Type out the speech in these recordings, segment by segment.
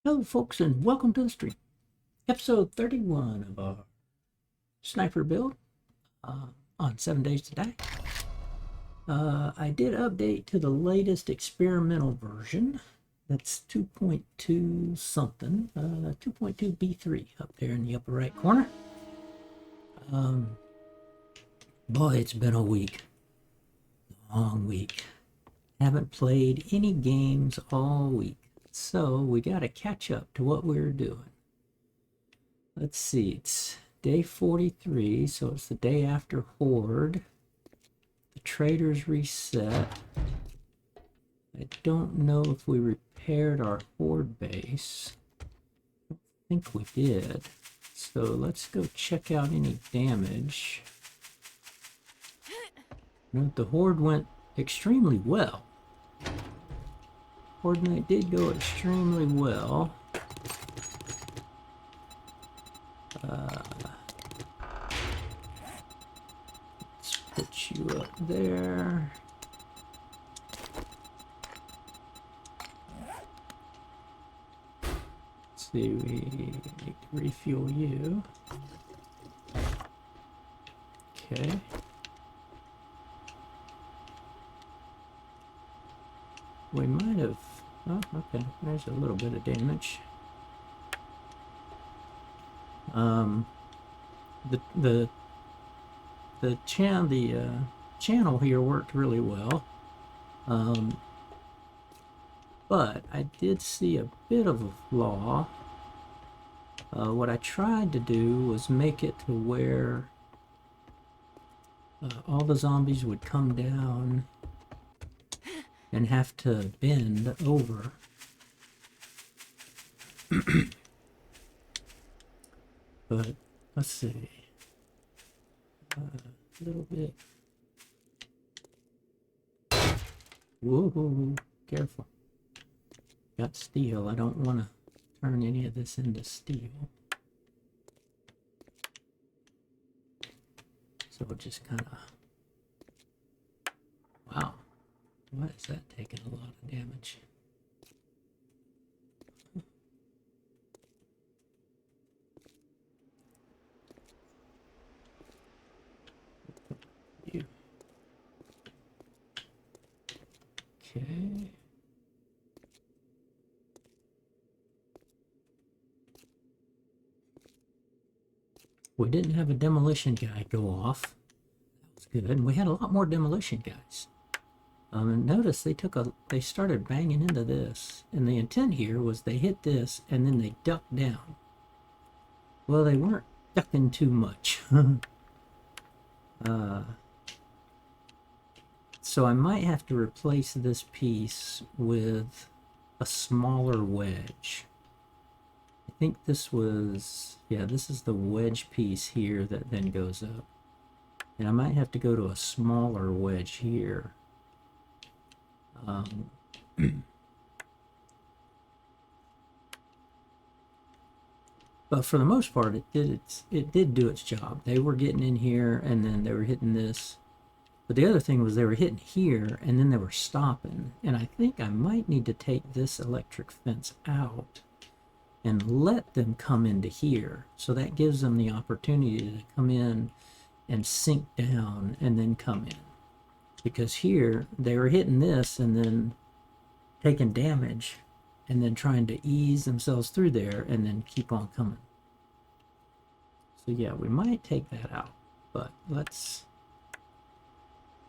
Hello folks and welcome to the stream. Episode 31 of our sniper build on 7 Days to Die. I did update to the latest experimental version. That's 2.2 something, 2.2 B3 up there in the upper right corner. Boy, it's been a week. Long week. Haven't played any games all week. So we got to catch up to what we were doing. Let's see, it's day 43, so it's the day after Horde. The traders reset. I don't know if we repaired our Horde base. I don't think we did. So let's go check out any damage. The Horde went extremely well. Horde night did go extremely well. Let's put you up there. Let's see, we need to refuel you. Okay. We might have. Oh, okay. There's a little bit of damage. The channel here worked really well. But I did see a bit of a flaw. What I tried to do was make it to where all the zombies would come down and have to bend over. But let's see. A little bit. Whoa, careful. Got steel. I don't want to turn any of this into steel. So we'll just kind of. Wow. Why is that taking a lot of damage? You. Okay. We didn't have a demolition guy go off. That was good. And we had a lot more demolition guys. And notice they started banging into this, and the intent here was they hit this and then they ducked down. Well, they weren't ducking too much. So I might have to replace this piece with a smaller wedge. I think this was, yeah, this is the wedge piece here that then goes up. And I might have to go to a smaller wedge here. But for the most part, it did do its job. They were getting in here, and then they were hitting this. But the other thing was they were hitting here, and then they were stopping. And I think I might need to take this electric fence out and let them come into here. So that gives them the opportunity to come in and sink down and then come in. Because here, they were hitting this and then taking damage and then trying to ease themselves through there and then keep on coming. So yeah, we might take that out, but let's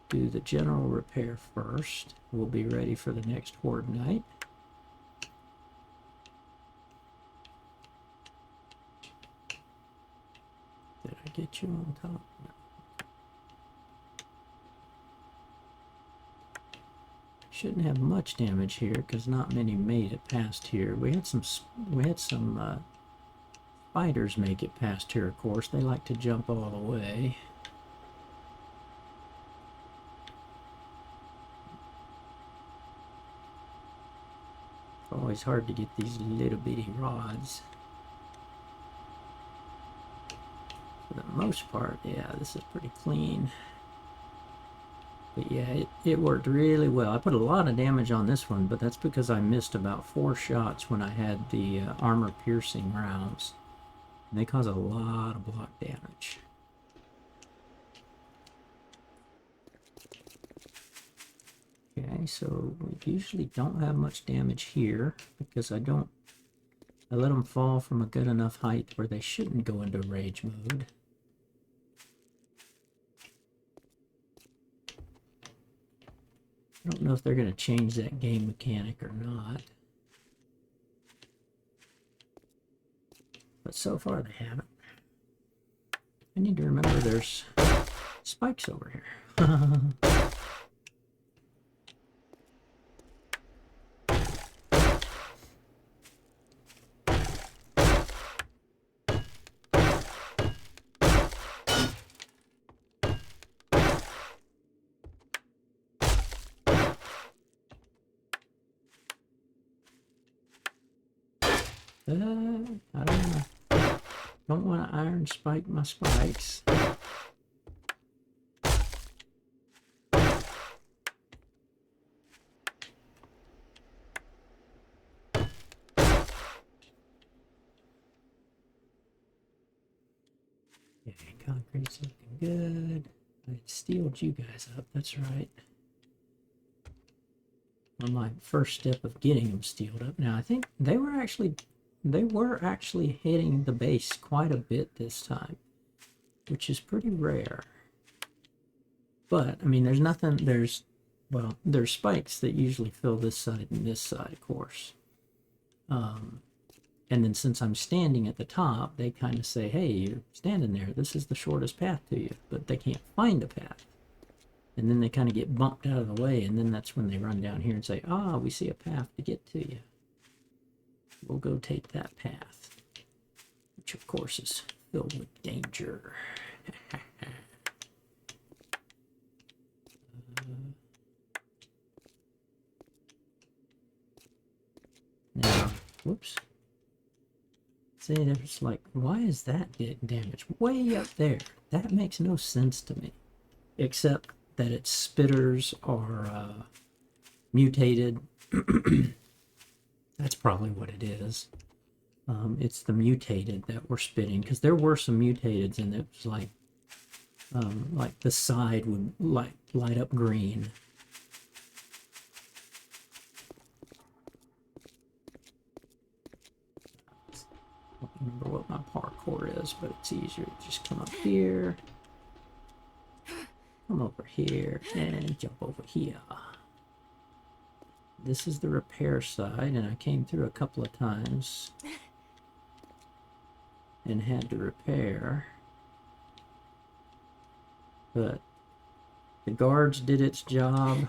do the general repair first. We'll be ready for the next Horde night. Did I get you on top? No. Shouldn't have much damage here because not many made it past here. We had some spiders make it past here. Of course, they like to jump all the way. It's always hard to get these little bitty rods. For the most part, yeah, this is pretty clean. But yeah, it worked really well. I put a lot of damage on this one, but that's because I missed about 4 shots when I had the armor piercing rounds. And they cause a lot of block damage. Okay, so we usually don't have much damage here because I let them fall from a good enough height where they shouldn't go into rage mode. I don't know if they're going to change that game mechanic or not. But so far they haven't. I need to remember there's spikes over here. I don't know. Don't want to iron spike my spikes. Yeah, concrete's looking good. I steeled you guys up, that's right. On my first step of getting them steeled up. Now I think they were actually hitting the base quite a bit this time, which is pretty rare. But I mean, there's spikes that usually fill this side and this side, of course. And then since I'm standing at the top, they kind of say, hey, you're standing there, this is the shortest path to you, but they can't find a path. And then they kind of get bumped out of the way, and then that's when they run down here and say, ah, we see a path to get to you. We'll go take that path, which of course is filled with danger. Now, whoops. See, there's like, why is that damage way up there? That makes no sense to me, except that its spitters are mutated. That's probably what it is. It's the mutated that we're spitting, because there were some mutated, and it was like the side would light up green. I don't remember what my parkour is, but it's easier to just come up here, come over here, and jump over here. This is the repair side, and I came through a couple of times and had to repair. But the guards did its job,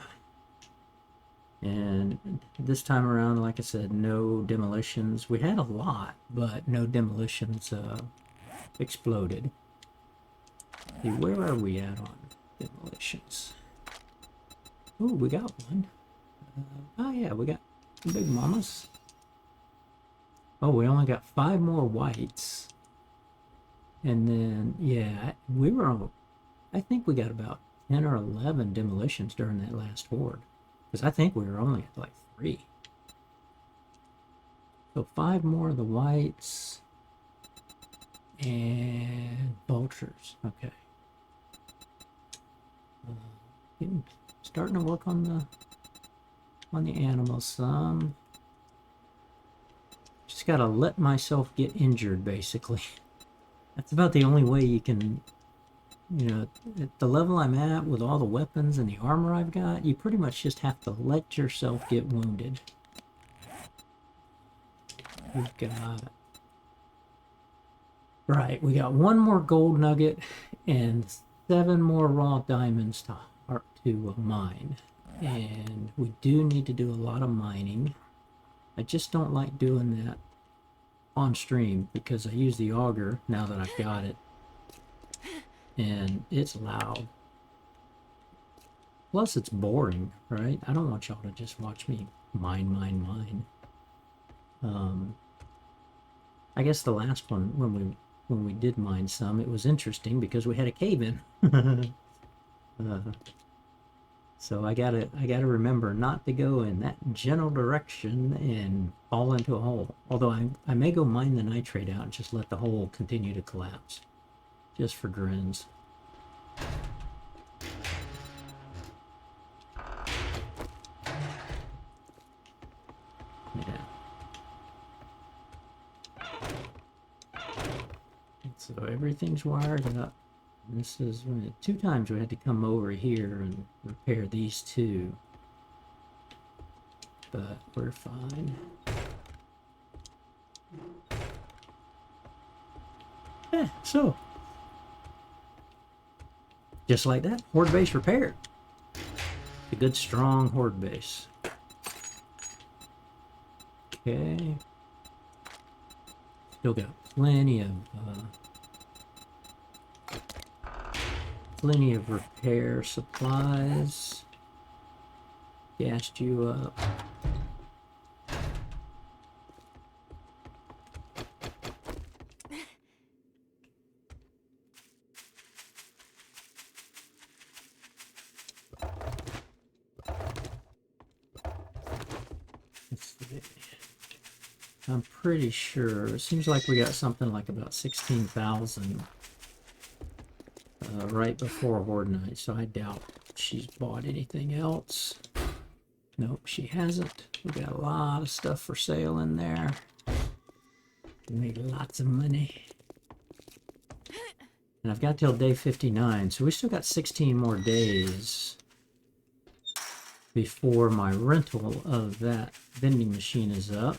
and this time around, like I said, no demolitions. We had a lot, but no demolitions exploded. See, where are we at on demolitions? Oh, we got one. Oh yeah, we got big mamas. Oh, we only got 5 more whites. And then, yeah, we were on, I think we got about 10 or 11 demolitions during that last horde. Because I think we were only at like 3. So 5 more of the whites. And vultures. Okay. Starting to work on the animals some. Just gotta let myself get injured, basically. That's about the only way you can, at the level I'm at with all the weapons and the armor I've got, you pretty much just have to let yourself get wounded. We've got... Right, we got 1 more gold nugget and 7 more raw diamonds to mine. And we do need to do a lot of mining. I just don't like doing that on stream because I use the auger now that I've got it. And it's loud. Plus it's boring, right? I don't want y'all to just watch me mine. I guess the last one, when we did mine some, it was interesting because we had a cave-in. So I gotta remember not to go in that general direction and fall into a hole. Although I may go mine the nitrate out and just let the hole continue to collapse. Just for grins. Yeah. So everything's wired up. This is 2 times we had to come over here and repair these 2. But we're fine. Yeah, so just like that, horde base repaired. A good strong horde base. Okay. Still got plenty of repair supplies. Gassed you up. I'm pretty sure. It seems like we got something like about 16,000 right before Horde Night, so I doubt she's bought anything else. Nope, she hasn't. We got a lot of stuff for sale in there. Made lots of money. And I've got till day 59, so we still got 16 more days before my rental of that vending machine is up.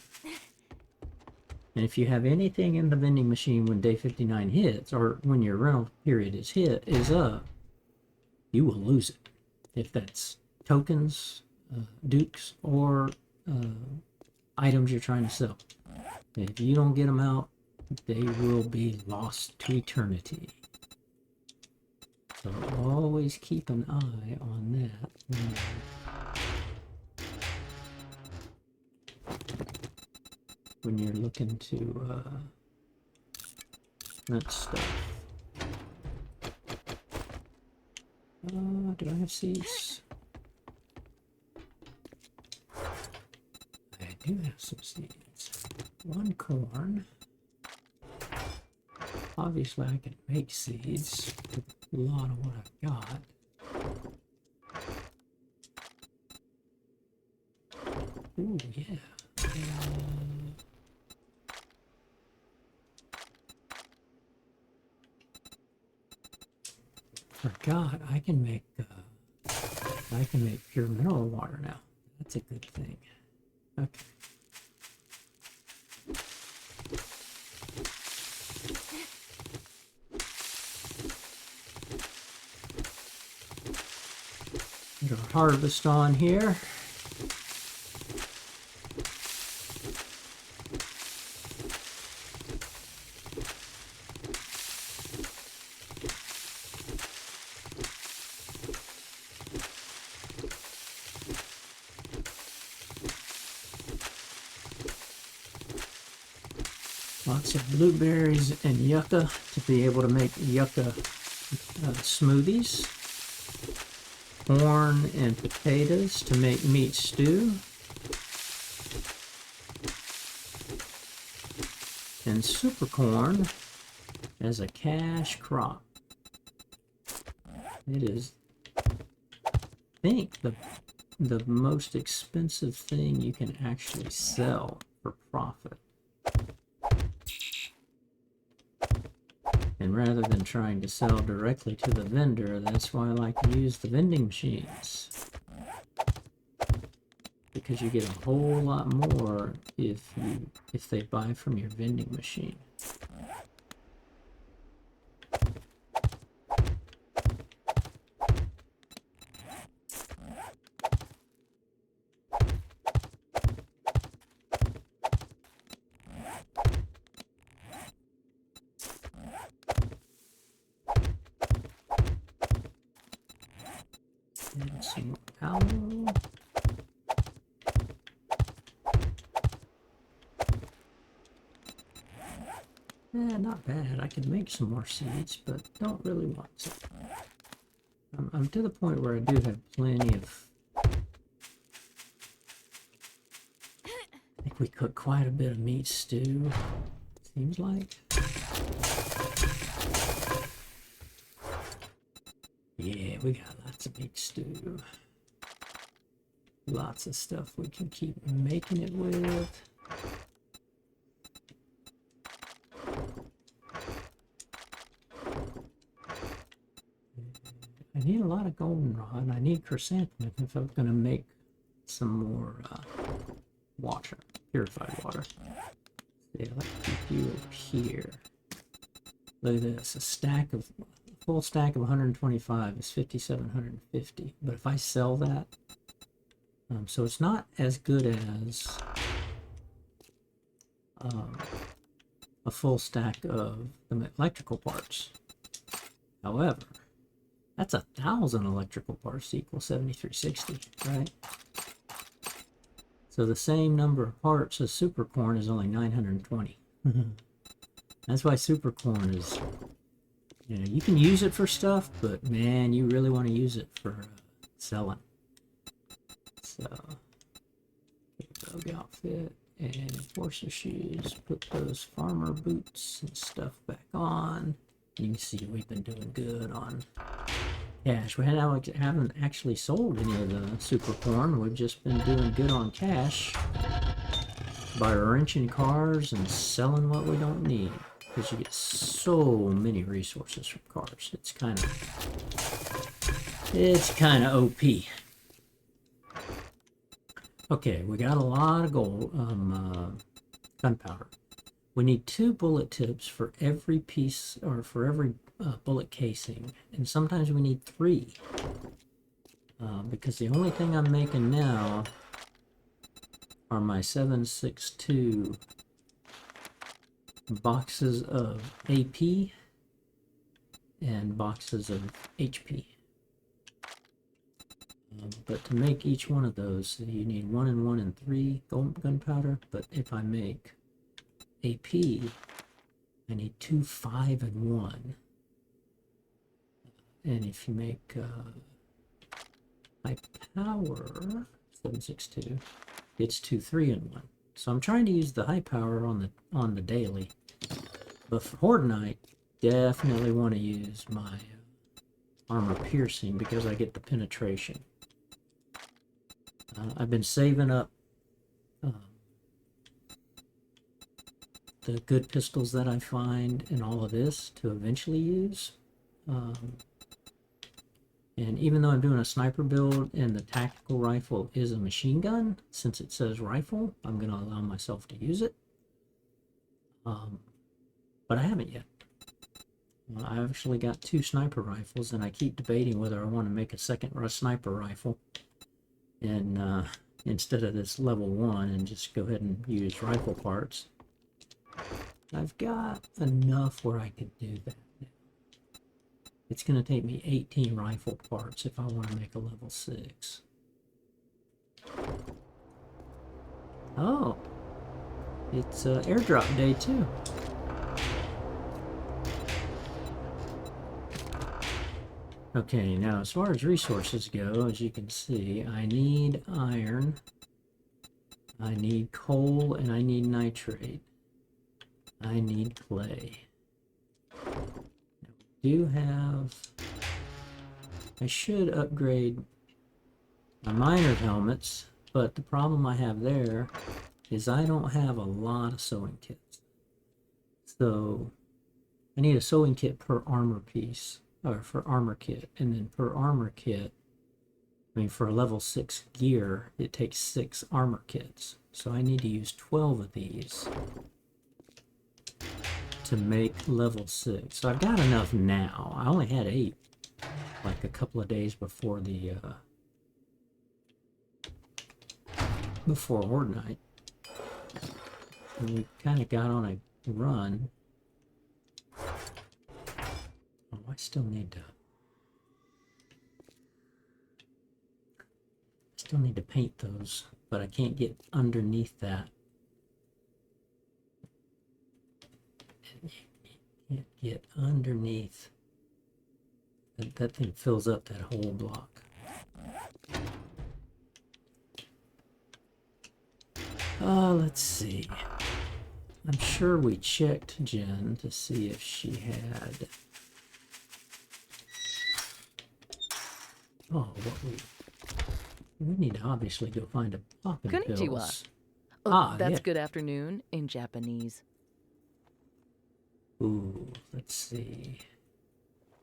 And if you have anything in the vending machine when day 59 hits, or when your rental period is up, you will lose it. If that's tokens, dukes, or items you're trying to sell. If you don't get them out, they will be lost to eternity. So always keep an eye on that. When you're looking to rent stuff. Did I have seeds? I do have some seeds. 1 corn. Obviously I can make seeds with a lot of what I've got. Ooh, yeah. Forgot I can make pure mineral water now. That's a good thing. Okay. Get our harvest on here. Lots of blueberries and yucca to be able to make yucca smoothies. Corn and potatoes to make meat stew. And super corn as a cash crop. It is, I think, the most expensive thing you can actually sell for profit. And rather than trying to sell directly to the vendor, that's why I like to use the vending machines. Because you get a whole lot more if they buy from your vending machine. And some aloe. Not bad. I could make some more seeds, but don't really want to. I'm I'm to the point where I do have plenty of. I think we cooked quite a bit of meat stew. Seems like. Yeah, we got lots of meat stew. Lots of stuff we can keep making it with. I need a lot of goldenrod. I need chrysanthemum if I'm going to make some more water, purified water. Yeah, let's keep you over here. Look at this, a full stack of 125 is 5,750. But if I sell that, so it's not as good as a full stack of the electrical parts. However, that's 1,000 electrical parts equals 7,360, right? So the same number of parts as super corn is only 920. That's why super corn is, you can use it for stuff, but man, you really want to use it for selling. So, dog outfit and enforcer shoes. Put those farmer boots and stuff back on. You can see we've been doing good on cash. We haven't actually sold any of the super corn. We've just been doing good on cash by wrenching cars and selling what we don't need, because you get so many resources from cars. It's kind of OP. Okay, we got a lot of gold gunpowder. We need 2 bullet tips for every piece, or for every bullet casing, and sometimes we need 3, because the only thing I'm making now are my 7.62 boxes of AP and boxes of HP. But to make each one of those, you need 1 and 1 and 3 gunpowder. But if I make AP, I need 2, 5, and 1. And if you make high power 7.62, it's 2, 3, and 1. So I'm trying to use the high power on the daily. But for Horde Night, definitely want to use my armor piercing because I get the penetration. I've been saving up the good pistols that I find in all of this to eventually use. And even though I'm doing a sniper build and the tactical rifle is a machine gun, since it says rifle, I'm going to allow myself to use it. But I haven't yet. I've actually got 2 sniper rifles, and I keep debating whether I want to make a second sniper rifle and instead of this level 1 and just go ahead and use rifle parts. I've got enough where I could do that now. It's going to take me 18 rifle parts if I want to make a level 6. Oh, it's airdrop day too. Okay, now as far as resources go, as you can see, I need iron, I need coal, and I need nitrate. I need clay. Now, we do have... I should upgrade my miner's helmets, but the problem I have there is I don't have a lot of sewing kits. So I need a sewing kit per armor piece, or for armor kit, and then per armor kit, I mean for a level 6 gear, it takes 6 armor kits. So I need to use 12 of these to make level 6. So I've got enough now. I only had 8 like a couple of days before the before Horde Night. And we kind of got on a run. Oh, I still need to paint those, but I can't get underneath that. Can't get underneath That thing fills up that whole block. Let's see. I'm sure we checked Jen to see if she had. Oh, we need to obviously go find a poppin' Konnichiwa. pills. That's yeah. good afternoon in Japanese. Ooh, let's see.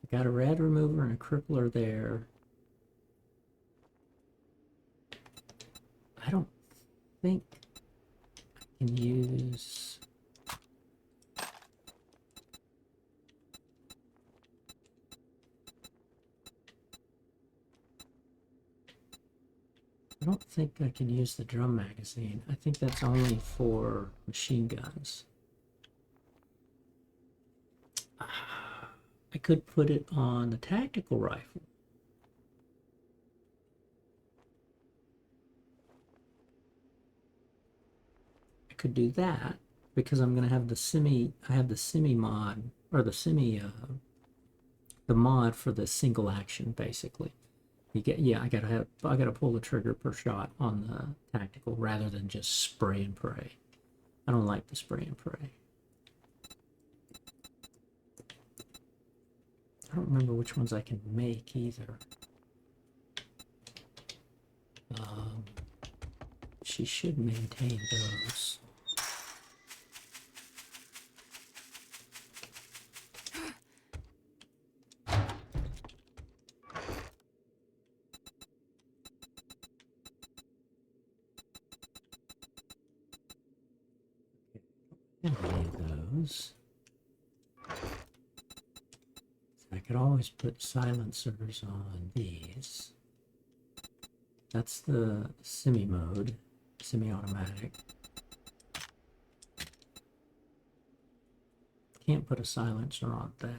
I got a rad remover and a crippler there. I don't think I can use. I don't think I can use the drum magazine. I think that's only for machine guns. I could put it on the tactical rifle. I could do that because I'm going to have the I have the semi mod, or the mod for the single action, basically. I gotta pull the trigger per shot on the tactical rather than just spray and pray. I don't like the spray and pray. I don't remember which ones I can make either. She should maintain those. Any of those. I could always put silencers on these. That's the semi-mode, semi-automatic. Can't put a silencer on that.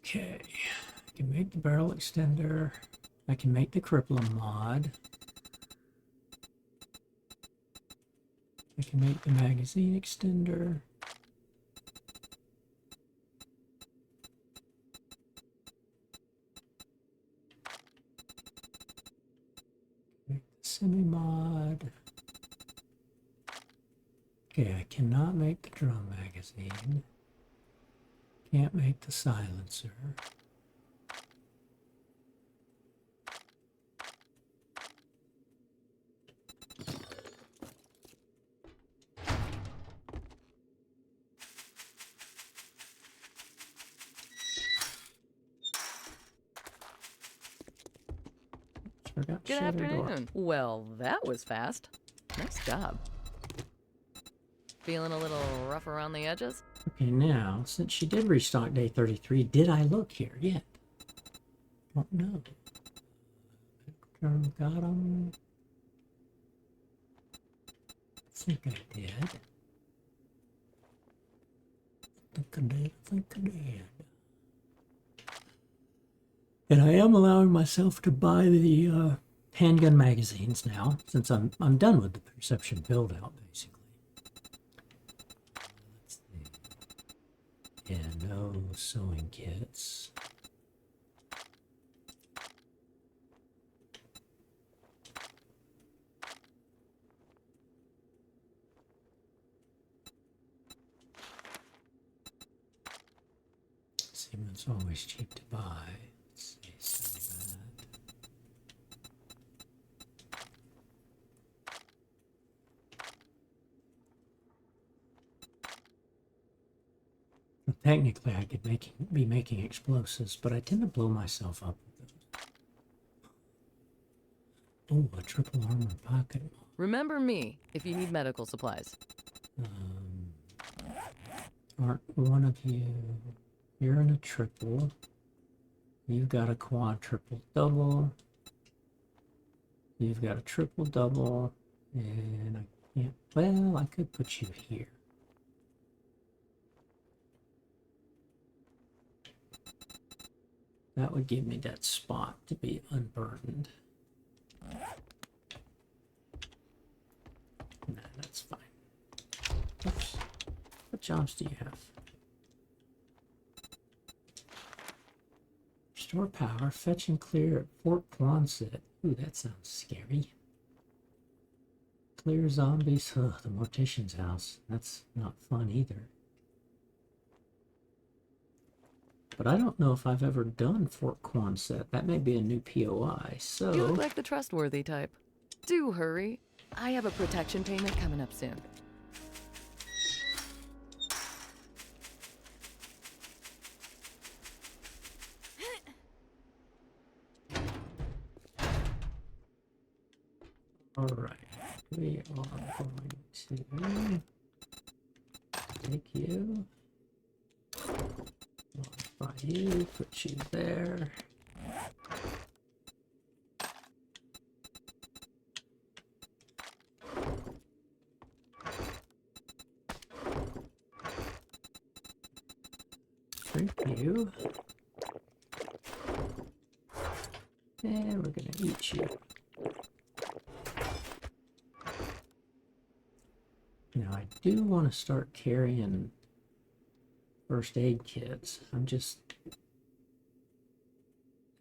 Okay, I can make the barrel extender. I can make the crippler mod. I can make the magazine extender. Make the semi-mod. Okay, I cannot make the drum magazine. Can't make the silencer. Good afternoon. Well, that was fast. Nice job. Feeling a little rough around the edges? Okay, now, since she did restock day 33, did I look here yet? Don't know. Got them. I think I did. I think I did. And I am allowing myself to buy the handgun magazines now, since I'm done with the perception build out, basically. Let's see. Yeah, no sewing kits. Seems always cheap to buy. Let's see, sell that. Technically, I could be making explosives, but I tend to blow myself up with those. Oh, a triple armor pocket. Remember me if you need medical supplies. Aren't one of you? You're in a triple. You've got a quadruple double. You've got a triple double. And I can't. Well, I could put you here. That would give me that spot to be unburdened. Nah, that's fine. Oops. What jobs do you have? Restore power, fetch and clear at Fort Quonset. Ooh, that sounds scary. Clear zombies. Ugh, the Mortician's house. That's not fun either. But I don't know if I've ever done Fort Quonset. That may be a new POI, so... You look like the trustworthy type. Do hurry. I have a protection payment coming up soon. Alright, we are going to take you, modify you, put you there. Shrink you. And we're gonna eat you. Now I do want to start carrying first aid kits. I'm just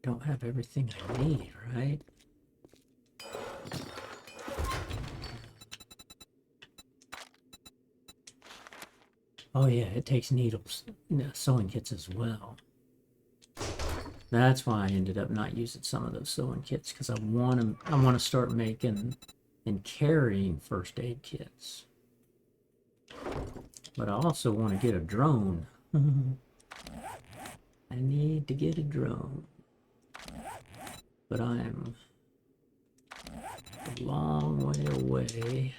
don't have everything I need, right? Oh yeah, it takes needles, sewing kits as well. That's why I ended up not using some of those sewing kits, because I want to start making and carrying first aid kits. But I also want to get a drone. I need to get a drone. But I'm a long way away.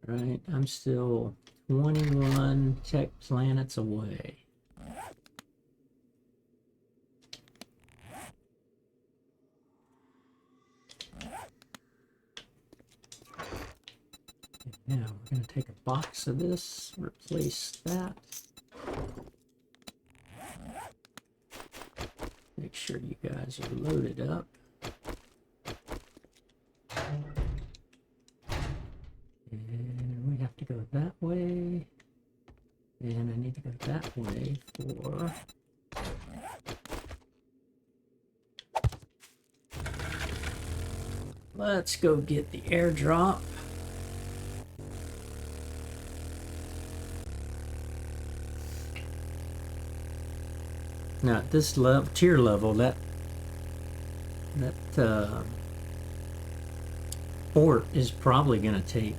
Right, I'm still 21 tech planets away. Now we're going to take a box of this, replace that. Make sure you guys are loaded up. And we have to go that way. And I need to go that way for... Let's go get the airdrop. Now at this level, tier level, that fort is probably going to take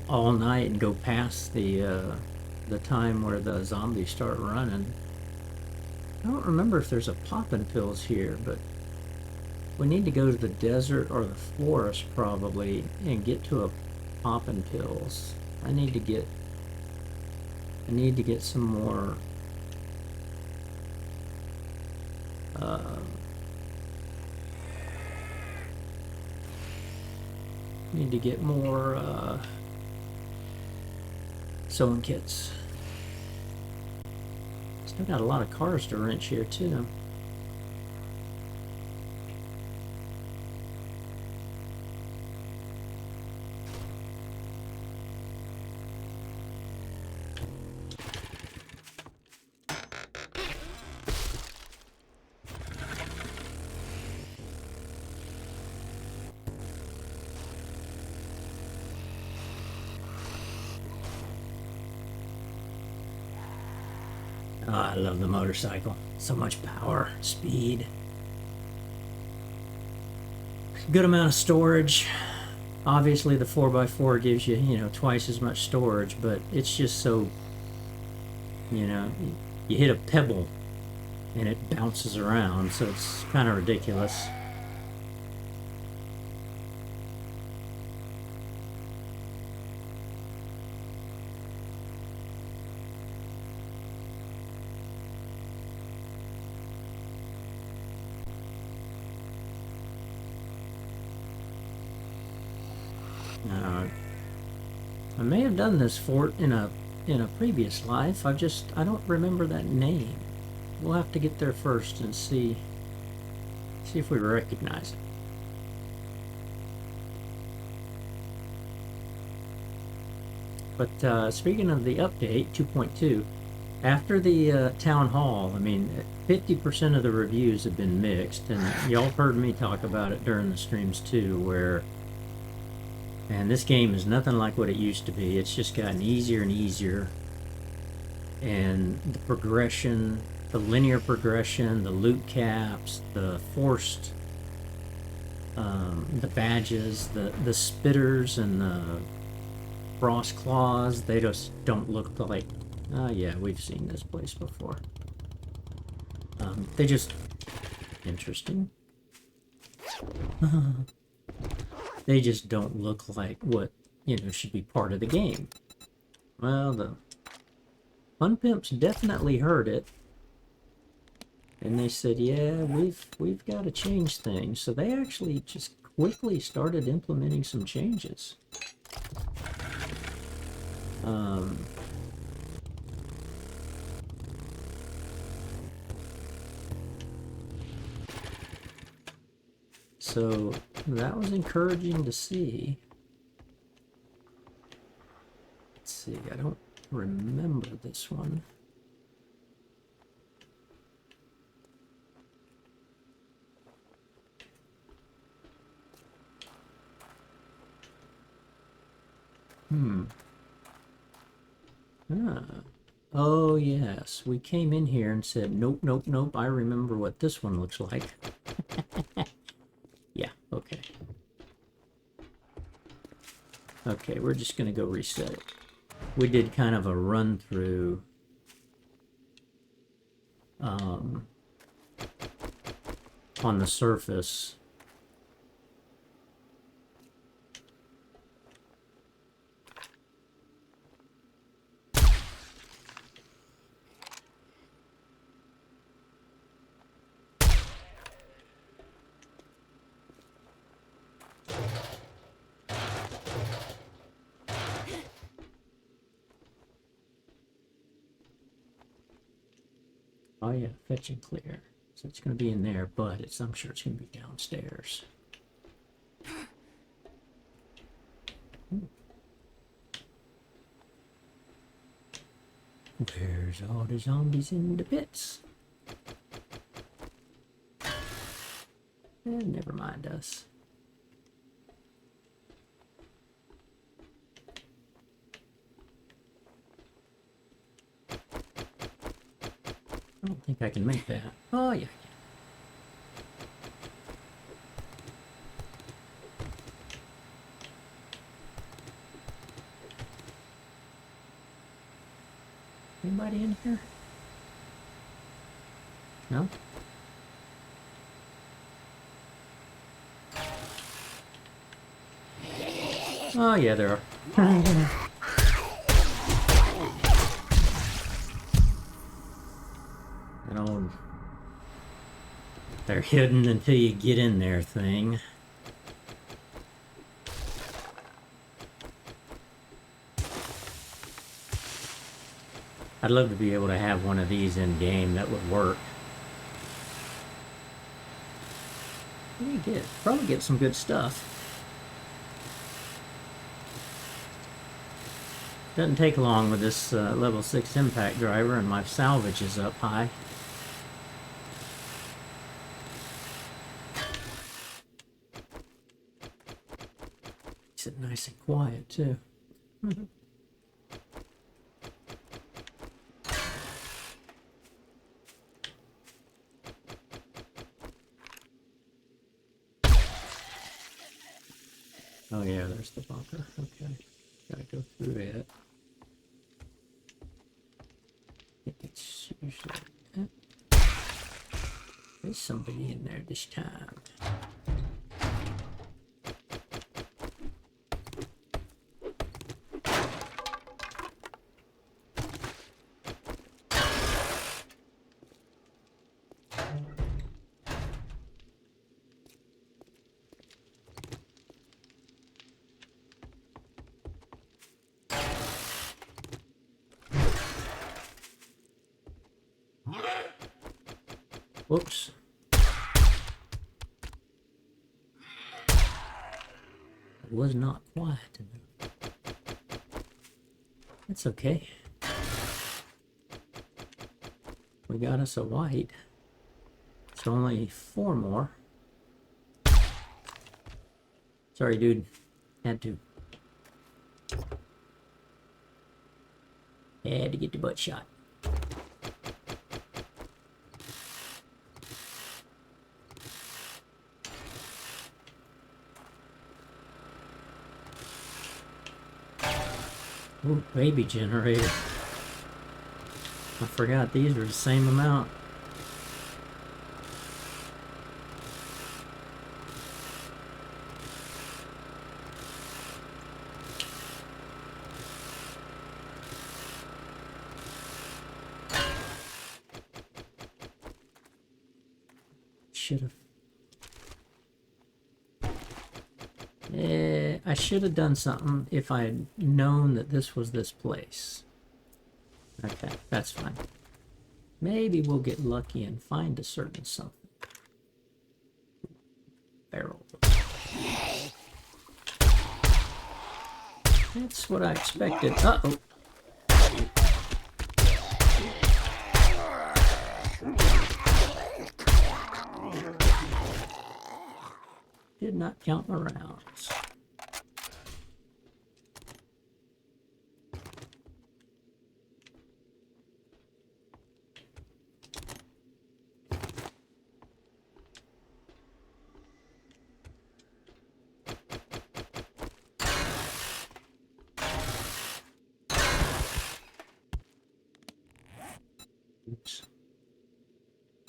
all night and go past the time where the zombies start running. I don't remember if there's a poppin' pills here, but we need to go to the desert or the forest probably and get to a poppin' pills. I need to get some more need to get more sewing kits. Still got a lot of cars to wrench here too. Oh, I love the motorcycle. So much power, speed. Good amount of storage. Obviously the 4x4 gives you, twice as much storage, but it's just so, you hit a pebble and it bounces around, so it's kind of ridiculous. I may have done this fort in a previous life. I don't remember that name. We'll have to get there first and see if we recognize it. But speaking of the update 2.2, after the town hall, I mean, 50% of the reviews have been mixed, and y'all heard me talk about it during the streams too, where, and this game is nothing like what it used to be. It's just gotten easier and easier, and the progression, the linear progression, the loot caps, the forced, the badges, the spitters, and the frost claws, they just don't look like, oh yeah, we've seen this place before. They just, interesting. They just don't look like what, you know, should be part of the game. Well, the Fun Pimps definitely heard it. And they said, yeah, we've got to change things. So they actually just quickly started implementing some changes. So that was encouraging to see. Let's see, I don't remember this one. Oh yes, we came in here and said, nope, nope, nope, I remember what this one looks like. Yeah, okay. Okay, we're just gonna go reset it. We did kind of a run through on the surface. Oh yeah, fetch and clear. So it's going to be in there, but I'm sure it's going to be downstairs. There's all the zombies in the pits. Never mind us. I don't think I can make that. Oh, yeah, I can. Anybody in here? No? Oh, yeah, there are. They're hidden until you get in there thing. I'd love to be able to have one of these in game. That would work. What do you get? Probably get some good stuff. Doesn't take long with this level 6 impact driver, and my salvage is up high. Makes it nice and quiet too. Oh yeah, there's the bunker. Okay, gotta go through it. It's usually there's somebody in there this time. Whoops. It was not quiet enough. It's okay. We got us a white. It's only 4 more. Sorry, dude. Had to. Had to get the butt shot. Ooh, baby generator. I forgot these are the same amount. Should have. I should have done something if I had known that this was this place. Okay, that's fine. Maybe we'll get lucky and find a certain something. Barrel. That's what I expected. Uh-oh. Did not count my rounds. Oops.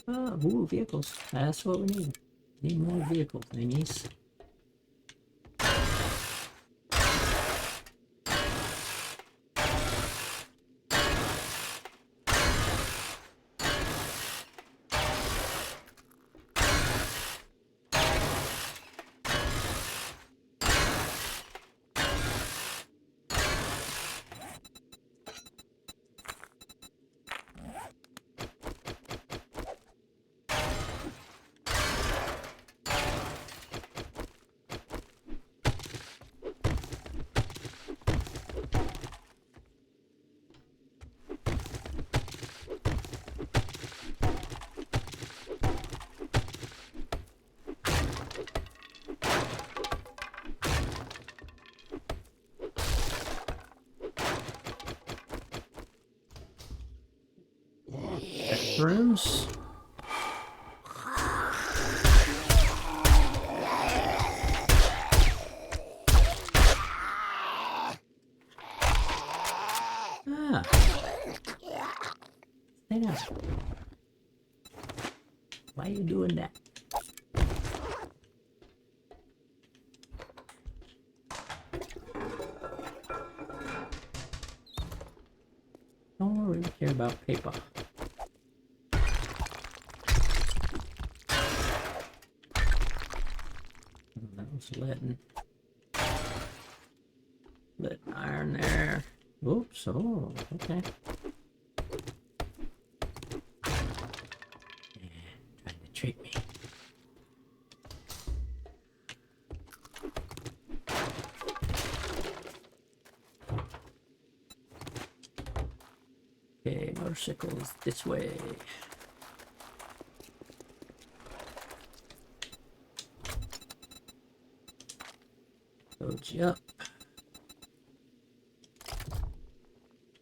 Oh, ooh, vehicles. That's what we need. Need more vehicle thingies. Rooms. Ah. Stay down. Why are you doing that? Don't really care about paper. That was lead. Lead iron there. Oops, oh, okay. Yeah, trying to trick me. Okay, motorcycles this way. Load you up.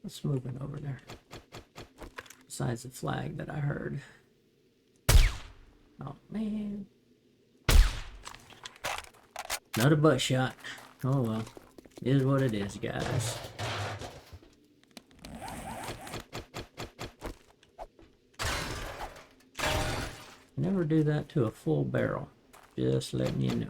What's moving over there? Besides the flag that I heard. Oh man. Another butt shot. Oh well. It is what it is, guys. Never do that to a full barrel. Just letting you know.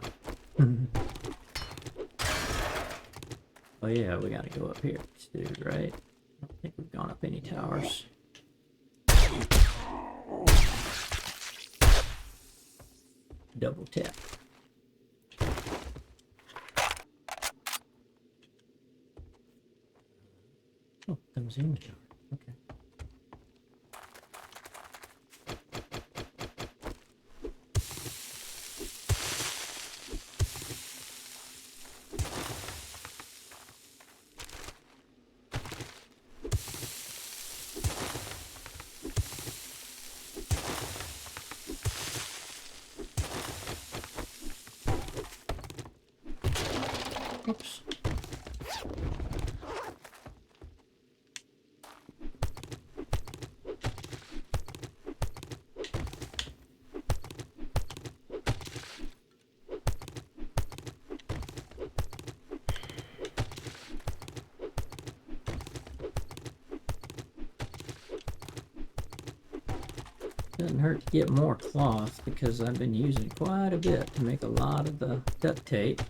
Oh yeah, we gotta go up here, dude, right? I don't think we've gone up any towers. Double tap. Oh, that was in the tower. Okay. Oops. Doesn't hurt to get more cloth because I've been using quite a bit to make a lot of the duct tape.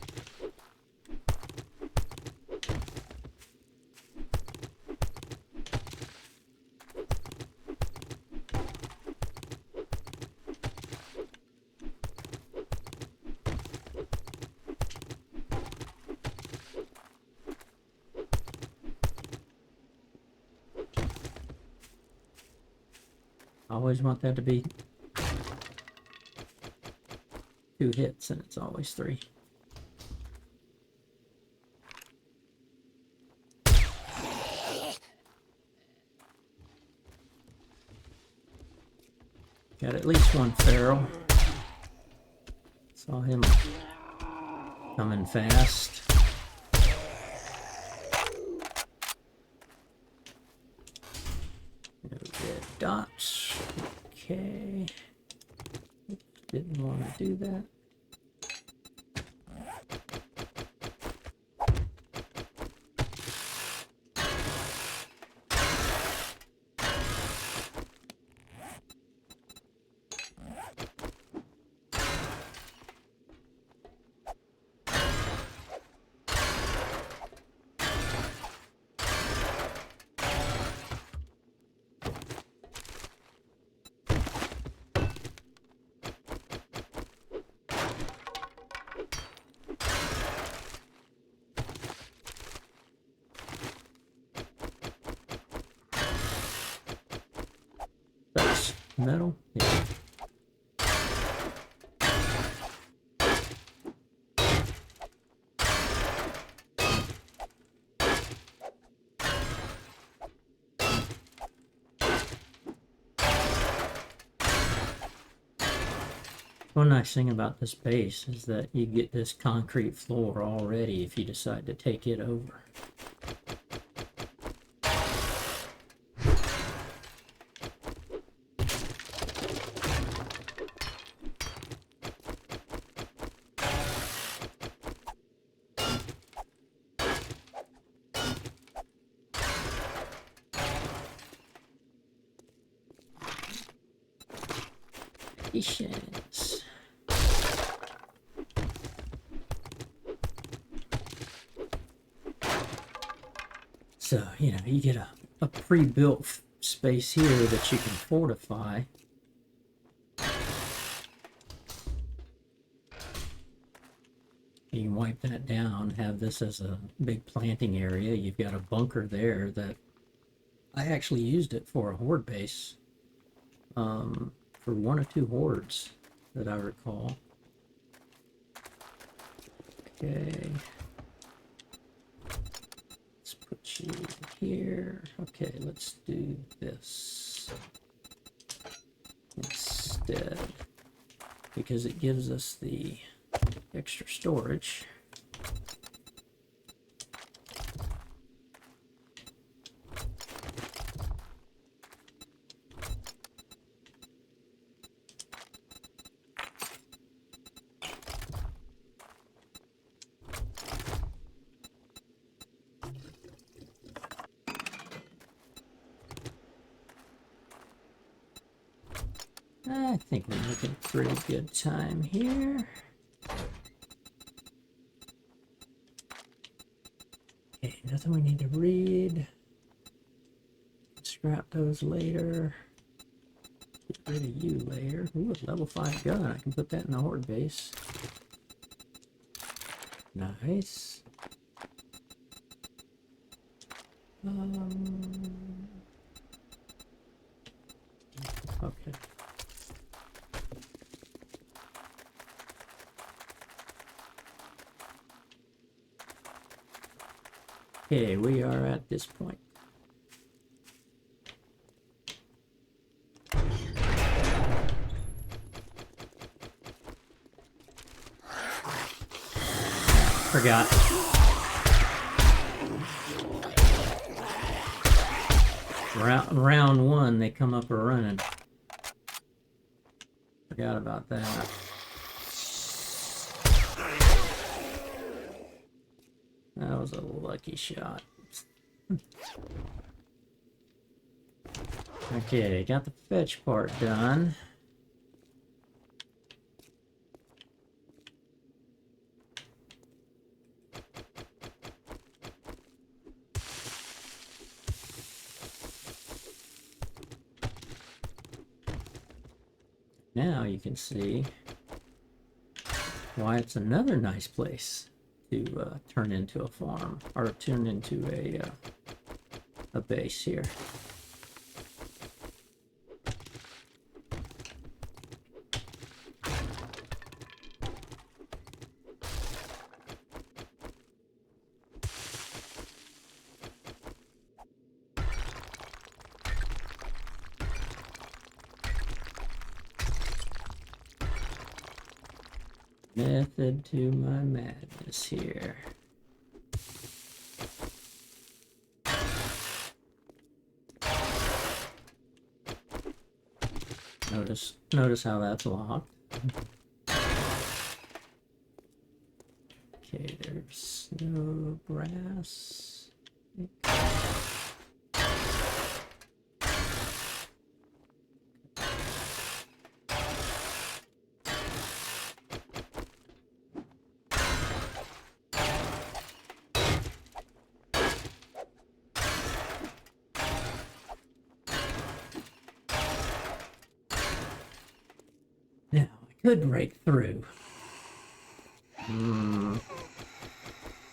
I always want that to be 2 hits, and it's always 3. Got at least 1 feral. Saw him coming fast. No red dots. Okay. Didn't want to do that. That's metal. Yeah. One nice thing about this base is that you get this concrete floor already if you decide to take it over. Patience. So, you know, you get a pre-built space here that you can fortify. You can wipe that down, have this as a big planting area. You've got a bunker there that I actually used it for a horde base. For 1 or 2 hordes that I recall. Okay. Let's put you here. Okay, let's do this instead, because it gives us the extra storage. I think we're making pretty good time here. Okay, nothing we need to read. Scrap those later. Get rid of you later. Ooh, a level 5 gun. I can put that in the horde base. Nice. Okay. Okay, we are at this point. Forgot. round one, they come up a running. Forgot about that. That was a lucky shot. Okay, got the fetch part done. Now you can see why it's another nice place to turn into a farm, or turn into a base here. Method to my madness here. Notice how that's locked. Okay, there's no grass. Now, I could break through.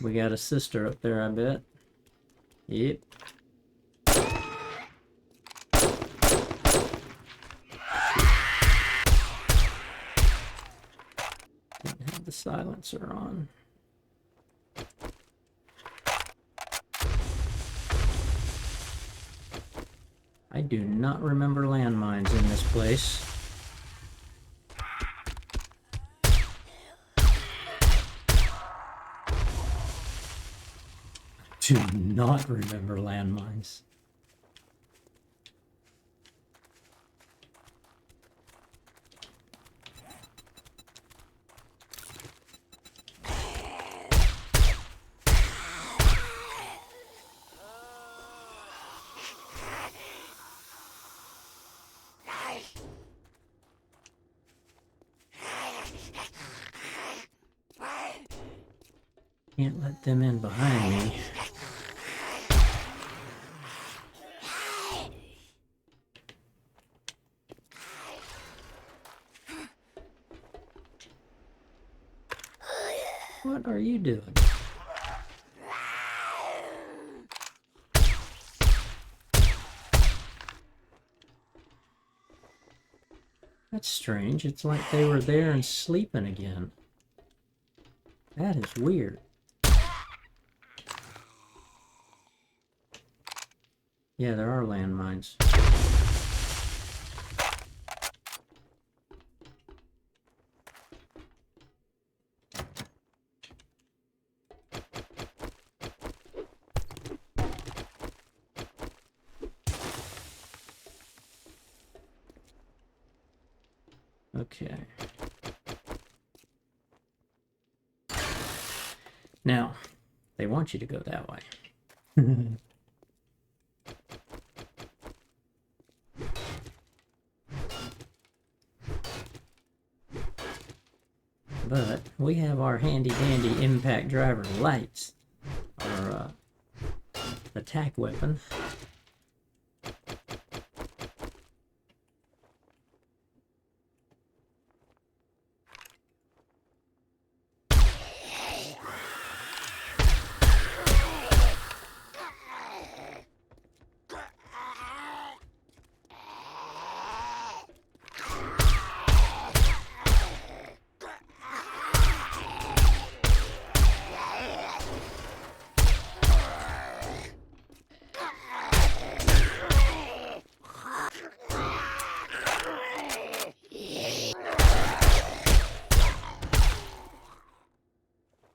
We got a sister up there, I bet. Yep. Didn't have the silencer on. I do not remember landmines in this place. Do not remember landmines. Can't let them in behind me. What are you doing? That's strange. It's like they were there and sleeping again. That is weird. Yeah, there are landmines. Okay. Now, they want you to go that way. But we have our handy-dandy impact driver lights, our attack weapon.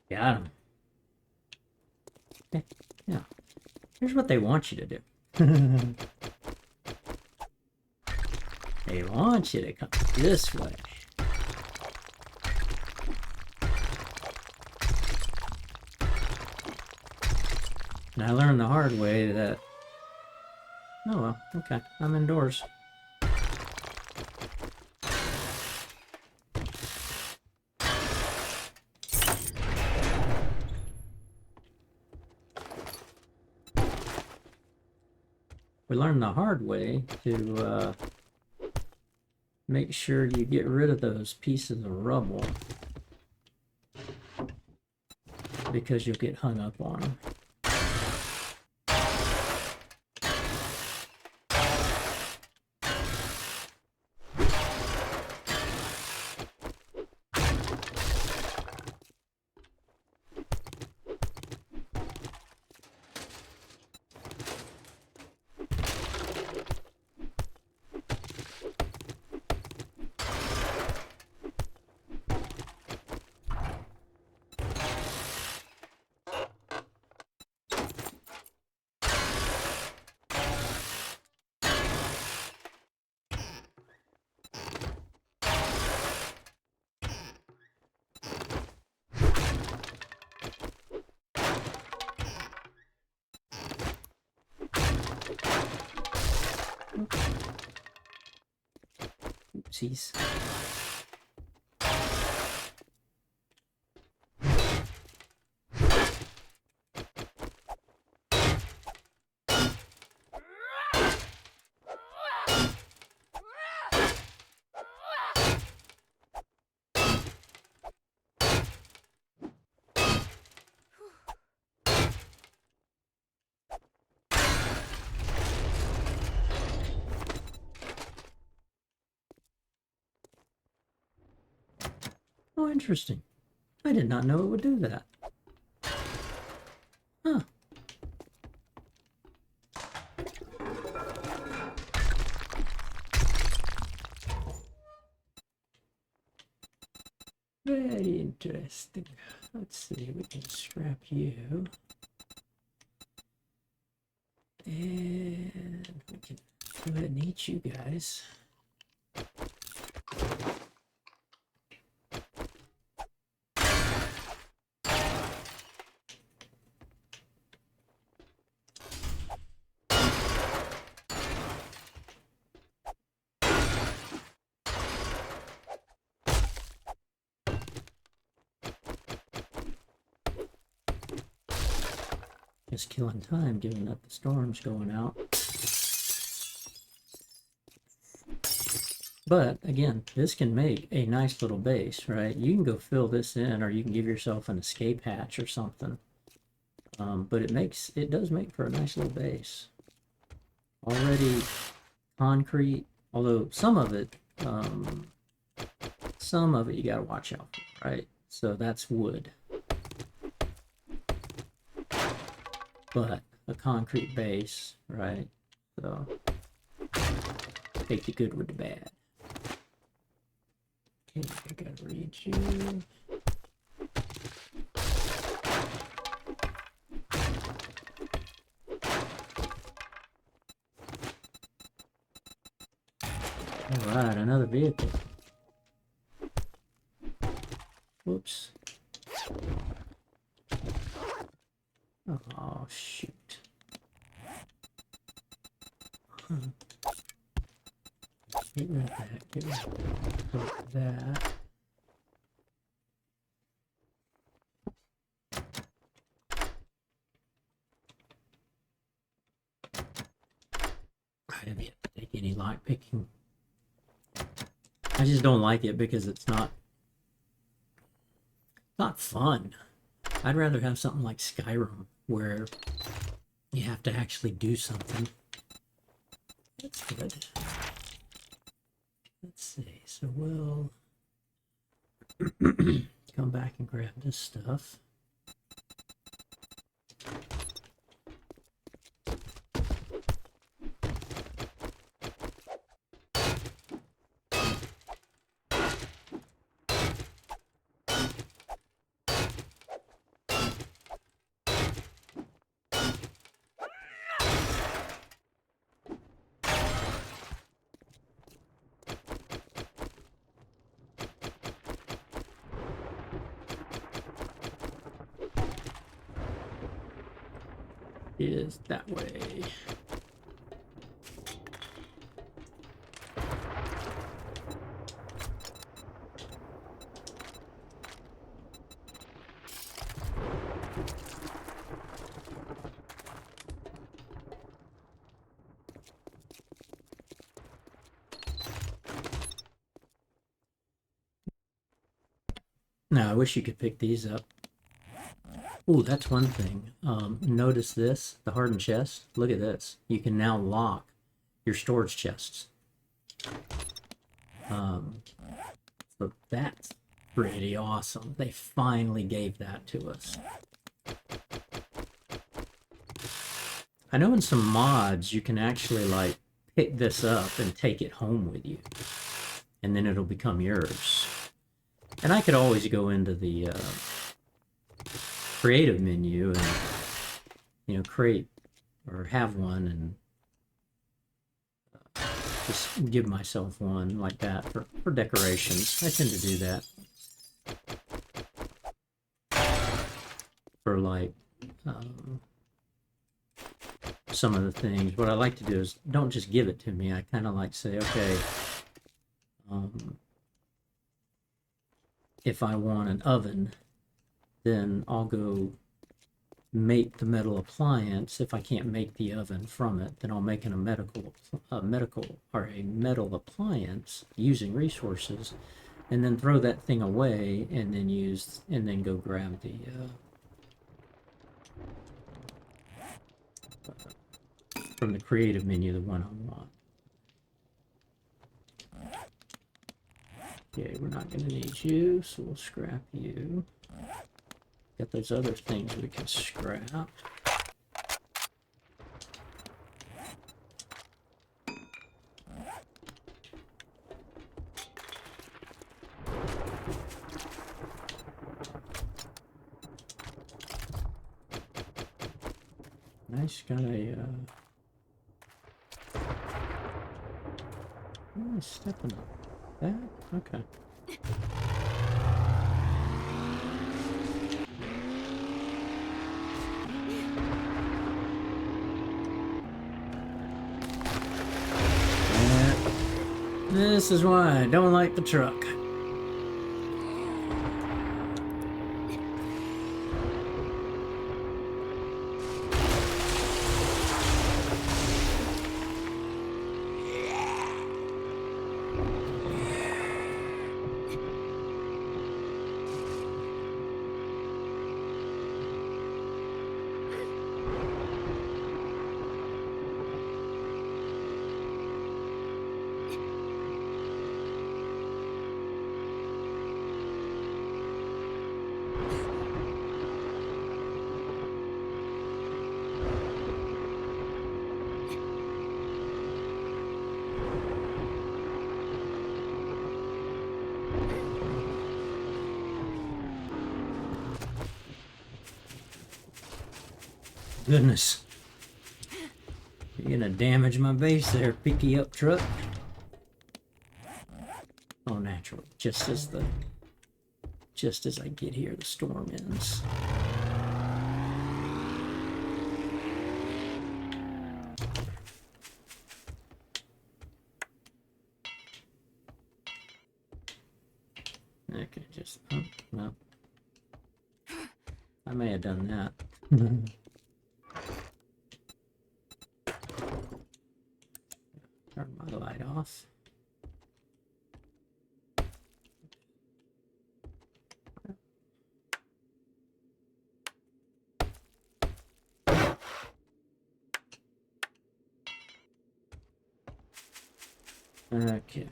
Got him. Okay, now, here's what they want you to do. They want you to come this way. And I learned the hard way that, oh well, okay, I'm indoors. We learned the hard way to make sure you get rid of those pieces of rubble, because you'll get hung up on them. Oopsies. Oh, interesting. I did not know it would do that. Huh. Very interesting. Let's see, we can scrap you. And we can go ahead and eat you guys. Just killing time, given that the storm's going out. But again, this can make a nice little base, right? You can go fill this in, or you can give yourself an escape hatch or something. But it does make for a nice little base. Already concrete, although some of it you gotta watch out for, right? So that's wood. But a concrete base, right? So take the good with the bad. Okay, I gotta read you. Alright, another vehicle. Whoops. Oh, shoot. Get rid of that. Get rid of that. I haven't take any lock picking. I just don't like it because it's not fun. I'd rather have something like Skyrim where you have to actually do something. That's good. Let's see. So we'll come back and grab this stuff. is that way. Now, I wish you could pick these up. Ooh, that's one thing. Notice this, the hardened chest. Look at this. You can now lock your storage chests. So that's pretty awesome. They finally gave that to us. I know in some mods you can actually like pick this up and take it home with you, and then it'll become yours. And I could always go into the creative menu and, you know, create or have one and just give myself one like that for decorations. I tend to do that for like some of the things. What I like to do is don't just give it to me. I kind of like say, okay, if I want an oven, then I'll go make the metal appliance. If I can't make the oven from it, then I'll make a metal appliance using resources, and then throw that thing away, and then go grab the from the creative menu, the one I want. Okay, we're not going to need you, so we'll scrap you. Got those other things we can scrap. Nice, got a oh, stepping up. That? Okay. This is why I don't like the truck. Goodness. You're gonna damage my base there, picky up truck. Oh, naturally. Just as I get here, the storm ends. Okay, just no. I may have done that. Turn my light off. Okay.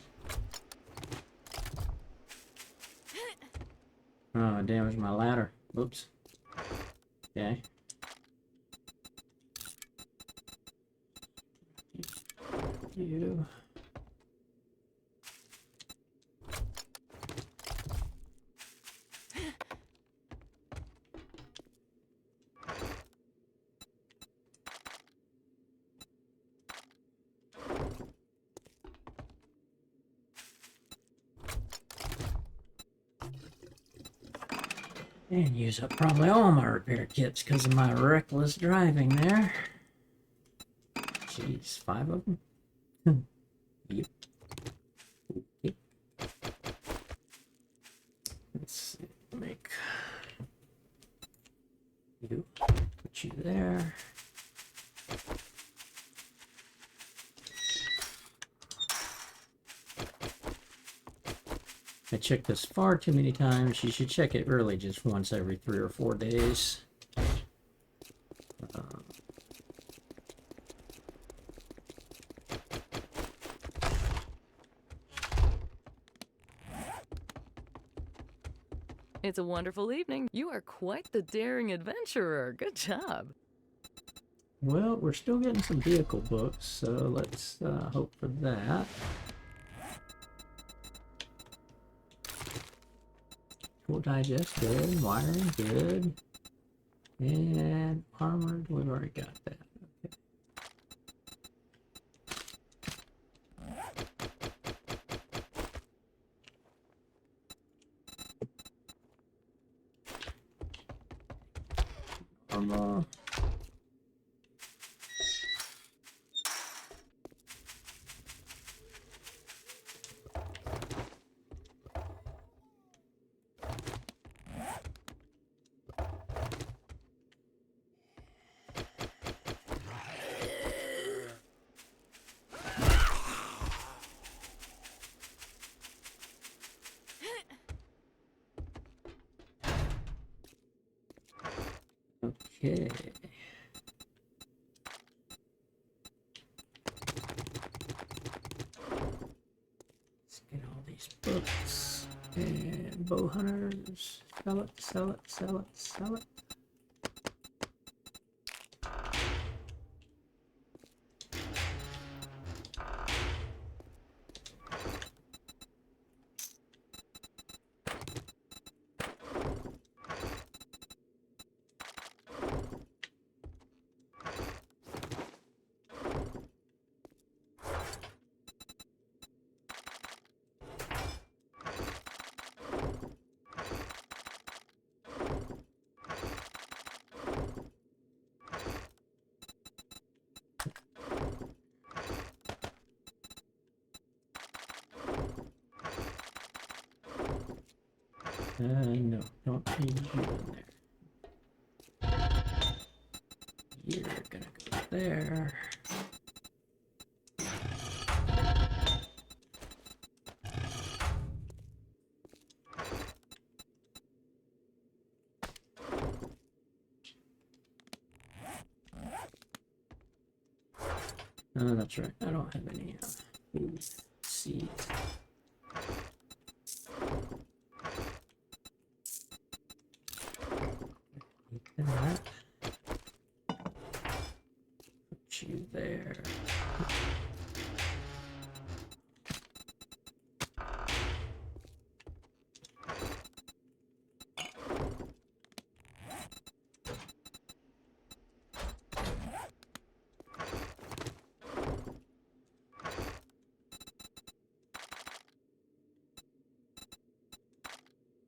Oh, I damaged my ladder. Oops. Okay. You. And use up probably all my repair kits because of my reckless driving there. Jeez, 5 of them? Yep. Okay. Let's see, make you, put you there. I check this far too many times. You should check it really just once every 3 or 4 days. It's a wonderful evening. You are quite the daring adventurer. Good job. Well, we're still getting some vehicle books, so let's hope for that. Tool digest, good. Wiring, good. And armored, we've already got that. Okay. Normal. Okay. Let's get all these books. And bow hunters. Sell it, sell it, sell it, sell it. No, don't need you in there. You're gonna go there. Oh, that's right. I don't have any food seeds. Take that. Put you there.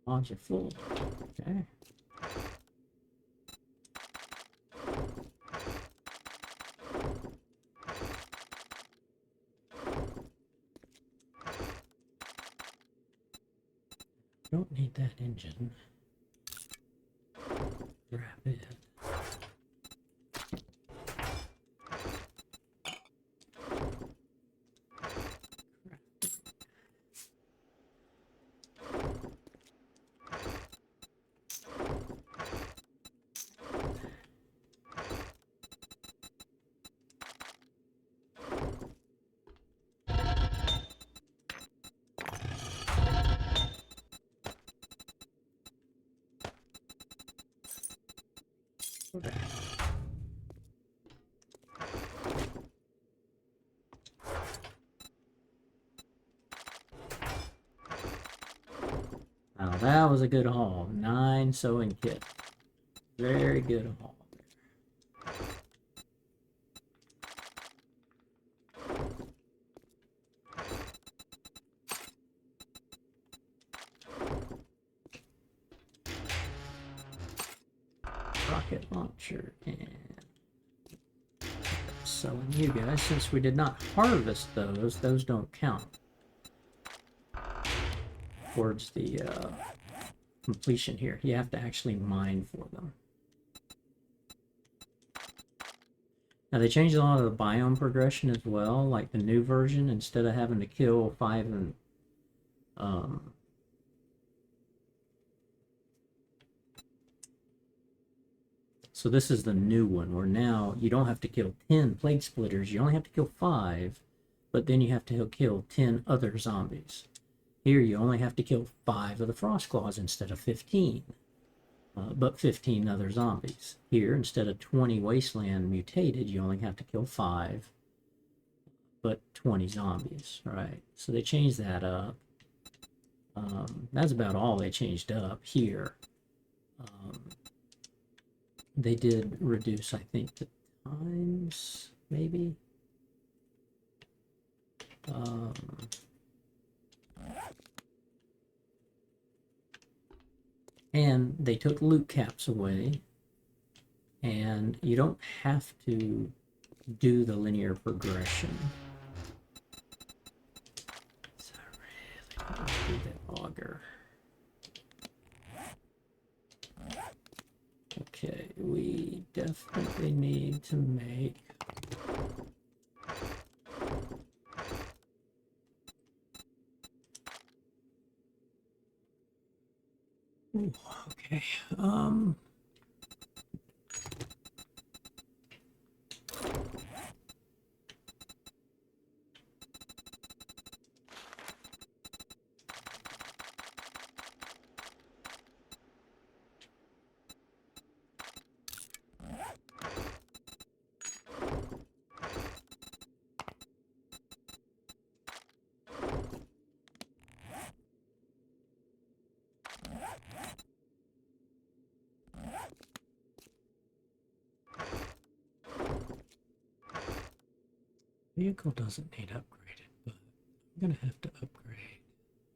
Launch it full. Okay. Don't need that engine. Grab it. Okay. Now that was a good haul. 9 sewing kit. Very good haul. rocket launcher, and selling you guys. Since we did not harvest those don't count towards the completion here. You have to actually mine for them. Now they changed a lot of the biome progression as well, like the new version, instead of having to kill 5 and so this is the new one, where now you don't have to kill 10 plague splitters, you only have to kill 5, but then you have to kill 10 other zombies. Here you only have to kill 5 of the frost claws instead of 15. But 15 other zombies. Here, instead of 20 wasteland mutated, you only have to kill 5, but 20 zombies, right? So they changed that up. That's about all they changed up here. They did reduce, I think, the times, maybe. And they took loot caps away, and you don't have to do the linear progression. So I really want to do that auger. Okay, we definitely need to make ooh, okay. Vehicle doesn't need upgraded, but I'm gonna have to upgrade.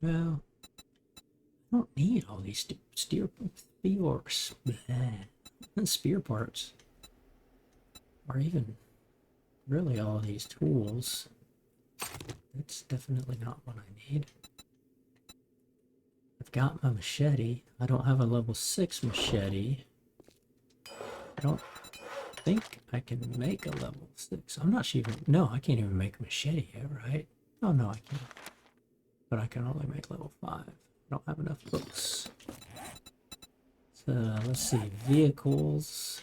Well, I don't need all these spear parts, or even really all these tools. That's definitely not what I need. I've got my machete. I don't have a level 6 machete. I don't think I can make a level 6. I'm not sure even... No, I can't even make a machete yet, right? Oh, no, I can't. But I can only make level 5. I don't have enough books. So, let's see. Vehicles.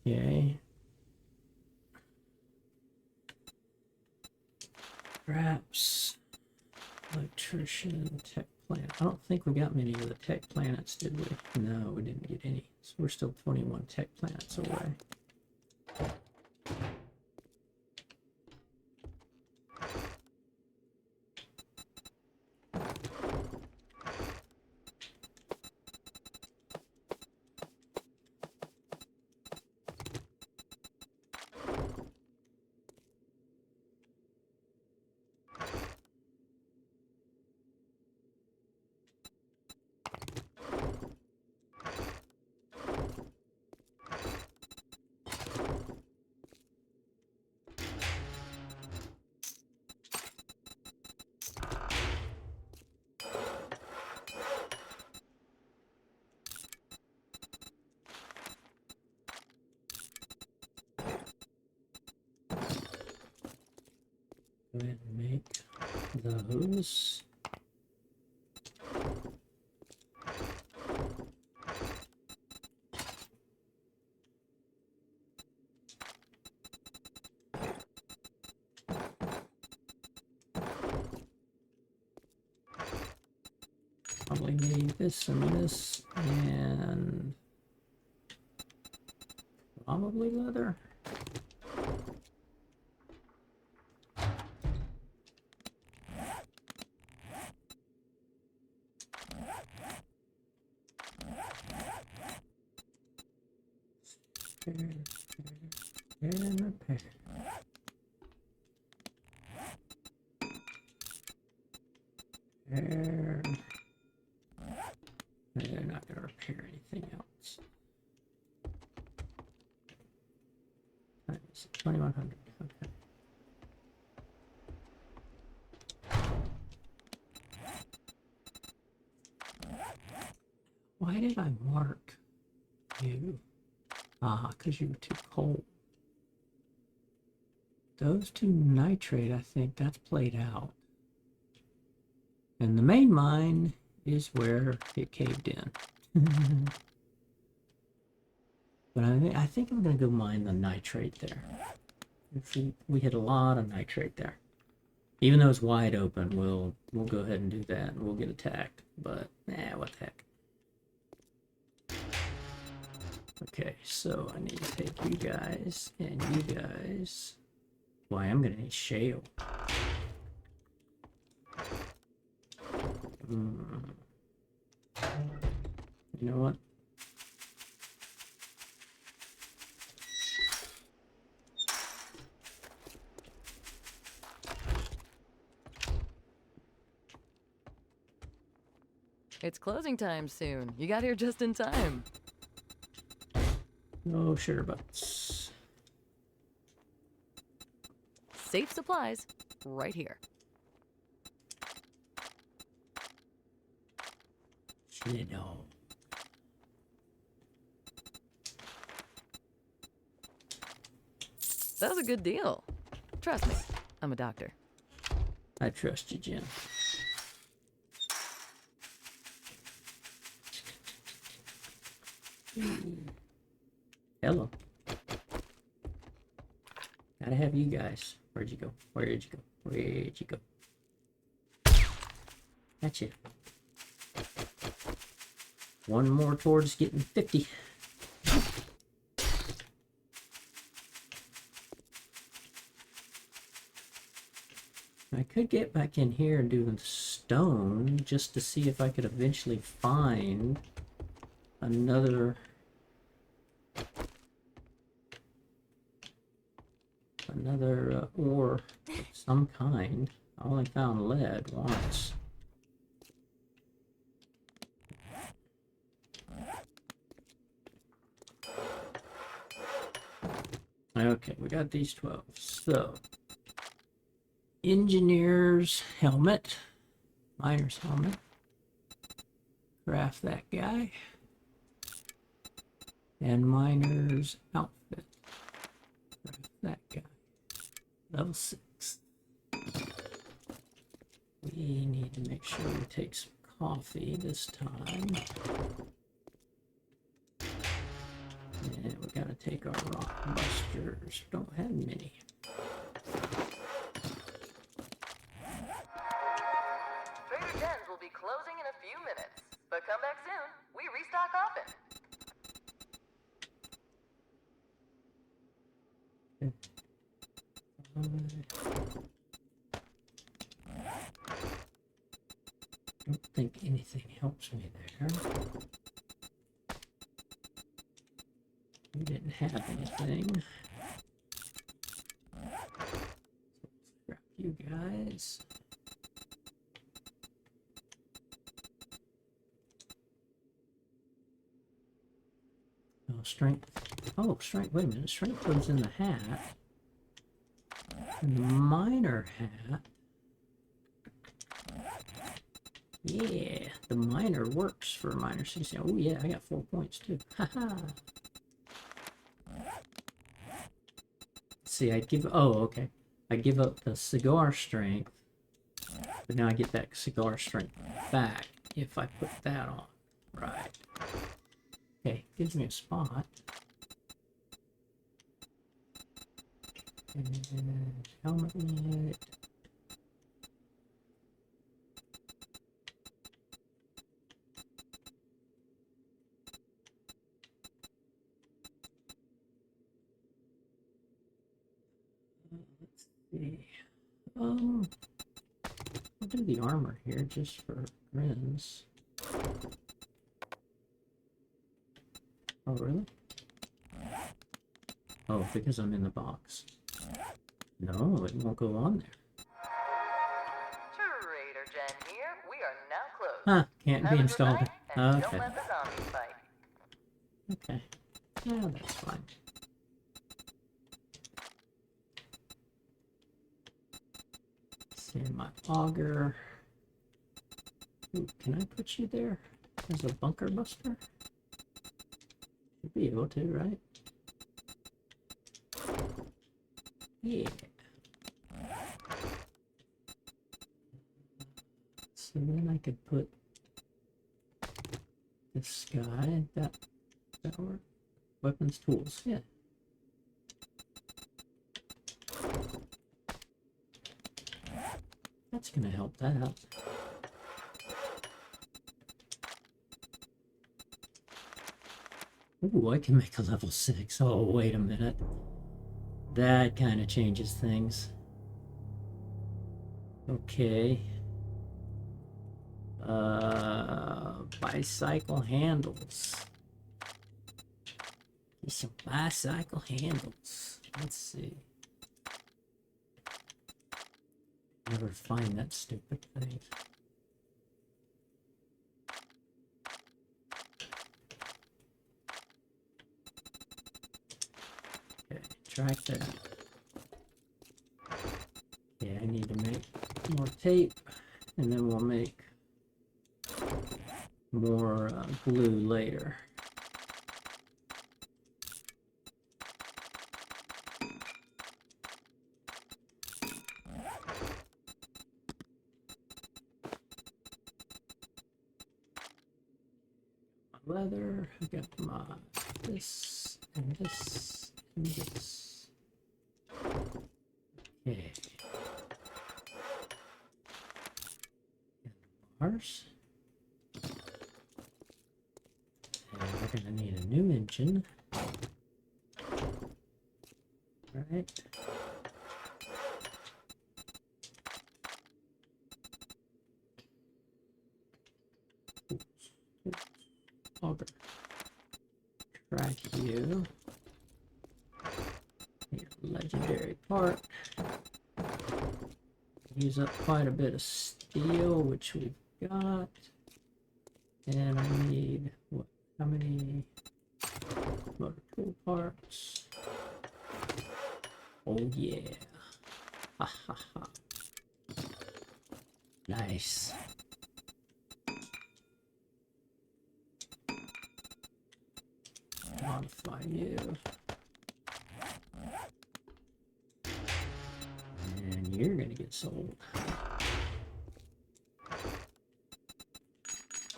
Okay. Scraps. Electrician. Tech plant. I don't think we got many of the tech planets, did we? No, we didn't get any. So we're still 21 tech planets away. Go ahead and make those. Probably need this and this, and probably leather. And repair. Repair. They're not going to repair points. Times 2100. Okay. Why did I mark you? Ah, because you were too cold. Those two nitrate, I think that's played out. And the main mine is where it caved in. But I think I'm going to go mine the nitrate there. We hit a lot of nitrate there. Even though it's wide open, we'll go ahead and do that, and we'll get attacked. But, what the heck. Okay, so I need to take you guys and you guys. Boy, I'm gonna need shale. You know what? It's closing time soon. You got here just in time. No sugar butts. Safe supplies right here. No. That was a good deal. Trust me, I'm a doctor. I trust you, Jen. Hello. Gotta have you guys. Where'd you go? Where'd you go? Where'd you go? That's it. One more towards getting 50. I could get back in here and do the stone just to see if I could eventually find another ore of some kind. I only found lead once. Okay, we got these 12. So, engineer's helmet, miner's helmet. Craft that guy. And miner's outfit. Craft that guy. Level 6. We need to make sure we take some coffee this time. And we gotta take our rock busters. Don't have many. Trader Jen's will be closing in a few minutes, but come back soon. We restock often. Don't think anything helps me there. We didn't have anything. Scrap you guys. Oh, strength. Oh, strength. Wait a minute. Strength goes in the hat. And the miner hat. Yeah, the miner works for miner CC. Oh yeah, I got 4 points too. Haha. See, I give. Oh, okay. I give up the cigar strength, but now I get that cigar strength back if I put that on. Right. Okay, gives me a spot. And helmet unit. Let's see. We'll do the armor here just for grins. Oh, really? Oh, because I'm in the box. No, it won't go on there. Trader Jen here. We are now closed. Huh, can't be Have a good installed. night, and Okay. don't let the zombies fight. Okay. Yeah, that's fine. See my auger. Ooh, can I put you there as a bunker buster? Should be able to, right? Yeah. So then I could put this guy. That work? Weapons, tools. Yeah. That's gonna help that out. Ooh, I can make a level 6. Oh, wait a minute. That kind of changes things. Okay. Bicycle handles. Get some bicycle handles. Let's see. Never find that stupid thing. Okay, track that. Okay, I need to make more tape, and then we'll make more glue later. Leather, I got my this and this and this. Okay. Bars. And we're gonna need a new engine. Alright. Auger. Track you. Legendary part. Use up quite a bit of steel, which we've got. And I need what? How many motor tool parts? Oh yeah. Ha ha ha. Nice. Modify you. And you're gonna get sold.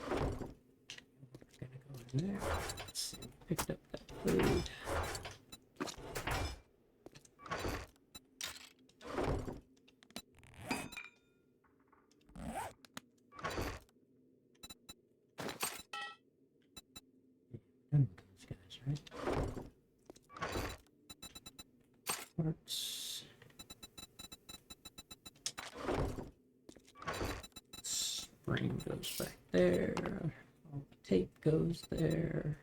Gonna go in there. Let's see, picked up that food. Done with those guys, right? Parts. Spring goes back there. All the tape goes there.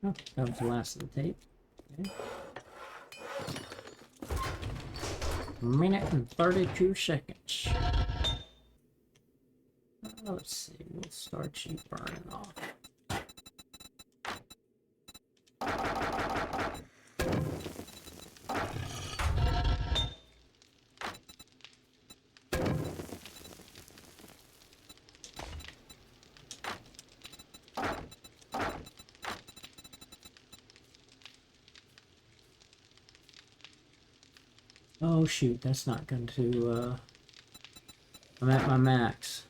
Oh, that was the last of the tape. Okay. Minute and 32 seconds. Let's see, we'll start you burning off. Oh shoot, that's not going to, I'm at my max.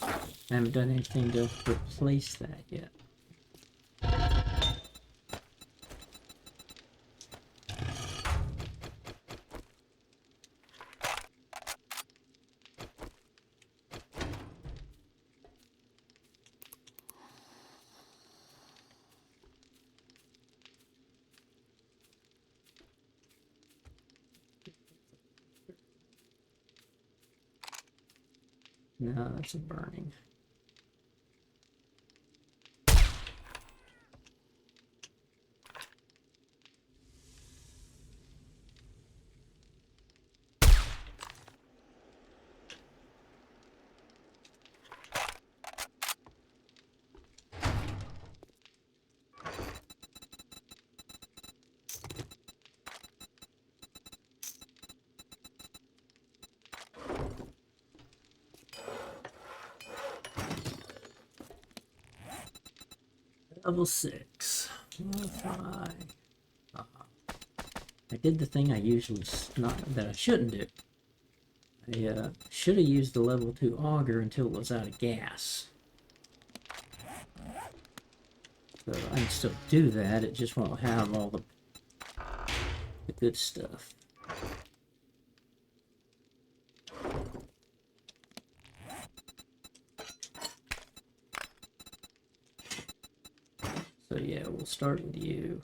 I haven't done anything to replace that yet. No, that's a burning. Level 6. Modify. I did the thing I usually not that I shouldn't do. I should have used the level 2 auger until it was out of gas. So I can still do that, it just won't have all the good stuff. So yeah, we'll start with you.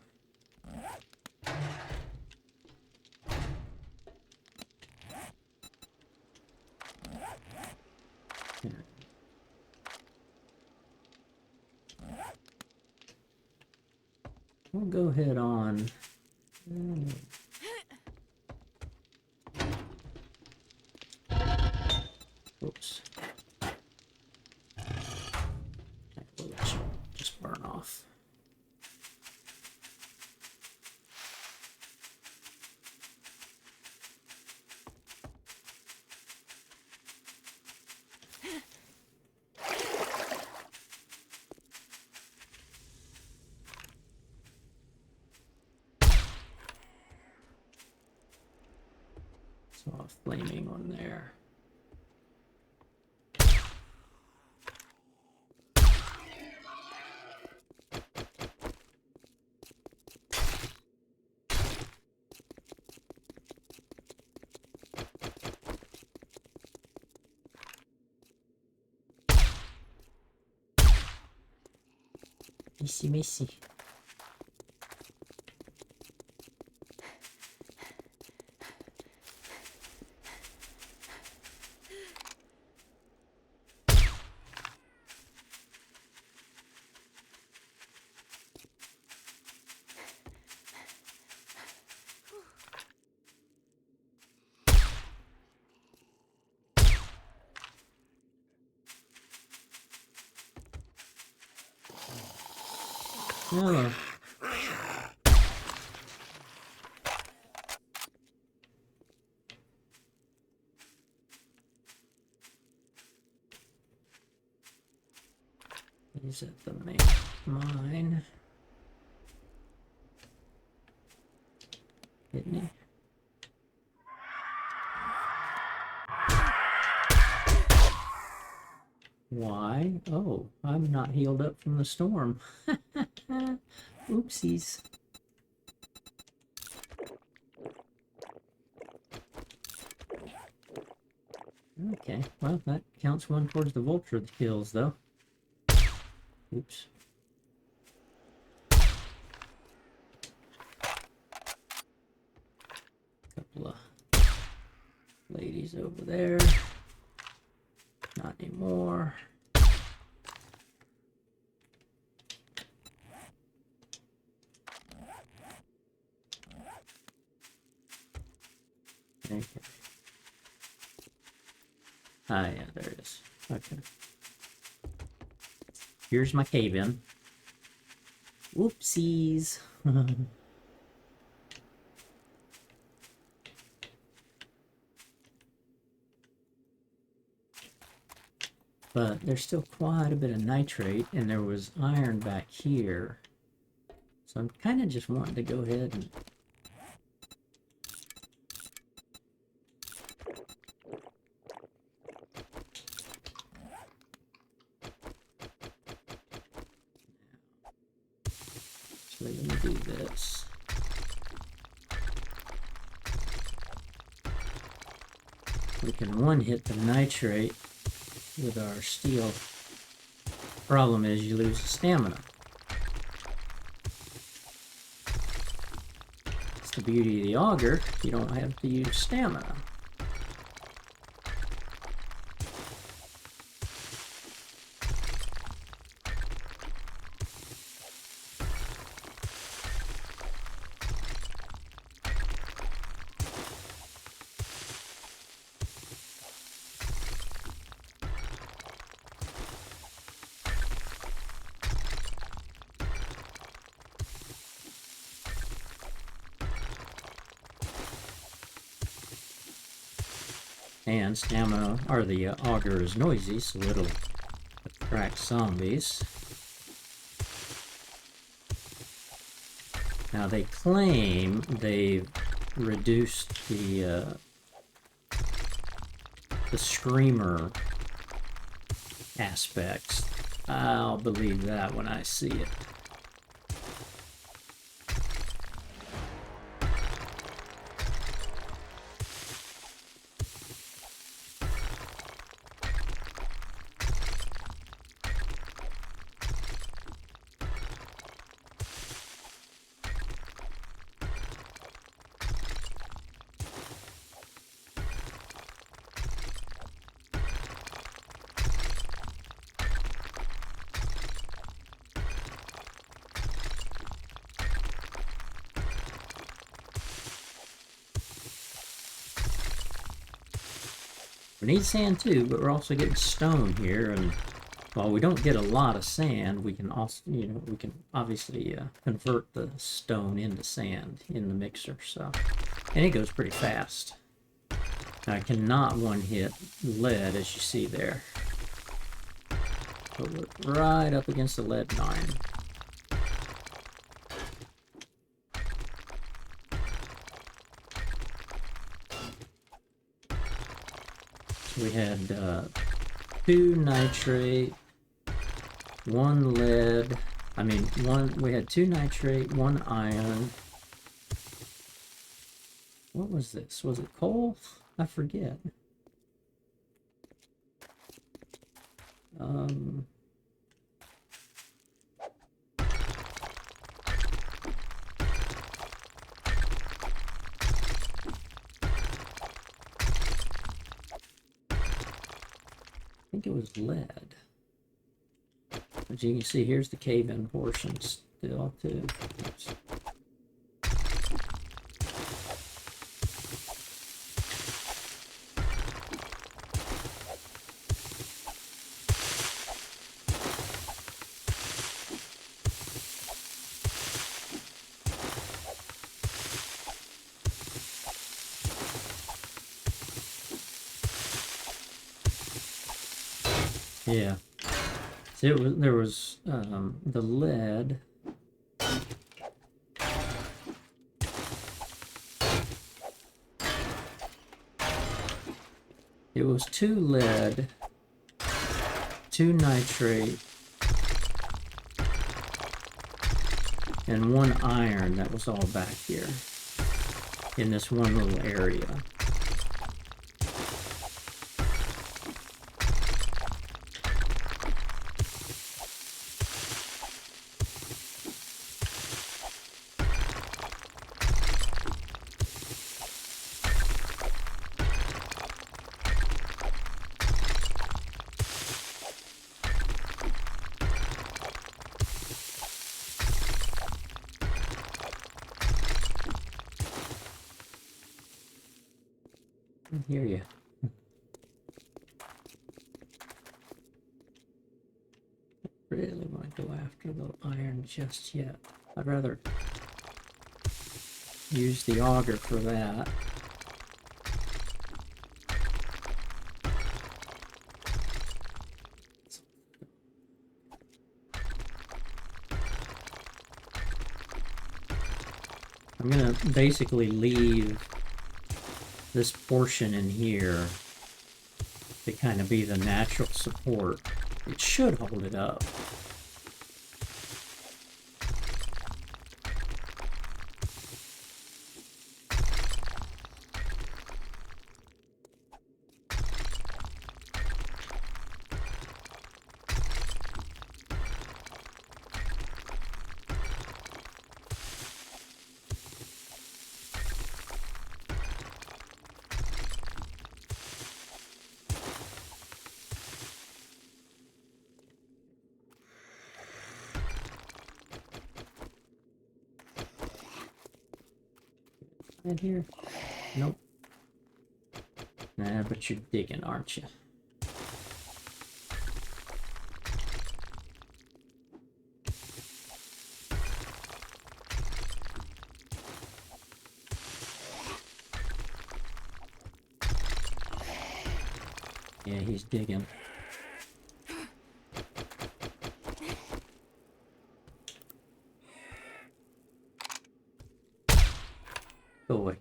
We'll go ahead on. Oops. We'll just burn off. Saw flaming on there. Missy. Oh. Is it the main mine? Hit me. Why? Oh, I'm not healed up from the storm. Oopsies. Okay, well, that counts one towards the vulture kills, though. Oops. Couple of ladies over there. Not anymore. Okay. Ah, yeah, there it is. Okay. Here's my cave-in. Whoopsies. But there's still quite a bit of nitrate, and there was iron back here. So I'm kind of just wanting to go ahead and... So let me do this. We can one-hit the nitrate with our steel. Problem is you lose the stamina. It's the beauty of the auger, you don't have to use stamina. And stamina, or the auger is noisy, so it'll attract zombies. Now they claim they've reduced the screamer aspects. I'll believe that when I see it. We need sand too, but we're also getting stone here, and while we don't get a lot of sand, we can also, we can obviously convert the stone into sand in the mixer. So, and it goes pretty fast. Now, I cannot one-hit lead, as you see there. But we're right up against the lead and iron. We had 2 nitrate, 1 lead. We had 2 nitrate, 1 iron. What was this? Was it coal? I forget. I think it was lead. As you can see, here's the cave-in portion still too. Oops. Yeah. See, there was the lead. It was 2 lead, 2 nitrate, and 1 iron that was all back here in this one little area. I hear you. Really want to go after the iron just yet. I'd rather use the auger for that. I'm gonna basically leave this portion in here to kind of be the natural support. It should hold it up. In here? Nope. Nah, but you're digging, aren't you? Yeah, he's digging. Go away.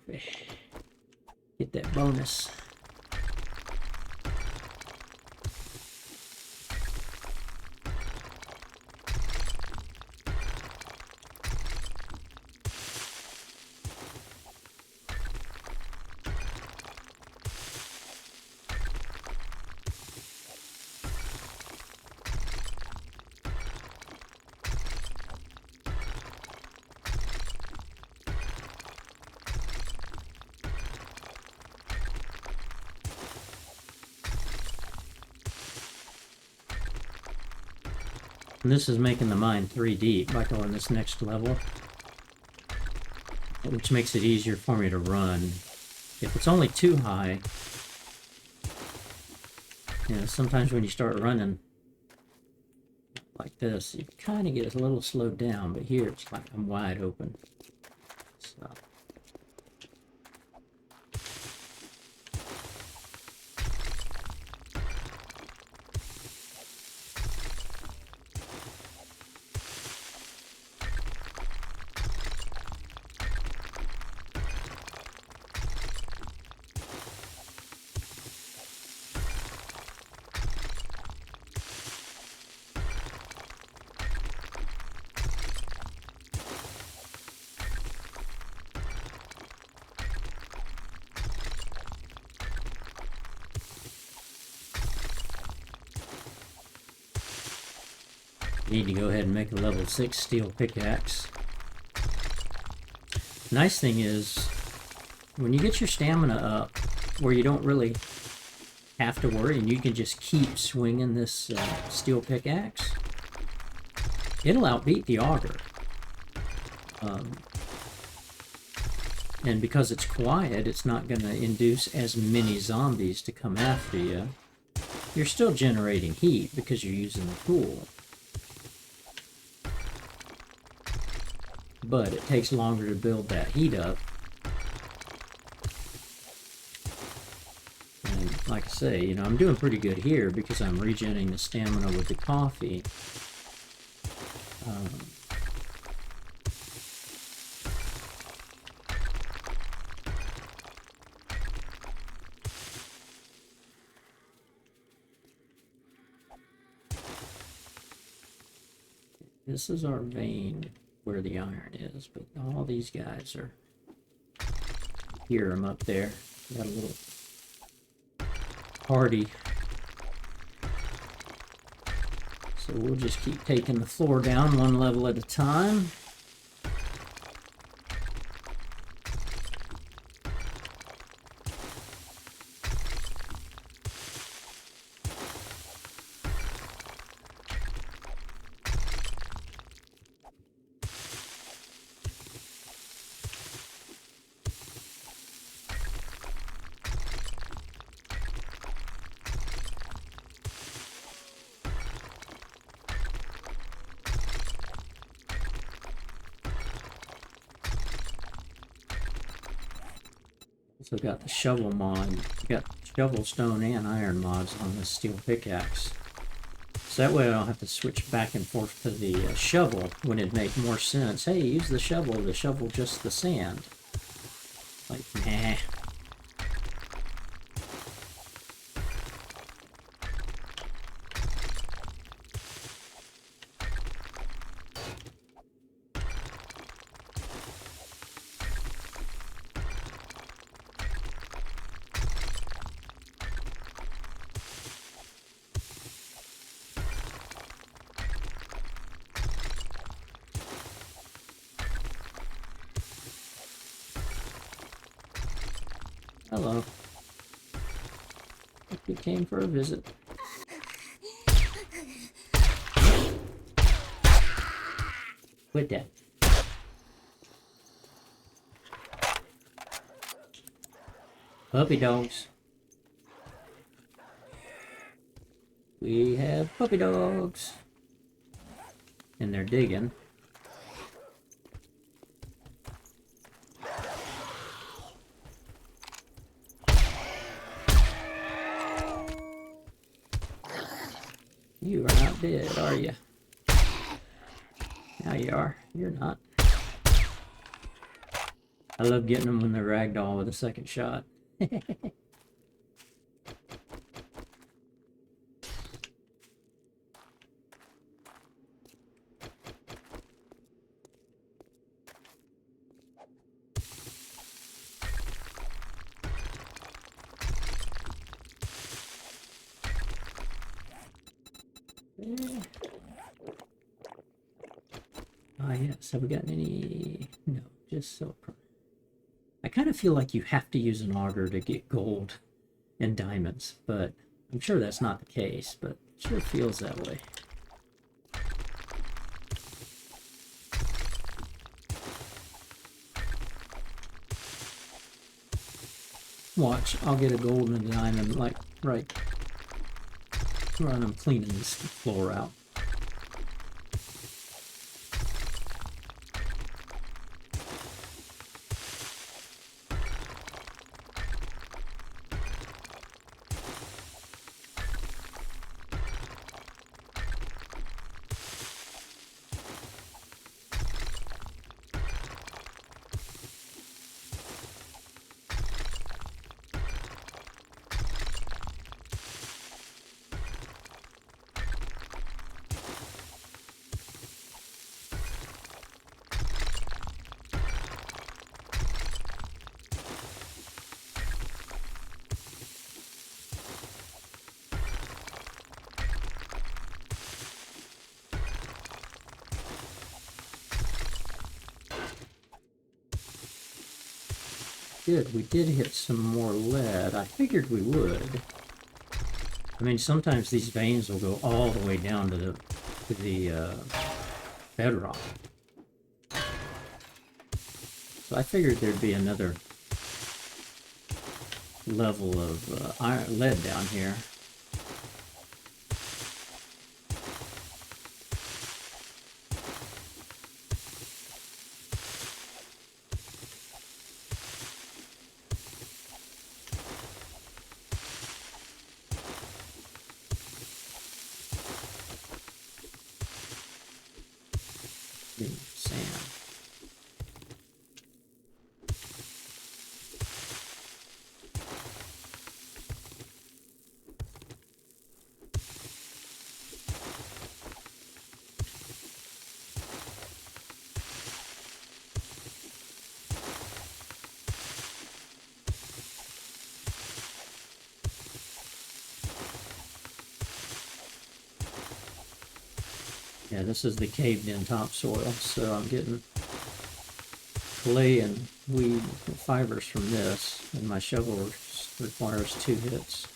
Fish. Get that bonus. And this is making the mine 3 deep by going this next level, which makes it easier for me to run. If it's only too high, you know, sometimes when you start running like this, you kind of get a little slowed down, but here it's like I'm wide open. So. Need to go ahead and make a level 6 steel pickaxe. Nice thing is, when you get your stamina up, where you don't really have to worry, and you can just keep swinging this steel pickaxe, it'll outbeat the auger. And because it's quiet, it's not going to induce as many zombies to come after you. You're still generating heat because you're using the tool. But it takes longer to build that heat up. And like I say, you know, I'm doing pretty good here because I'm regenerating the stamina with the coffee. This is our vein where the iron is, but all these guys are, hear them up there. Got a little party. So we'll just keep taking the floor down one level at a time. So got the shovel mod, got shovel stone and iron mods on this steel pickaxe. So that way I don't have to switch back and forth to the shovel when it'd make more sense. Hey, use the shovel to shovel just the sand. Like, nah. Hello. You came for a visit. Quit that. Puppy dogs. We have puppy dogs. And they're digging. You are not dead, are you? Now you are. You're not. I love getting them when they're ragdoll with a second shot. Yes. Have we gotten any? No, just silver. I kind of feel like you have to use an auger to get gold and diamonds, but I'm sure that's not the case, but it sure feels that way. Watch, I'll get a gold and a diamond, like, right when I'm cleaning this floor out. Good, we did hit some more lead. I figured we would. I mean, sometimes these veins will go all the way down to the bedrock. So I figured there'd be another level of lead down here. Sand. Yeah, this is the caved-in topsoil, so I'm getting clay and weed fibers from this, and my shovel requires 2 hits.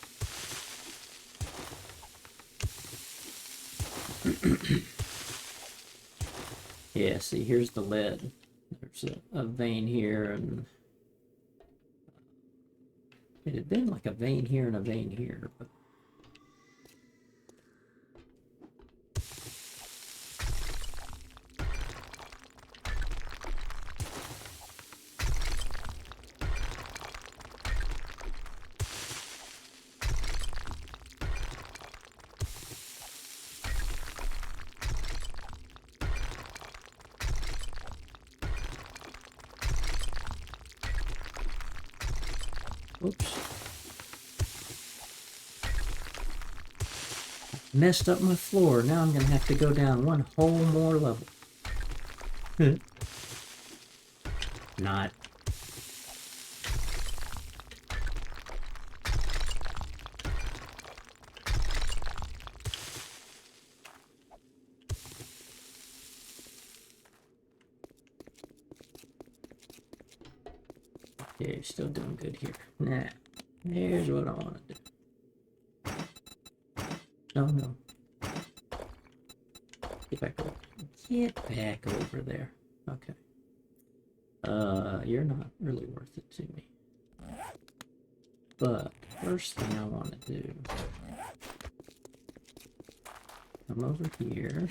Yeah, see, here's the lead. There's a vein here, and it had been like a vein here and a vein here, but oops. Messed up my floor. Now I'm going to have to go down one whole more level. Not. Okay, still doing good here. Nah. Here's what I want to do. No, no. Get back over. Get back over there. Okay. You're not really worth it to me. But first thing I want to do, come over here.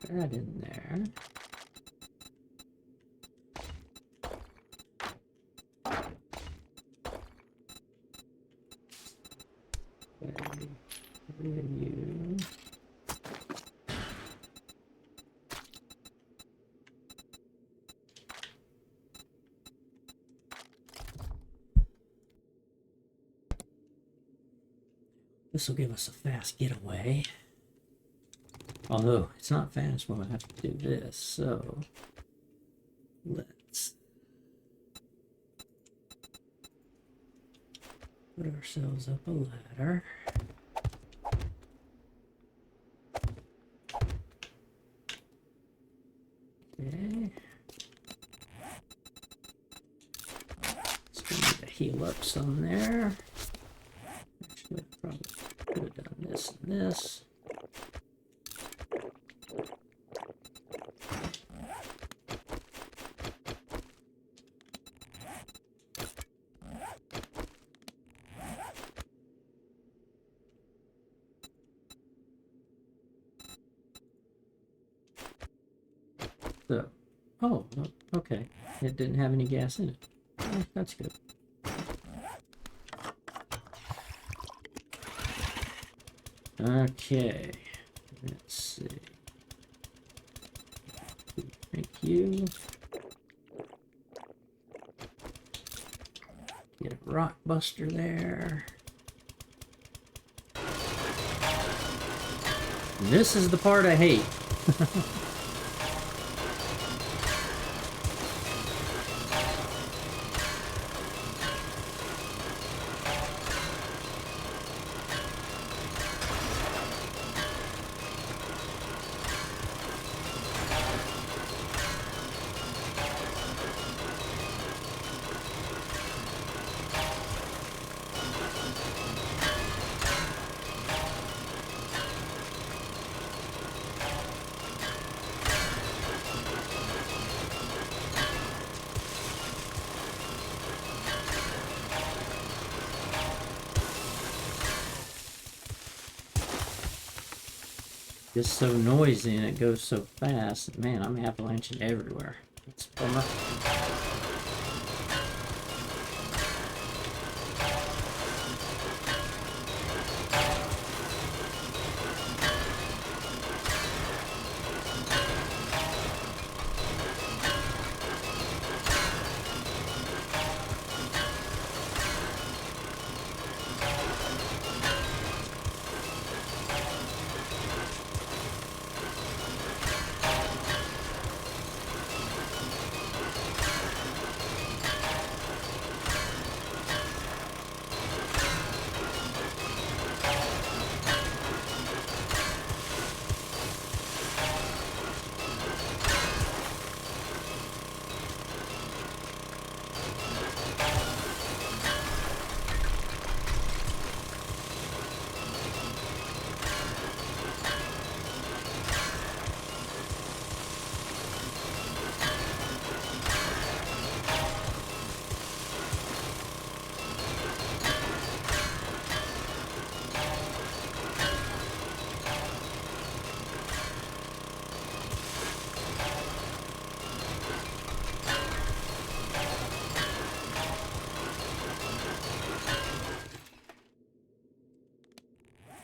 That in there. You. This will give us a fast getaway. Although it's not fast when I have to do this, so let's put ourselves up a ladder. Okay. Just need to heal up some there. Actually, I probably could have done this and this. So, oh, okay. It didn't have any gas in it. Oh, that's good. Okay. Let's see. Thank you. Get a rock buster there. This is the part I hate. Just so noisy and it goes so fast. Man, I'm avalanching everywhere. It's a bummer.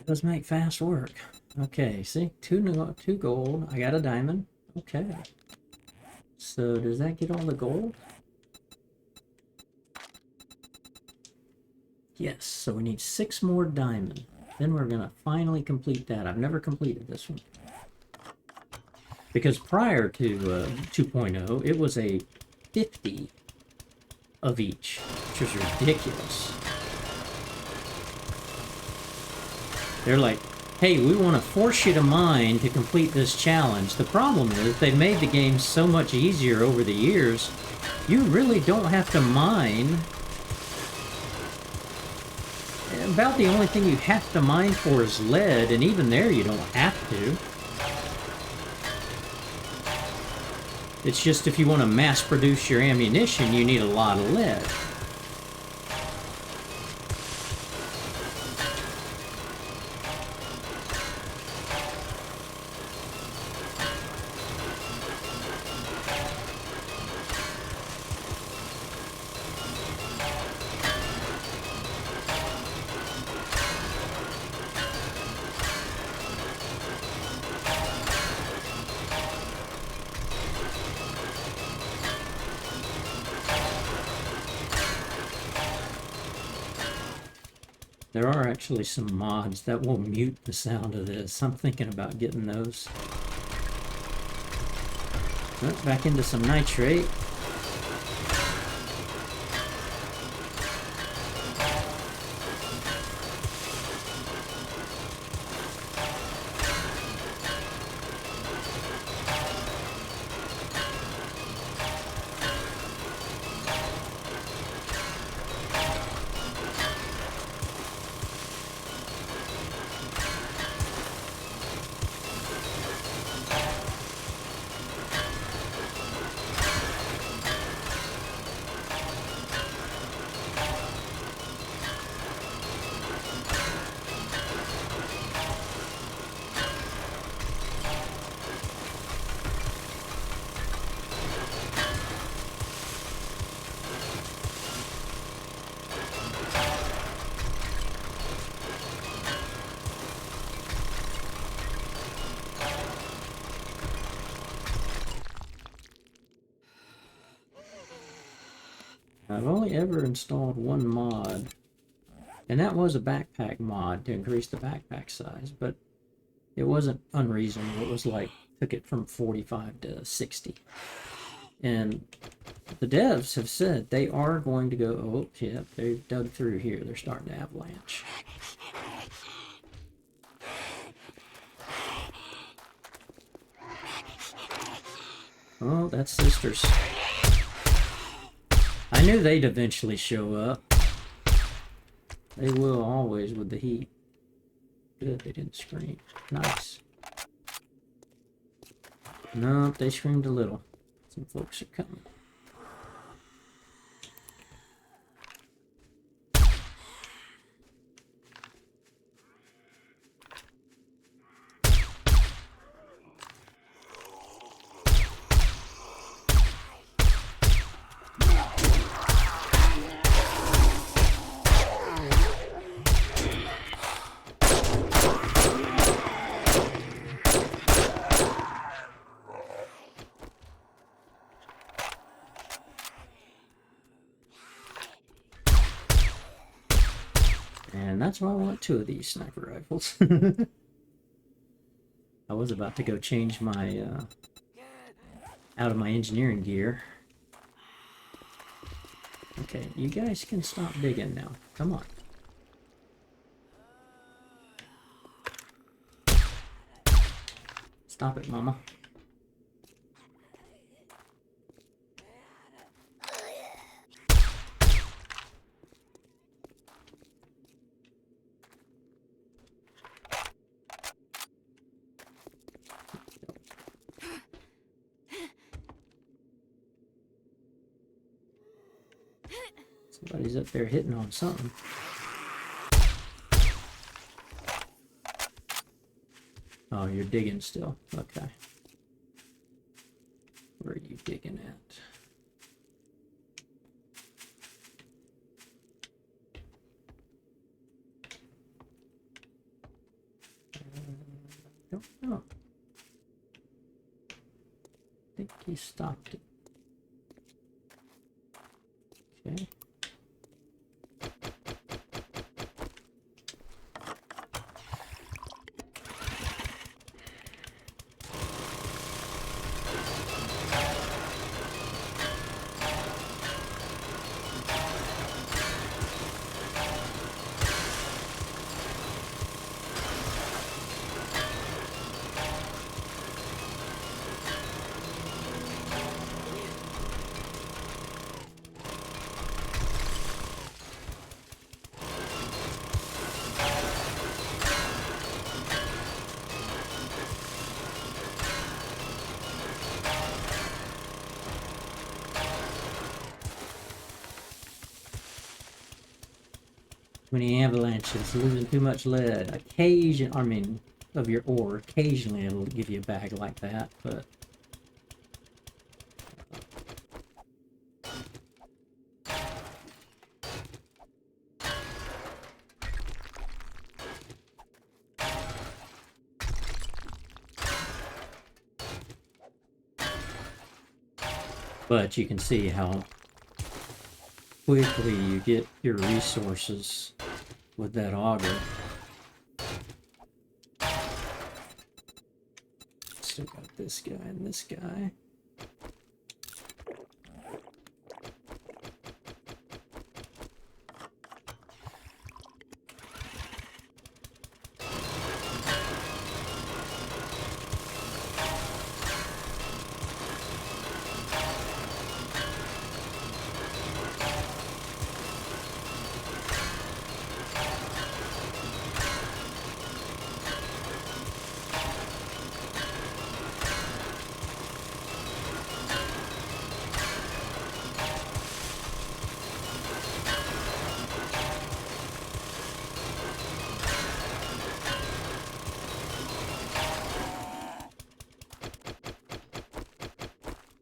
Does make fast work. Okay, see, two gold. I got a diamond. Okay. So does that get all the gold? Yes. So we need 6 more diamond. Then we're gonna finally complete that. I've never completed this one because prior to 2.0, it was a 50 of each, which was ridiculous. They're like hey, we want to force you to mine to complete this challenge. The problem is they made the game so much easier over the years. You really don't have to mine. About the only thing you have to mine for is lead, and even there you don't have to. It's just if you want to mass produce your ammunition, you need a lot of lead. There are actually some mods that will mute the sound of this. I'm thinking about getting those. Oh, back into some nitrate. I've only ever installed one mod, and that was a backpack mod to increase the backpack size, but it wasn't unreasonable. It was like, took it from 45 to 60. And the devs have said they are going to go, oh, yeah, they've dug through here. They're starting to avalanche. Oh, that's sisters. I knew they'd eventually show up. They will always with the heat. Good, they didn't scream. Nice. No, they screamed a little. Some folks are coming. And that's why I want 2 of these sniper rifles. I was about to go change my, out of my engineering gear. Okay, you guys can stop digging now. Come on. Stop it, Mama. Somebody's up there hitting on something. Oh, you're digging still. Okay. Where are you digging at? Don't know. I think he stopped it. Okay. Many avalanches, losing too much lead. I mean, of your ore. Occasionally it'll give you a bag like that, but... But you can see how quickly you get your resources with that auger. Still got this guy and this guy.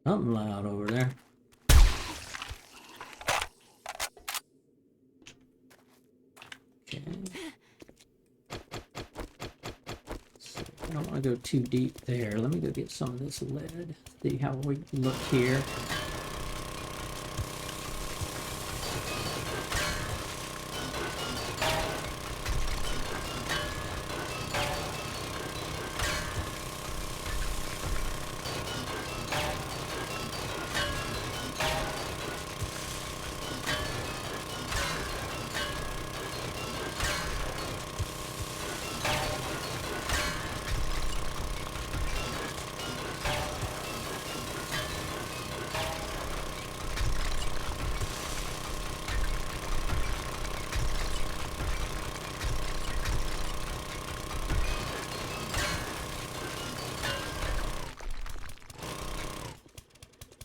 Something loud over there. Okay. So I don't want to go too deep there. Let me go get some of this lead. See how we look here.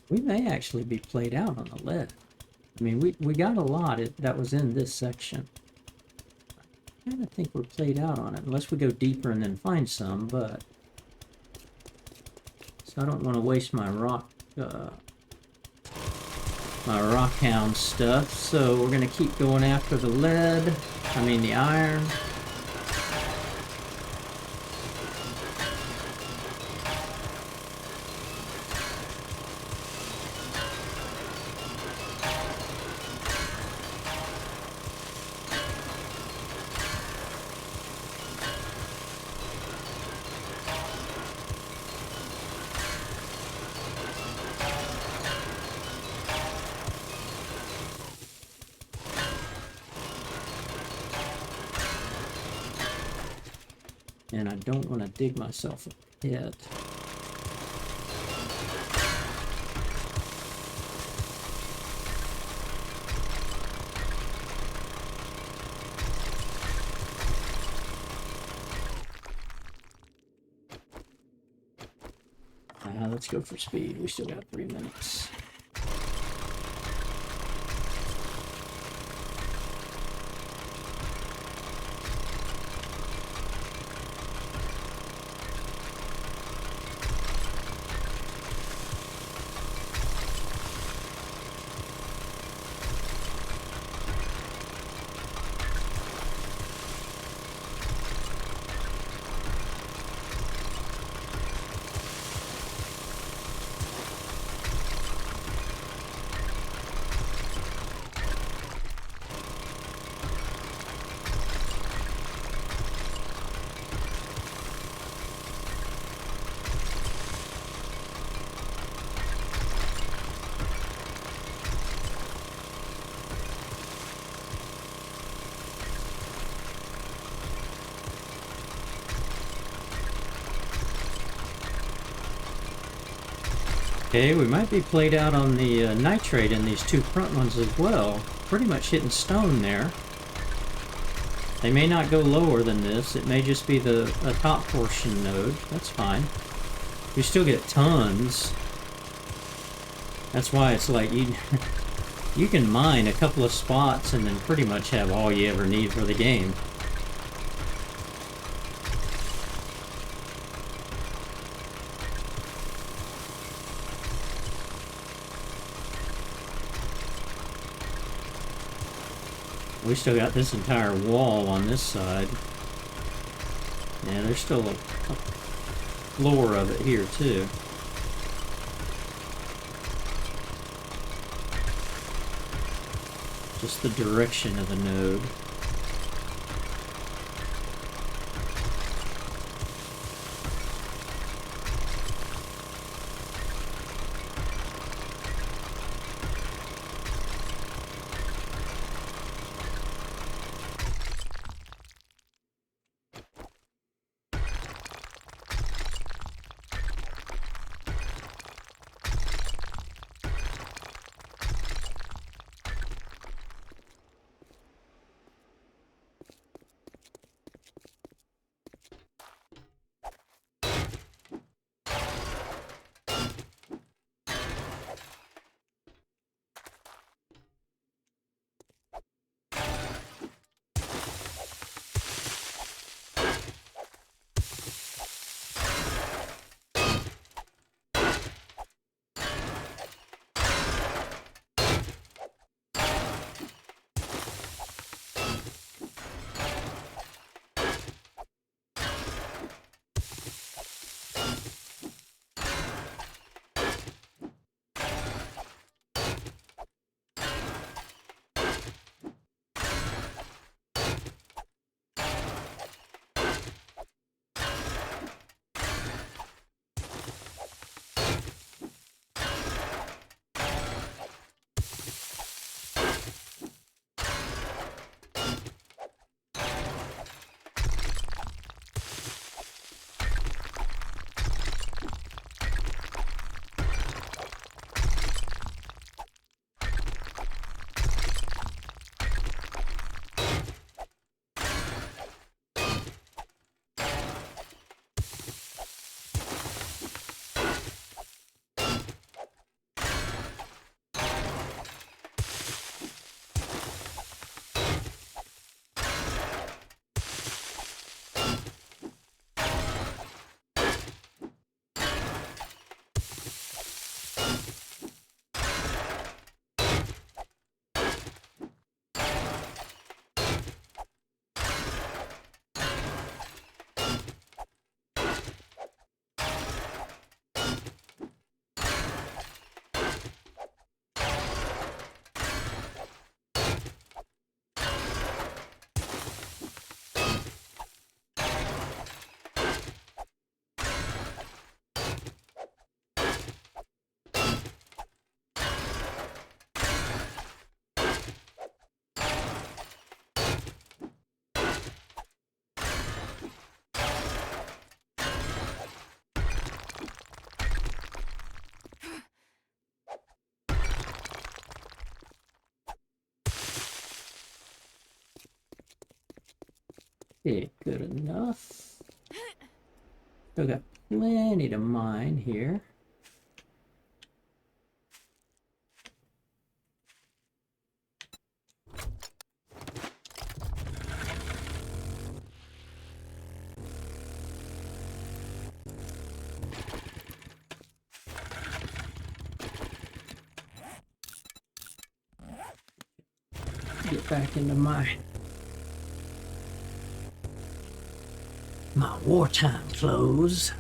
We may actually be played out on the lead. I mean, we got a lot that was in this section. I kind of think we're played out on it, unless we go deeper and then find some, but... So I don't want to waste my rockhound stuff, so we're going to keep going after the lead, I mean the iron. And I don't want to dig myself a pit. Let's go for speed. We still got 3 minutes. Okay, we might be played out on the nitrate in these 2 front ones as well. Pretty much hitting stone there. They may not go lower than this. It may just be a top portion node. That's fine. We still get tons. That's why it's like You can mine a couple of spots and then pretty much have all you ever need for the game. We still got this entire wall on this side. Yeah, there's still a floor of it here too. Just the direction of the node. Okay, good enough. Still got plenty to mine here. Get back into my wartime clothes.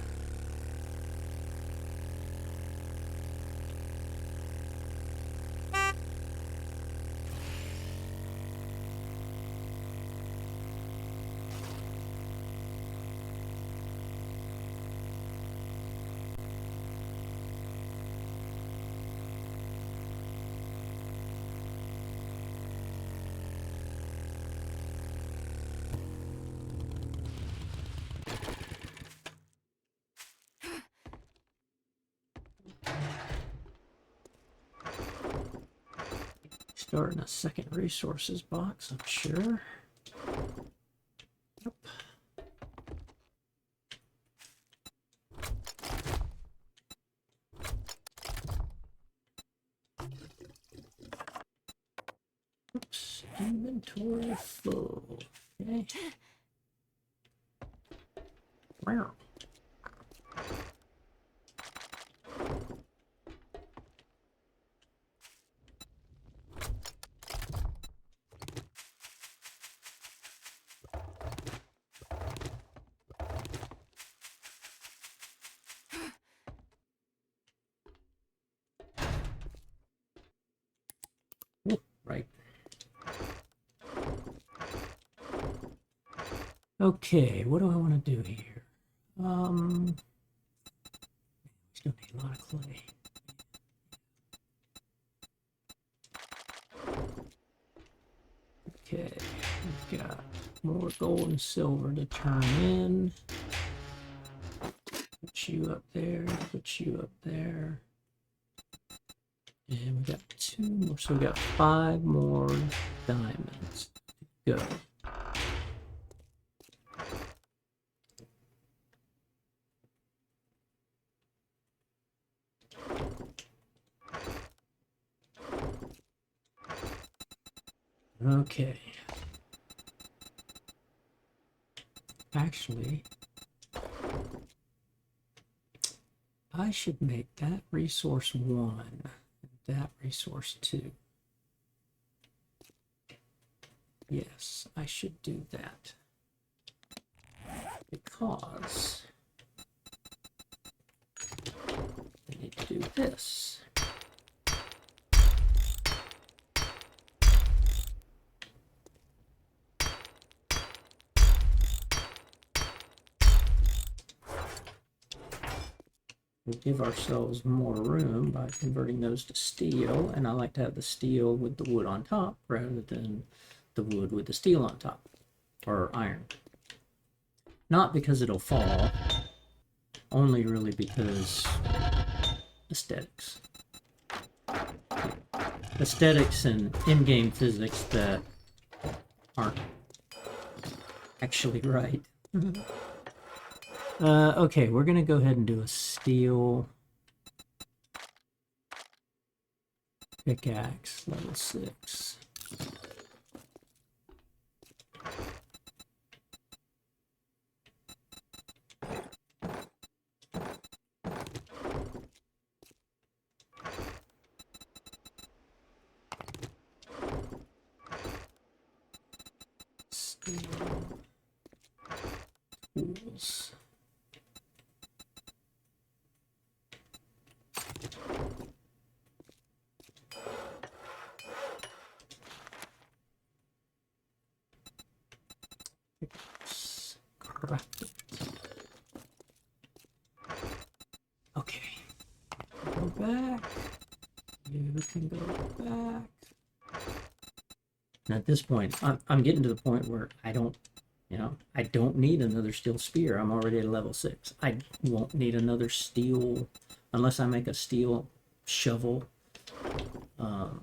Starting a second resources box, I'm sure. Yep. Inventory full. Okay. Wow. Right. Okay, what do I want to do here? Still need a lot of clay. Okay, we've got more gold and silver to turn in. Put you up there, put you up there. And we got 2 more, so we got 5 more diamonds. Go. Okay. Actually, I should make that resource 1, that resource 2. Yes, I should do that. Because I need to do this. We'll give ourselves more room by converting those to steel, and I like to have the steel with the wood on top rather than the wood with the steel on top, or iron. Not because it'll fall, only really because aesthetics. Aesthetics and in-game physics that aren't actually right. Okay, we're gonna go ahead and do a steel pickaxe, level 6. Steel tools. Craft it. Okay. Go back. You can go back. And at this point, I'm getting to the point where I don't need another steel spear. I'm already at level 6. I won't need another steel unless I make a steel shovel. Don't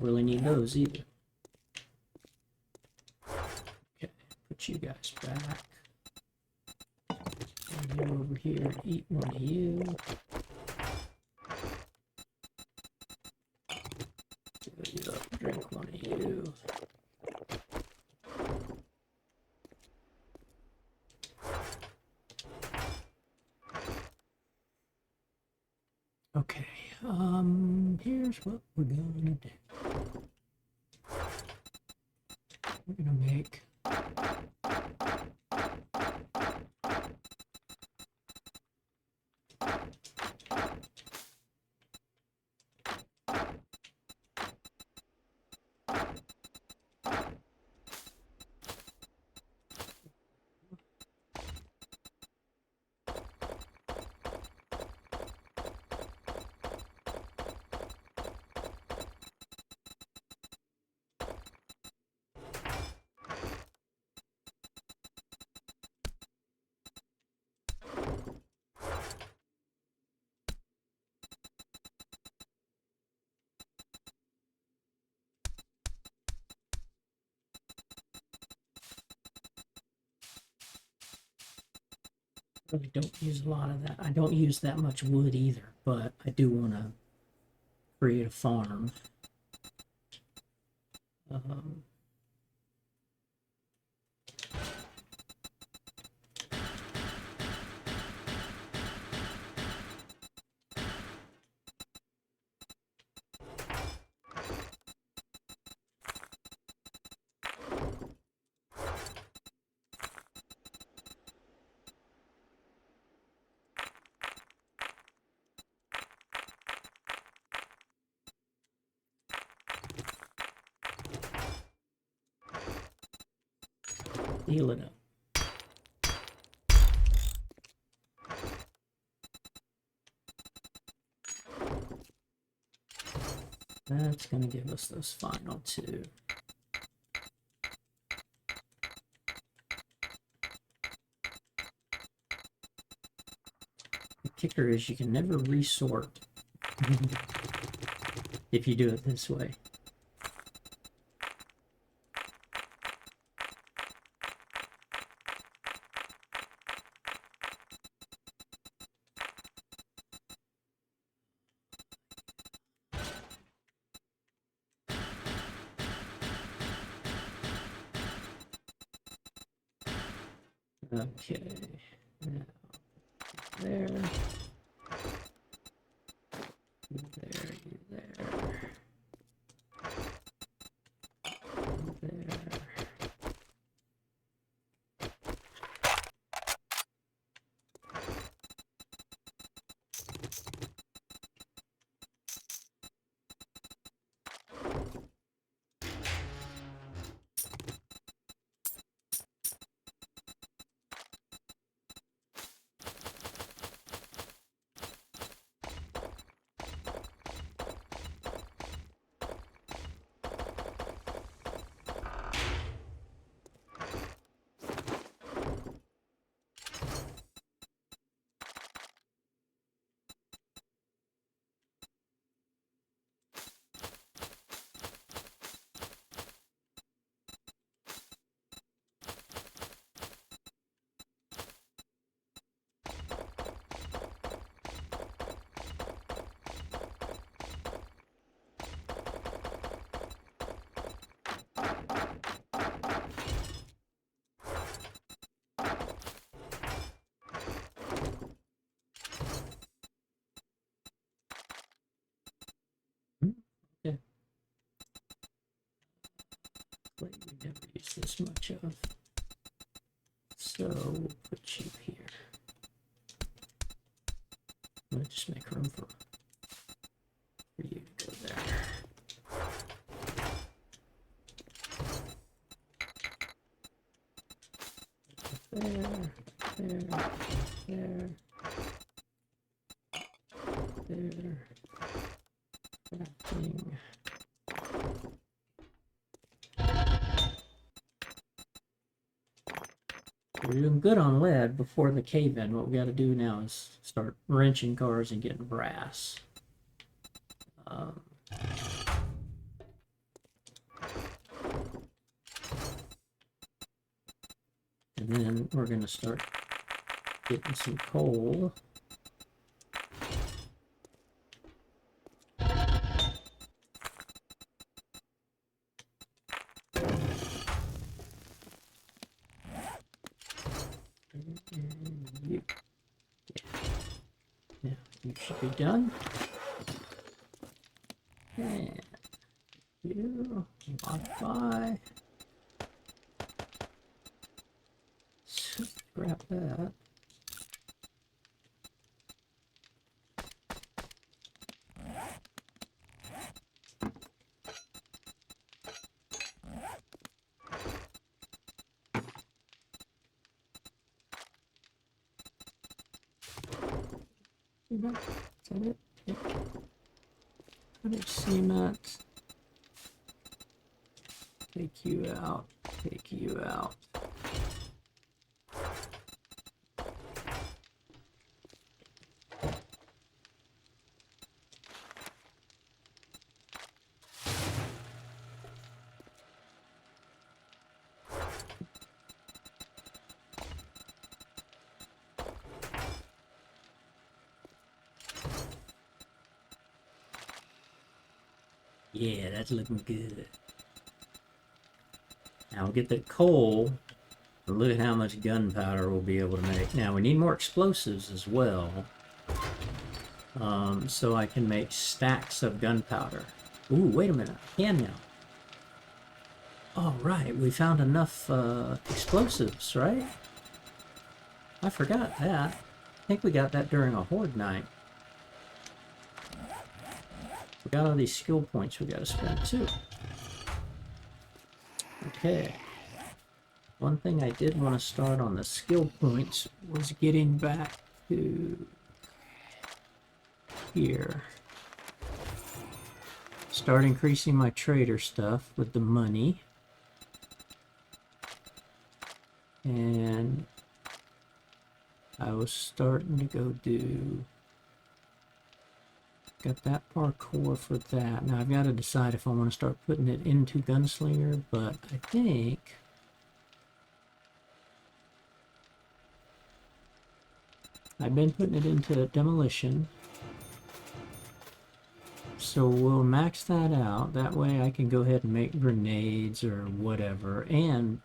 really need those either. Okay, put you guys back. And you over here, eat one of you. Fill you up, drink one of you. Okay, here's what we're gonna do. We're gonna make really don't use a lot of that. I don't use that much wood either, but I do want to create a farm. Heal it up. That's going to give us those final two. The kicker is you can never resort if you do it this way. Okay, now there, you there, you there, you there. Yeah. Clay we never use this much of. So we'll put you here. Let's just make room for you to go there. There, there, there. Crafting. We're doing good on lead before the cave-in. What we got to do now is start wrenching cars and getting brass. And then we're going to start getting some coal. You, yeah, you should be done. And you modify. Grab that. Is that it? Yep. Put cement. Take you out. Take you out. Yeah, that's looking good. Now we'll get that coal. Look at how much gunpowder we'll be able to make. Now we need more explosives as well. So I can make stacks of gunpowder. Ooh, wait a minute. I can now. All right, we found enough explosives, right? I forgot that. I think we got that during a horde night. We got all these skill points we got to spend too. Okay. One thing I did want to start on the skill points was getting back to here. Start increasing my trader stuff with the money. And I was starting to go do... Got that parkour for that. Now I've got to decide if I want to start putting it into Gunslinger, but I think... I've been putting it into Demolition. So we'll max that out. That way I can go ahead and make grenades or whatever. And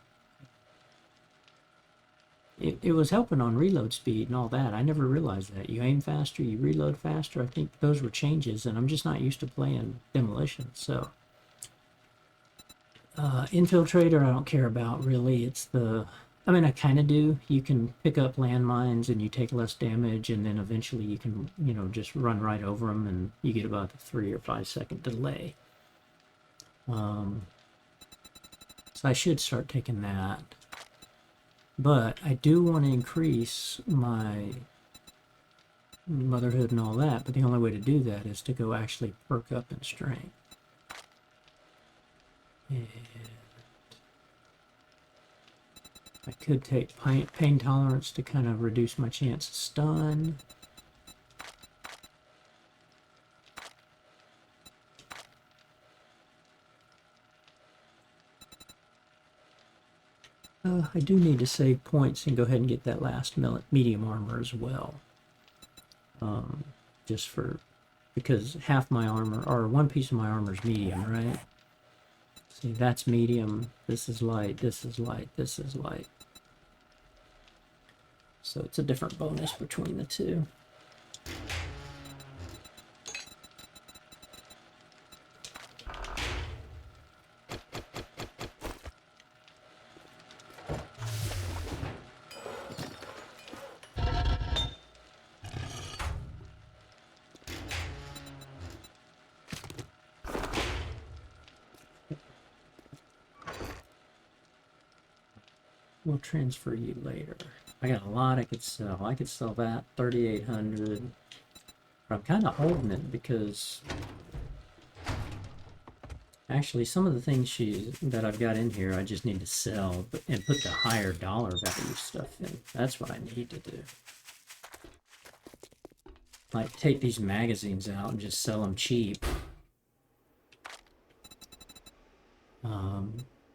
it was helping on reload speed and all that. I never realized that. You aim faster, you reload faster. I think those were changes, and I'm just not used to playing Demolition. So Infiltrator I don't care about really. It's the... I mean, I kind of do. You can pick up landmines and you take less damage, and then eventually you can, you know, just run right over them, and you get about a 3 or 5 second delay. So I should start taking that. But I do want to increase my motherhood and all that, but the only way to do that is to go actually perk up in strength. And I could take pain tolerance to kind of reduce my chance of stun. I do need to save points and go ahead and get that last medium armor as well. Just for, because half my armor, or one piece of my armor is medium, right? See, that's medium, this is light, this is light, this is light. So it's a different bonus between the two. We'll transfer you later. I got a lot I could sell. I could sell that 3,800. But I'm kind of holding it because actually some of the things that I've got in here I just need to sell and put the higher dollar value stuff in. That's what I need to do. Like take these magazines out and just sell them cheap.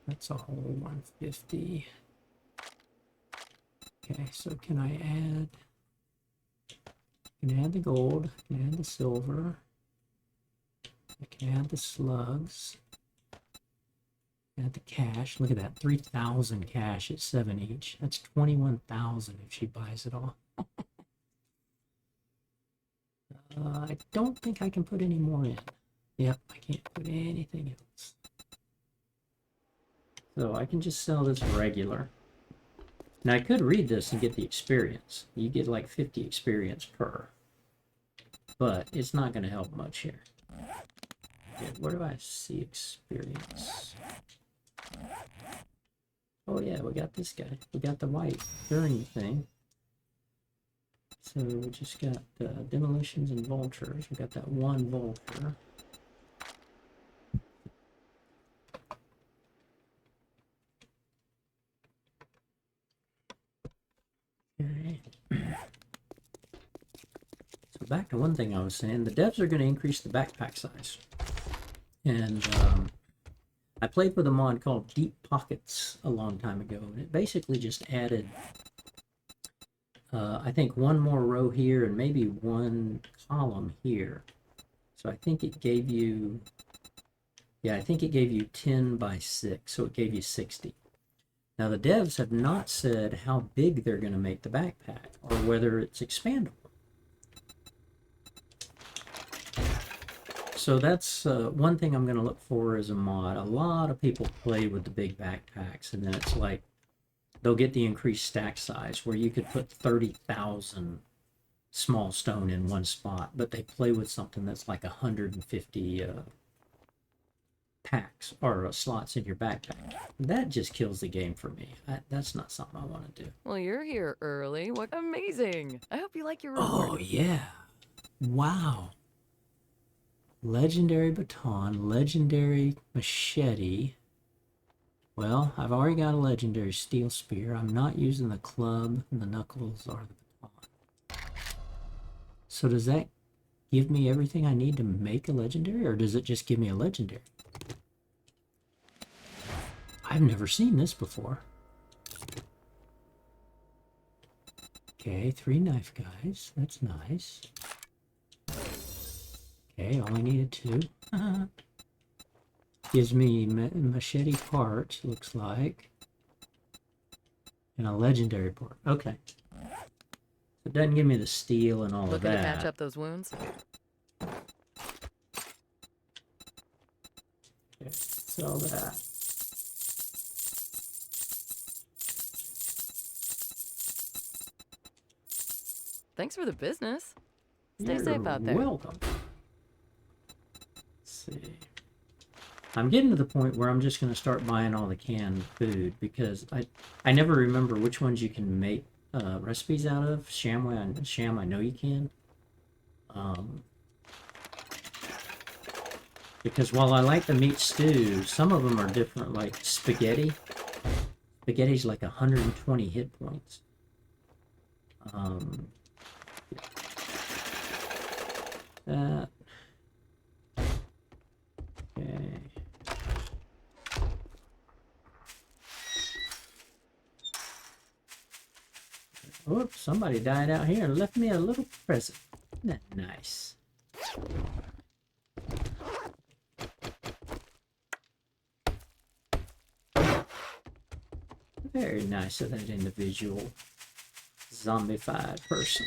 That's a whole 150. Okay, so can I add the gold, I can add the silver, I can add the slugs, add the cash. Look at that, 3,000 cash at 7 each. That's 21,000 if she buys it all. I don't think I can put any more in. Yep, I can't put anything else. So I can just sell this regular. Now I could read this and get the experience. You get like 50 experience per. But it's not going to help much here. Okay, where do I see experience? Oh yeah, we got this guy. We got the white journey thing. So we just got demolitions and vultures. We got that one vulture. Okay. So back to one thing I was saying, the devs are going to increase the backpack size. And I played with a mod called Deep Pockets a long time ago, and it basically just added, I think, one more row here and maybe one column here. So I think it gave you, yeah, I think it gave you 10 by 6, so it gave you 60. Now the devs have not said how big they're going to make the backpack or whether it's expandable. So that's one thing I'm going to look for as a mod. A lot of people play with the big backpacks, and then it's like they'll get the increased stack size where you could put 30,000 small stone in one spot, but they play with something that's like 150 packs or slots in your backpack. That just kills the game for me. That's not something I want to do. Well, you're here early. What amazing. I hope you like your reward. Oh, yeah. Wow. Legendary baton, legendary machete. Well, I've already got a legendary steel spear. I'm not using the club, the knuckles, or the baton. So does that give me everything I need to make a legendary, or does it just give me a legendary? I've never seen this before. Okay, 3 knife guys. That's nice. Okay, only needed 2. Gives me machete parts, looks like. And a legendary part. Okay. It doesn't give me the steel and all of that. Looking to patch up those wounds? Okay, sell that. Thanks for the business. Stay You're safe out there. Welcome. Let's see. I'm getting to the point where I'm just going to start buying all the canned food because I never remember which ones you can make recipes out of. Sham, I know you can. Because while I like the meat stew, some of them are different, like spaghetti. Spaghetti's like 120 hit points. That. Okay. Oops, somebody died out here and left me a little present. Isn't that nice? Very nice of that individual zombified person.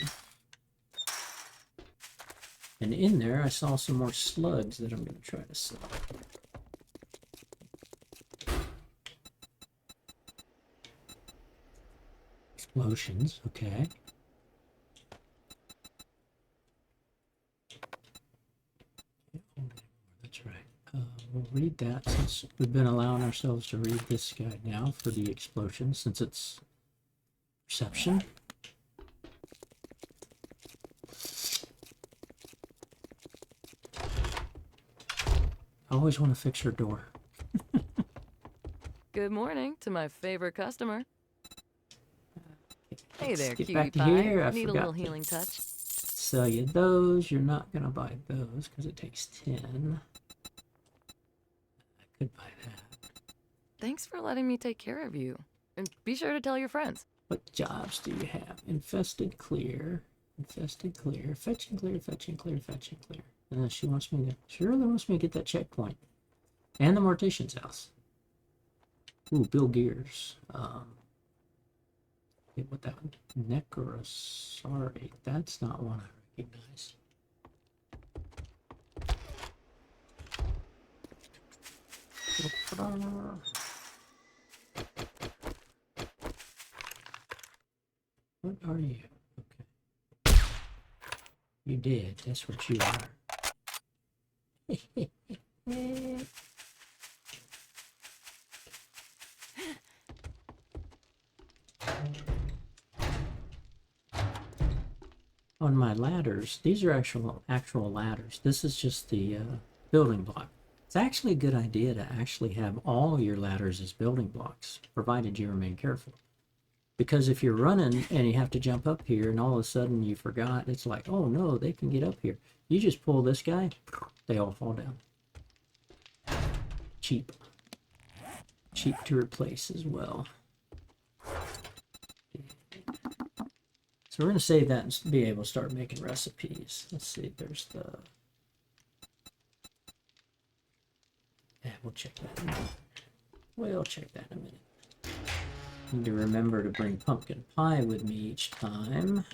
And in there, I saw some more slugs that I'm going to try to sell. Explosions, okay. That's right. We'll read that since we've been allowing ourselves to read this guide now for the explosion, since it's perception. I always want to fix her door. Good morning to my favorite customer. Hey there, Get cutie back to pie. here. I Need a forgot little healing touch? Sell you those. You're not going to buy those because it takes 10. I could buy that. Thanks for letting me take care of you. And be sure to tell your friends. What jobs do you have? Infested clear. Infested clear. Fetch and clear, fetch and clear, fetch and clear. She really wants me to get that checkpoint. And the mortician's house. Ooh, Bill Gears. What that one? Necrosauri. That's not one I recognize. What are you? Okay. You did. That's what you are. On my ladders, these are actual ladders. This is just the building block. It's actually a good idea to actually have all your ladders as building blocks, provided you remain careful. Because if you're running and you have to jump up here and all of a sudden you forgot, it's like, oh no, they can get up here. You just pull this guy, they all fall down. Cheap. Cheap to replace as well. So we're going to save that and be able to start making recipes. Let's see, there's the... Yeah, we'll check that in a minute. We'll check that in a minute. Need to remember to bring pumpkin pie with me each time.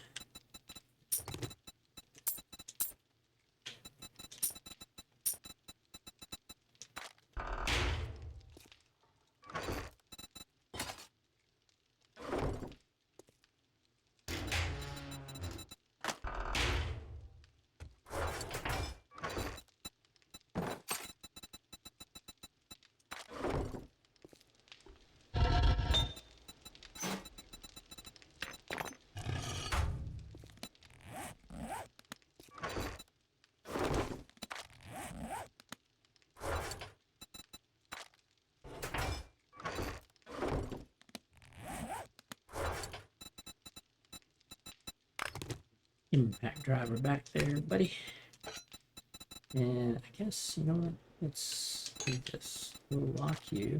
Impact driver back there, buddy. And I guess, you know what? Let's do this. We'll lock you.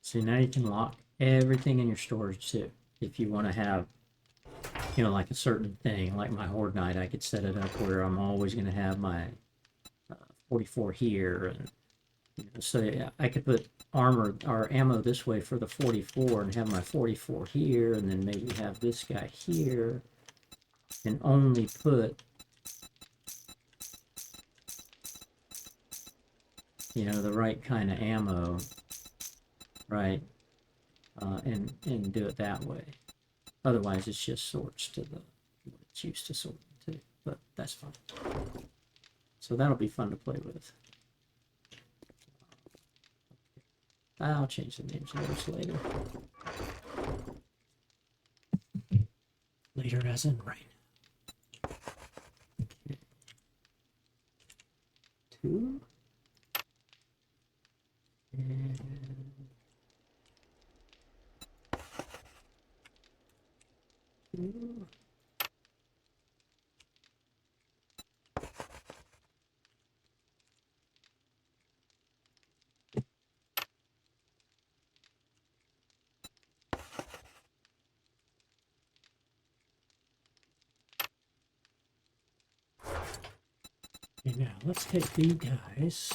So now you can lock everything in your storage too. If you want to have, you know, like a certain thing, like my Horde Knight, I could set it up where I'm always going to have my 44 here. And you know, so yeah, I could put armor or ammo this way for the 44 and have my 44 here, and then maybe have this guy here, and only put, you know, the right kind of ammo, right, and do it that way. Otherwise, it's just sorts to the what it's used to sorting to, but that's fine. So that'll be fun to play with. I'll change the names of those later. Later as in right now. Okay. 2. And 2. Okay, now let's take these guys.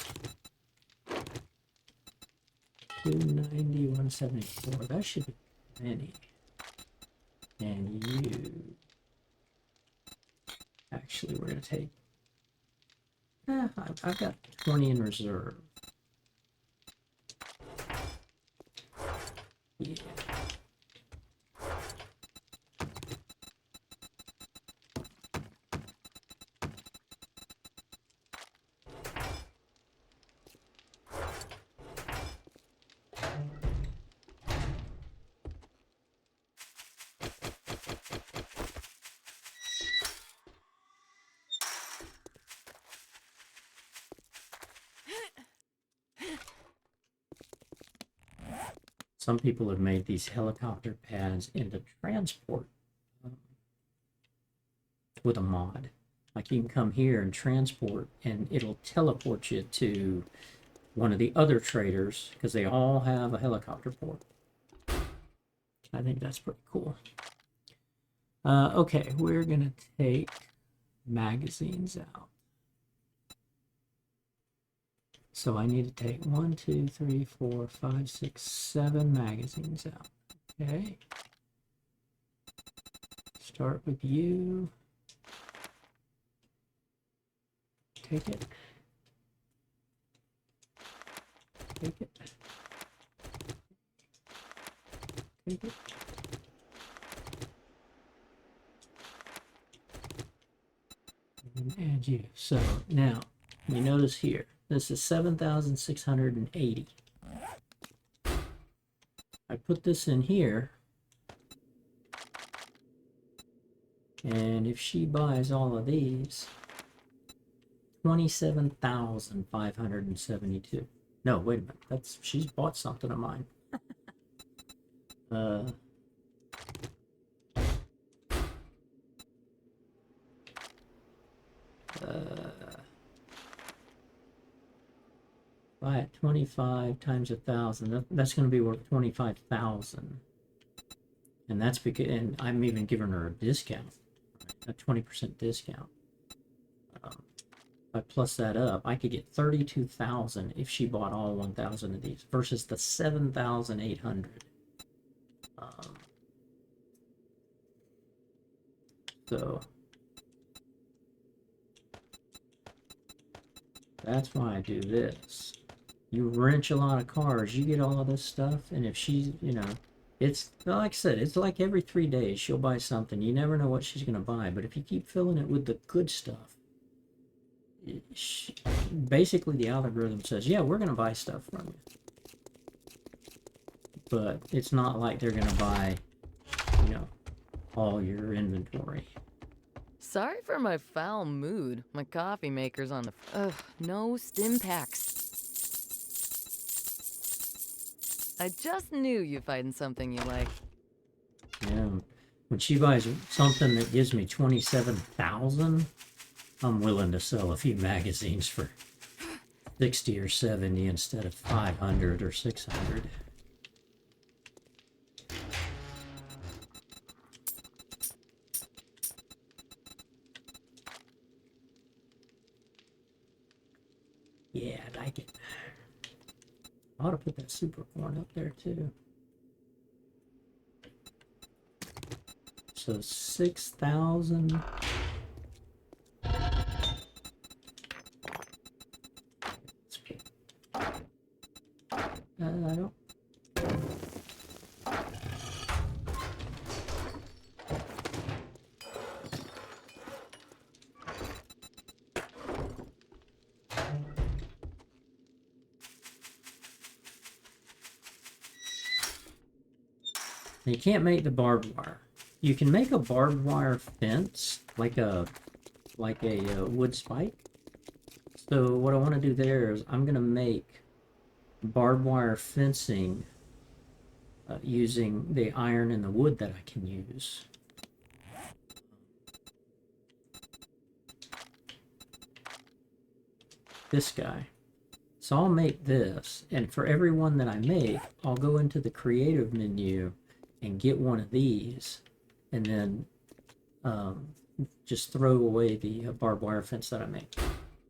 290, 174. That should be plenty. And you. Actually, we're going to take. I've got 20 in reserve. Yeah. Some people have made these helicopter pads into transport with a mod. Like you can come here and transport, and it'll teleport you to one of the other traders because they all have a helicopter port. I think that's pretty cool. Okay, we're gonna take magazines out. So I need to take 1, 2, 3, 4, 5, 6, 7 magazines out. Okay. Start with you. Take it. Take it. Take it. And add you. So now you notice here, this is 7,680. I put this in here, and if she buys all of these, 27,572. No, wait a minute. That's she's bought something of mine. 25 times 1,000. That's going to be worth 25,000. And that's because, and I'm even giving her a discount, a 20% discount. I plus that up, I could get 32,000 if she bought all 1,000 of these versus the 7,800. So that's why I do this. You wrench a lot of cars, you get all of this stuff, and if she's, you know, it's like I said, it's like every 3 days she'll buy something. You never know what she's going to buy, but if you keep filling it with the good stuff, basically the algorithm says, yeah, we're going to buy stuff from you. But it's not like they're going to buy, you know, all your inventory. Sorry for my foul mood. My coffee maker's on the... Ugh, no stim packs. I just knew you'd find something you like. Yeah. When she buys something that gives me 27,000, I'm willing to sell a few magazines for 60 or 70 instead of 500 or 600. Yeah, I like it. I ought to put that super corn up there too. So 6,000. I don't. You can't make the barbed wire. You can make a barbed wire fence, like a wood spike. So what I want to do there is I'm going to make barbed wire fencing using the iron and the wood that I can use. This guy. So I'll make this, and for every one that I make, I'll go into the creative menu and get one of these, and then just throw away the barbed wire fence that I make.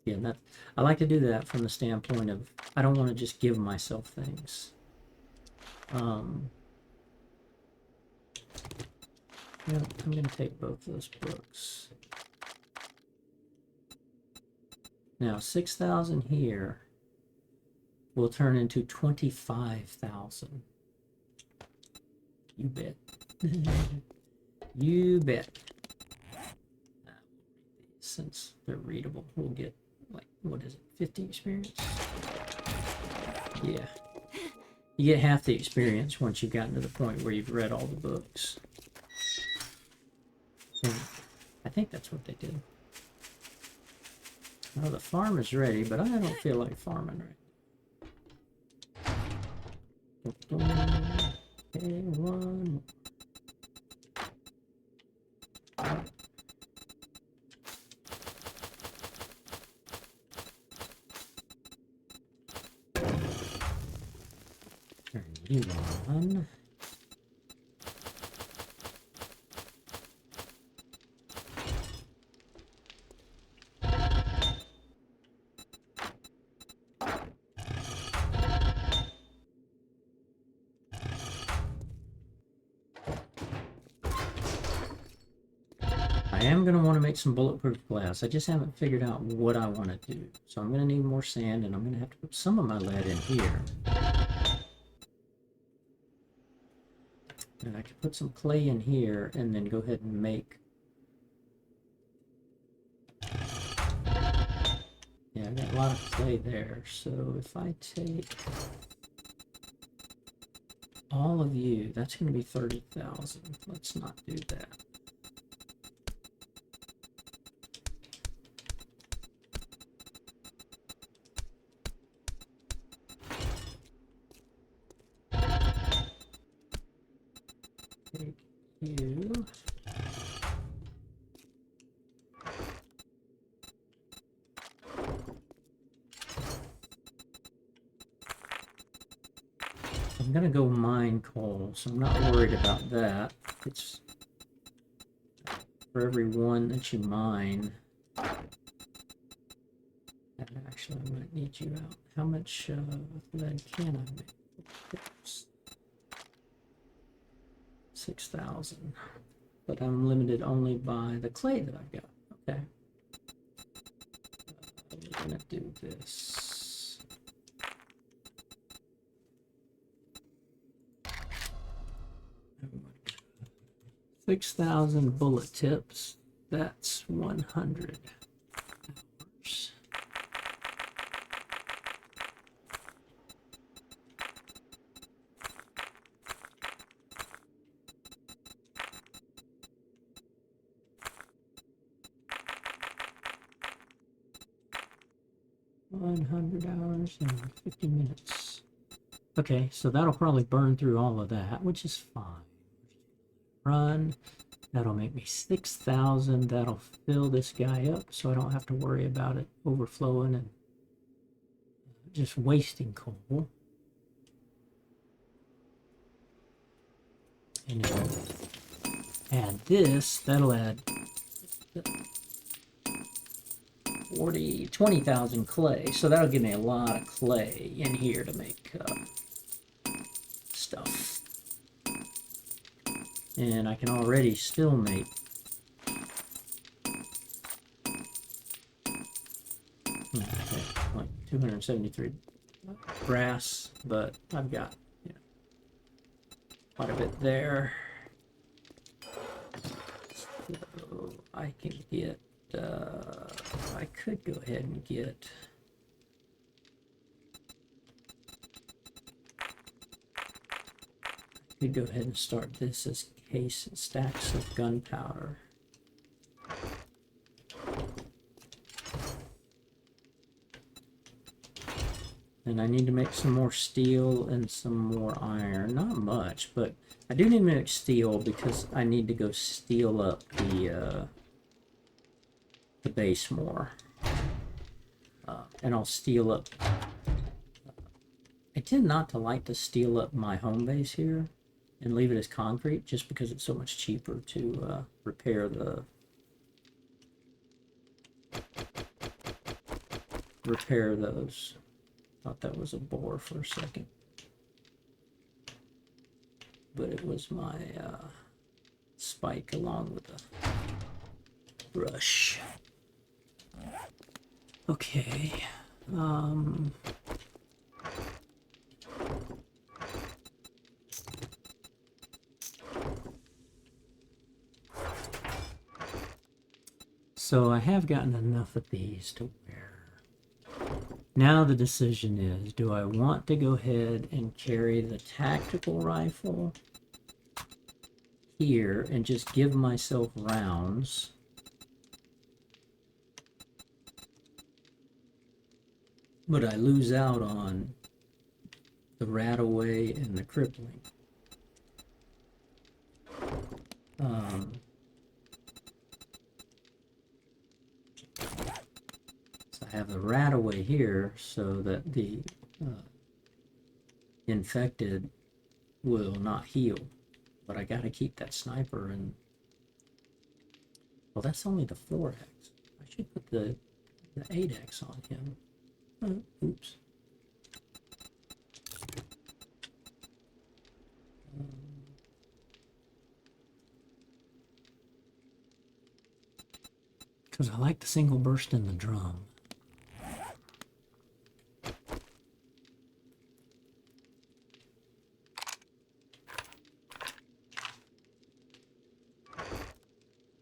Yeah, that I like to do that from the standpoint of I don't want to just give myself things. Yeah, I'm going to take both those books. Now 6,000 here will turn into 25,000. You bet. You bet. Since they're readable, we'll get, like, what is it, 50 experience? Yeah. You get half the experience once you've gotten to the point where you've read all the books. And I think that's what they did. Well, the farm is ready, but I don't feel like farming right. Okay, one. Turn you on. I am going to want to make some bulletproof glass. I just haven't figured out what I want to do. So I'm going to need more sand, and I'm going to have to put some of my lead in here. And I could put some clay in here and then go ahead and make... Yeah, I've got a lot of clay there. So if I take all of you, that's going to be 30,000. Let's not do that. Take you. I'm gonna go mine coal, so I'm not worried about that. It's for every one that you mine. Actually, I might need you out. How much lead can I make? 6,000. But I'm limited only by the clay that I've got. Okay. We're gonna do this. How much? 6,000 bullet tips. That's 100 hours. $100 and 50 minutes. Okay, so that'll probably burn through all of that, which is fine. Run. That'll make me 6,000. That'll fill this guy up so I don't have to worry about it overflowing and just wasting coal. And then add this. That'll add 20,000 clay. So that'll give me a lot of clay in here to make stuff. And I can already still make like 273 brass, but I've got, you know, quite a bit there. So I can get, I could go ahead and get go ahead and start this as case and stacks of gunpowder. And I need to make some more steel and some more iron. Not much, but I do need to make steel because I need to go steel up the base more. And I'll steel up. I tend not to like to steel up my home base here and leave it as concrete just because it's so much cheaper to repair those. Thought that was a boar for a second, but it was my spike along with the brush. Okay. So I have gotten enough of these to where now the decision is, do I want to go ahead and carry the tactical rifle here and just give myself rounds, but I lose out on the rat-away and the crippling. So I have the rat-away here so that the infected will not heal, but I gotta keep that sniper. And well, that's only the 4x. I should put the 8x on him. Oops. Because I like the single burst in the drum.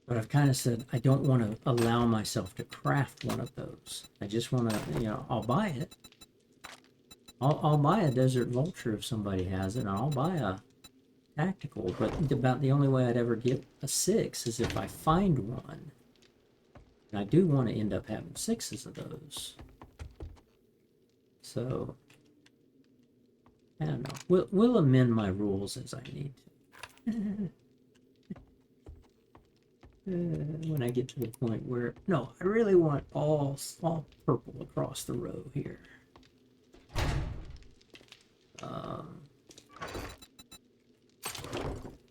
But I've kind of said I don't want to allow myself to craft one of those. I just want to, you know, I'll buy it. I'll buy a Desert Vulture if somebody has it, and I'll buy a tactical. But about the only way I'd ever get a 6 is if I find one. And I do want to end up having 6s of those. So I don't know. We'll amend my rules as I need to. When I get to the point where, no, I really want all purple across the row here.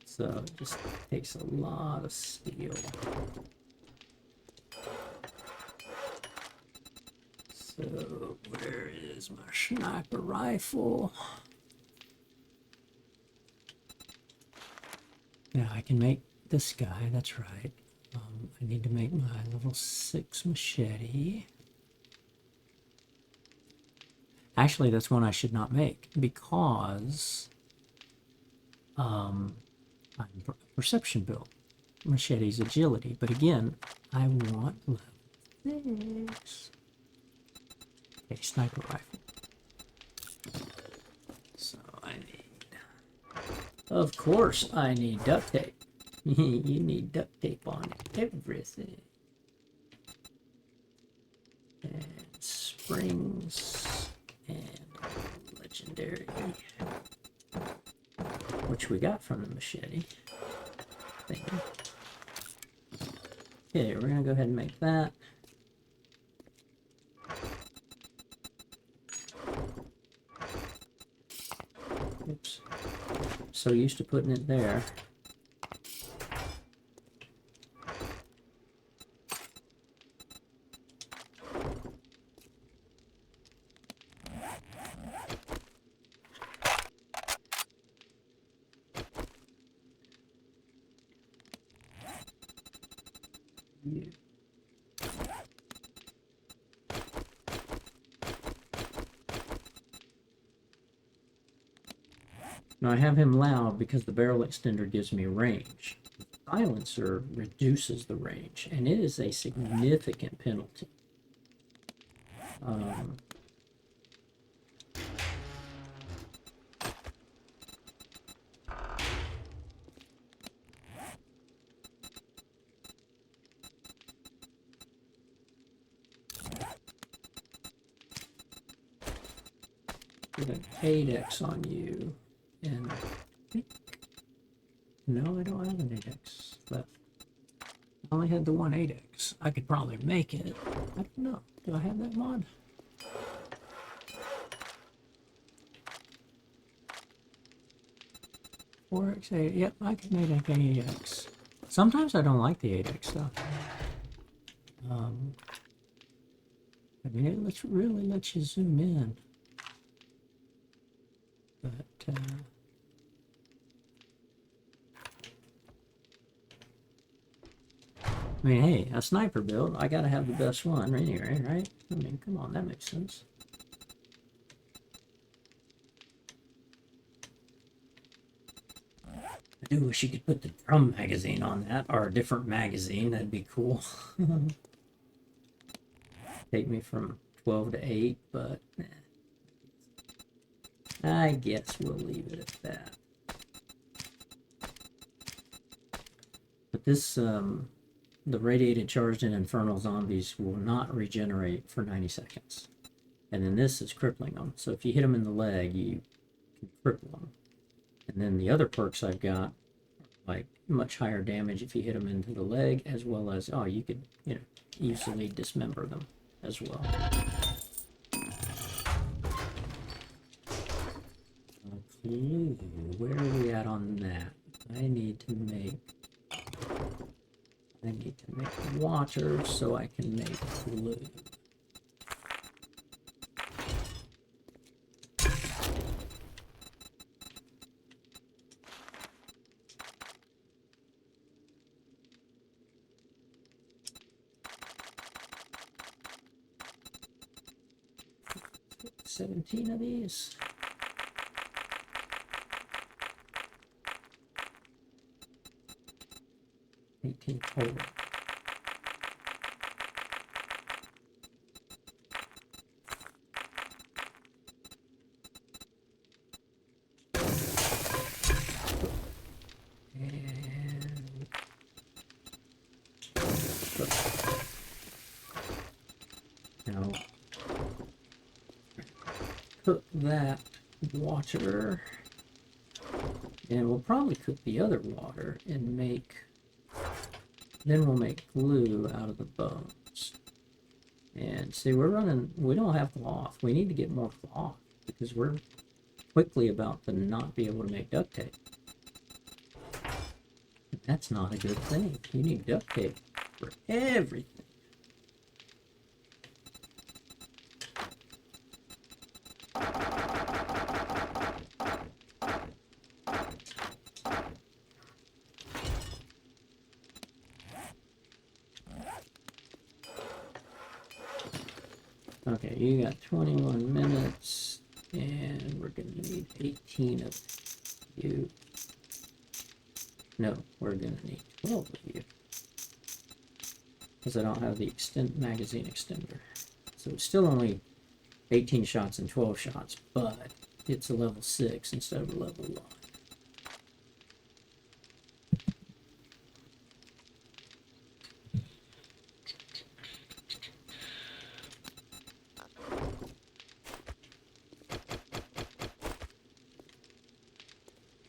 So it just takes a lot of steel. So my sniper rifle. Now I can make this guy, that's right. I need to make my level 6 machete. Actually, that's one I should not make because I'm perception build. Machete's agility, but again, I want level 6. Okay, sniper rifle. So I need, of course, I need duct tape. You need duct tape on everything. And springs and legendary, which we got from the machete thing. Okay, we're gonna go ahead and make that. Oops. So used to putting it there. Now I have him loud because the barrel extender gives me range. The silencer reduces the range, and it is a significant penalty. With an 8x on you, and I think, no, I don't have an 8x left. I only had the one 8x. I could probably make it. I don't know. Do I have that mod? Four X 8. Yep, I could make an 8x. Sometimes I don't like the 8x stuff. I mean, it really lets you zoom in. But I mean, hey, a sniper build, I gotta have the best one anyway, right? I mean, come on, that makes sense. I do wish you could put the drum magazine on that, or a different magazine, that'd be cool. Take me from 12 to 8, but I guess we'll leave it at that. But this, the radiated charged and infernal zombies will not regenerate for 90 seconds. And then this is crippling them. So if you hit them in the leg, you can cripple them. And then the other perks I've got, like much higher damage if you hit them into the leg, as well as, oh, you could, you know, easily dismember them as well. Okay, where are we at on that? I need to make water so I can make glue. Put 17 of these. Total. And now cook that water, and we'll probably cook the other water and make. Then we'll make glue out of the bones. And see, we don't have cloth. We need to get more cloth because we're quickly about to not be able to make duct tape. That's not a good thing. You need duct tape for everything. Okay, you got 21 minutes, and we're gonna need 18 of you. No, we're gonna need 12 of you. Because I don't have the magazine extender. So it's still only 18 shots and 12 shots, but it's a level 6 instead of a level 1.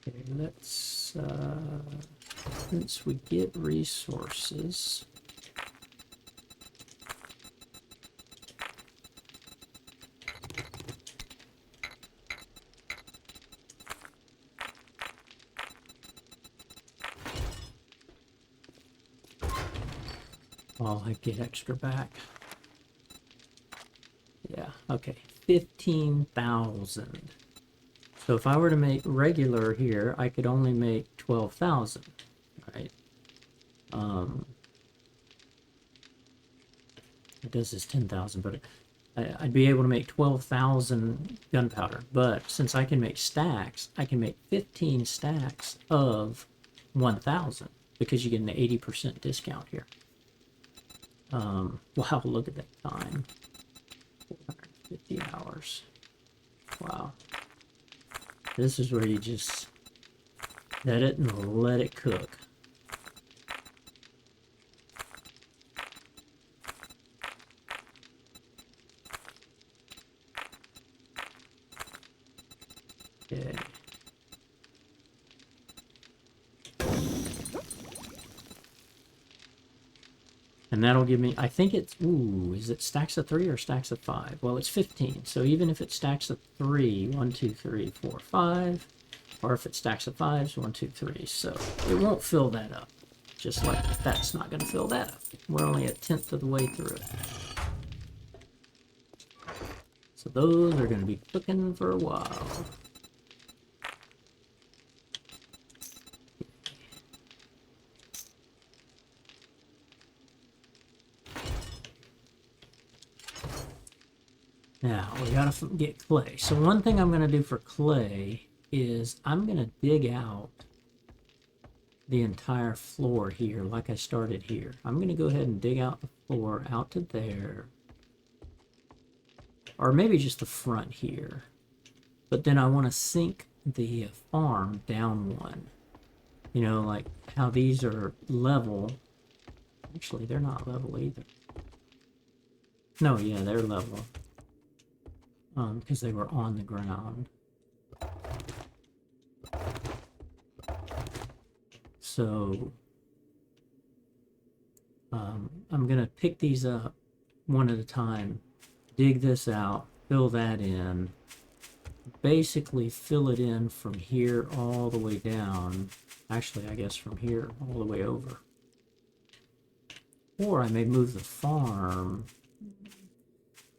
Okay, let's, since we get resources, I get extra back. Yeah, okay, 15,000. So if I were to make regular here, I could only make 12,000, right? It does this 10,000, but I'd be able to make 12,000 gunpowder. But since I can make stacks, I can make 15 stacks of 1,000 because you get an 80% discount here. Wow, look at that time. 450 hours. Wow. This is where you just set it and let it cook. Okay. And that'll give me, I think it's, ooh, is it stacks of 3 or stacks of 5? Well, it's 15. So even if it stacks of 3, 1, 2, 3, 4, 5, or if it stacks of 5s, 1, 2, 3. So it won't fill that up. Just like that's not going to fill that up. We're only 1/10 of the way through it. So those are going to be cooking for a while. Now, we gotta get clay. So one thing I'm gonna do for clay is I'm gonna dig out the entire floor here like I started here. I'm gonna go ahead and dig out the floor out to there. Or maybe just the front here. But then I wanna sink the farm down one. You know, like how these are level. Actually, they're not level either. No, yeah, they're level. Because they were on the ground. So I'm gonna pick these up one at a time, dig this out, fill that in, basically fill it in from here all the way down. Actually, I guess from here all the way over. Or I may move the farm.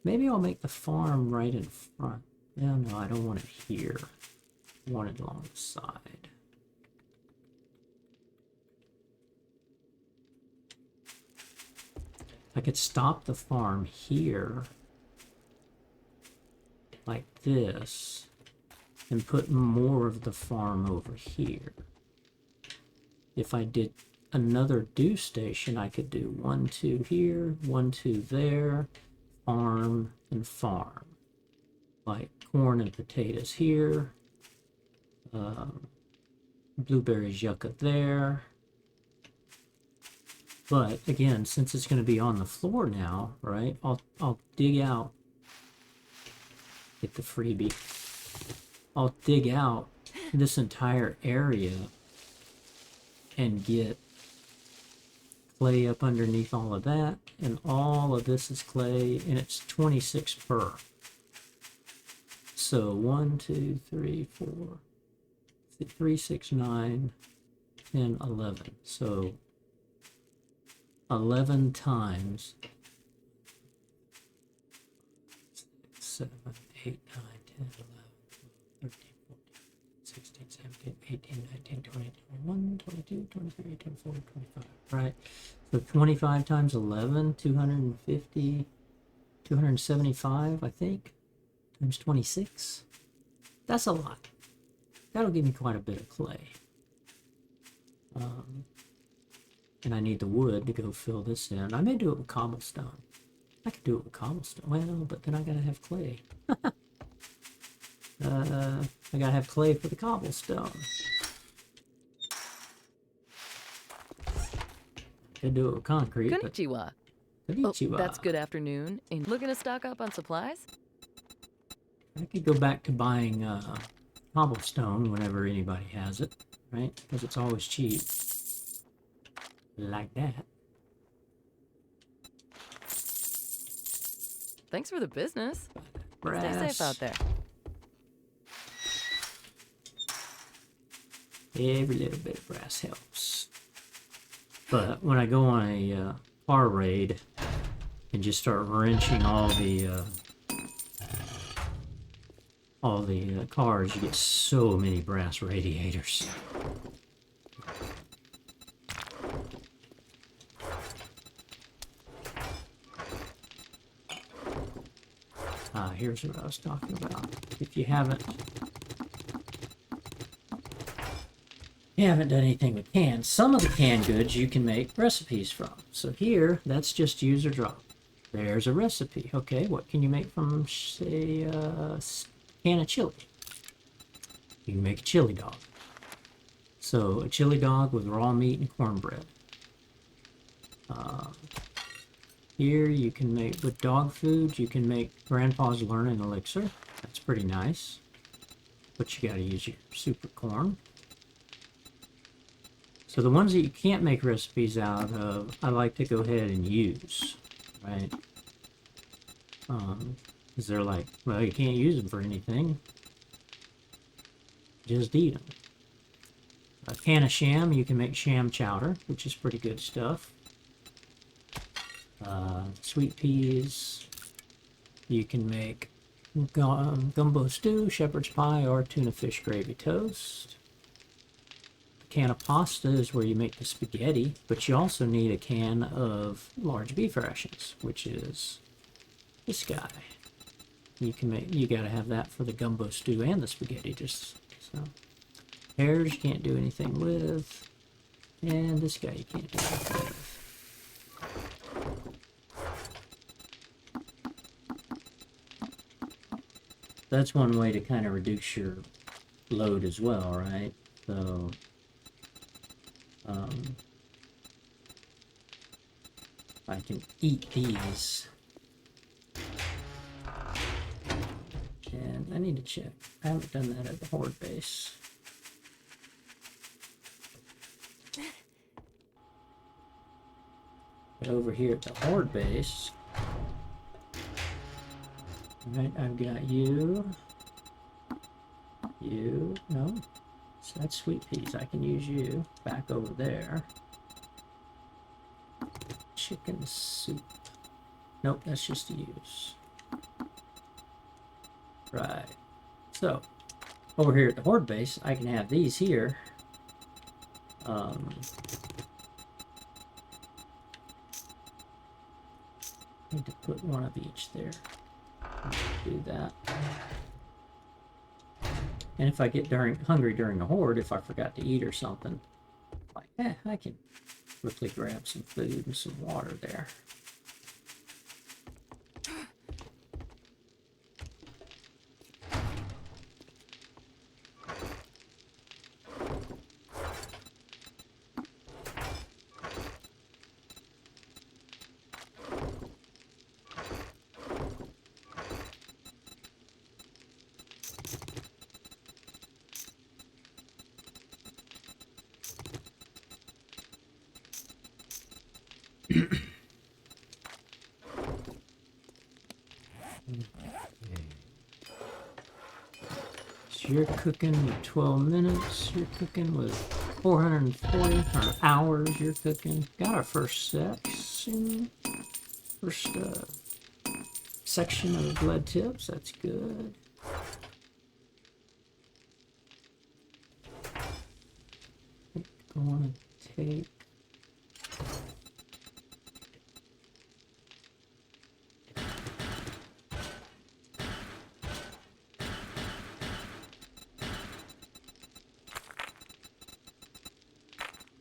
Maybe I'll make the farm right in front. No, no, I don't want it here. I want it along the side. I could stop the farm here, like this, and put more of the farm over here. If I did another dew station, I could do 1, 2 here, 1, 2 there, farm and farm. Like corn and potatoes here, blueberries, yucca there. But again, since it's going to be on the floor now, right? I'll dig out. Get the freebie. I'll dig out this entire area and get clay up underneath all of that, and all of this is clay, and it's 26 per. So 1, 2, 3, 4, 3, 6, 9, 10, 11. So 11 times 7, 8, 9, 10, 11, 12, 13, 14, 16, 17, 18, 19, 20, 21, 22, 23, 24, 25. Right. So 25 times 11, 250. 275, I think, times 26. That's a lot. That'll give me quite a bit of clay. And I need the wood to go fill this in. I may do it with cobblestone. I could do it with cobblestone. Well, but then I gotta have clay. I gotta have clay for the cobblestone. Could do it with concrete. Konnichiwa. Konnichiwa. Oh, that's good afternoon. And looking to stock up on supplies? I could go back to buying cobblestone whenever anybody has it, right? Because it's always cheap. Like that. Thanks for the business. Brass. Stay safe out there. Every little bit of brass helps. But when I go on a car raid and just start wrenching all the cars, you get so many brass radiators. Here's what I was talking about. If you haven't done anything with cans, some of the canned goods you can make recipes from. So here, that's just use or drop. There's a recipe. Okay, what can you make from, say, a can of chili? You can make a chili dog. So a chili dog with raw meat and cornbread. Here you can make, with dog food, you can make Grandpa's Learning Elixir. That's pretty nice. But you gotta use your super corn. So the ones that you can't make recipes out of, I like to go ahead and use, right? Because they're like, well, you can't use them for anything. Just eat them. A can of sham, you can make sham chowder, which is pretty good stuff. Sweet peas, you can make gumbo stew, shepherd's pie, or tuna fish gravy toast. A can of pasta is where you make the spaghetti, but you also need a can of large beef rations, which is this guy. You gotta have that for the gumbo stew and the spaghetti, just so. Pears you can't do anything with, and this guy you can't do anything with. That's one way to kind of reduce your load as well, right? So, I can eat these. And I need to check. I haven't done that at the Horde base. But over here at the Horde base, right, I've got you, no, so that's sweet peas, I can use you, back over there. Chicken soup, nope, that's just to use. Right, so, over here at the Horde base, I can have these here. Need to put one of each there. Do that. And if I get hungry during the Horde, if I forgot to eat or something, like, I can quickly grab some food and some water there. So you're cooking with 12 minutes, you're cooking with 440 hours, you're cooking. Got our first section, section of lead tips, that's good. I want to take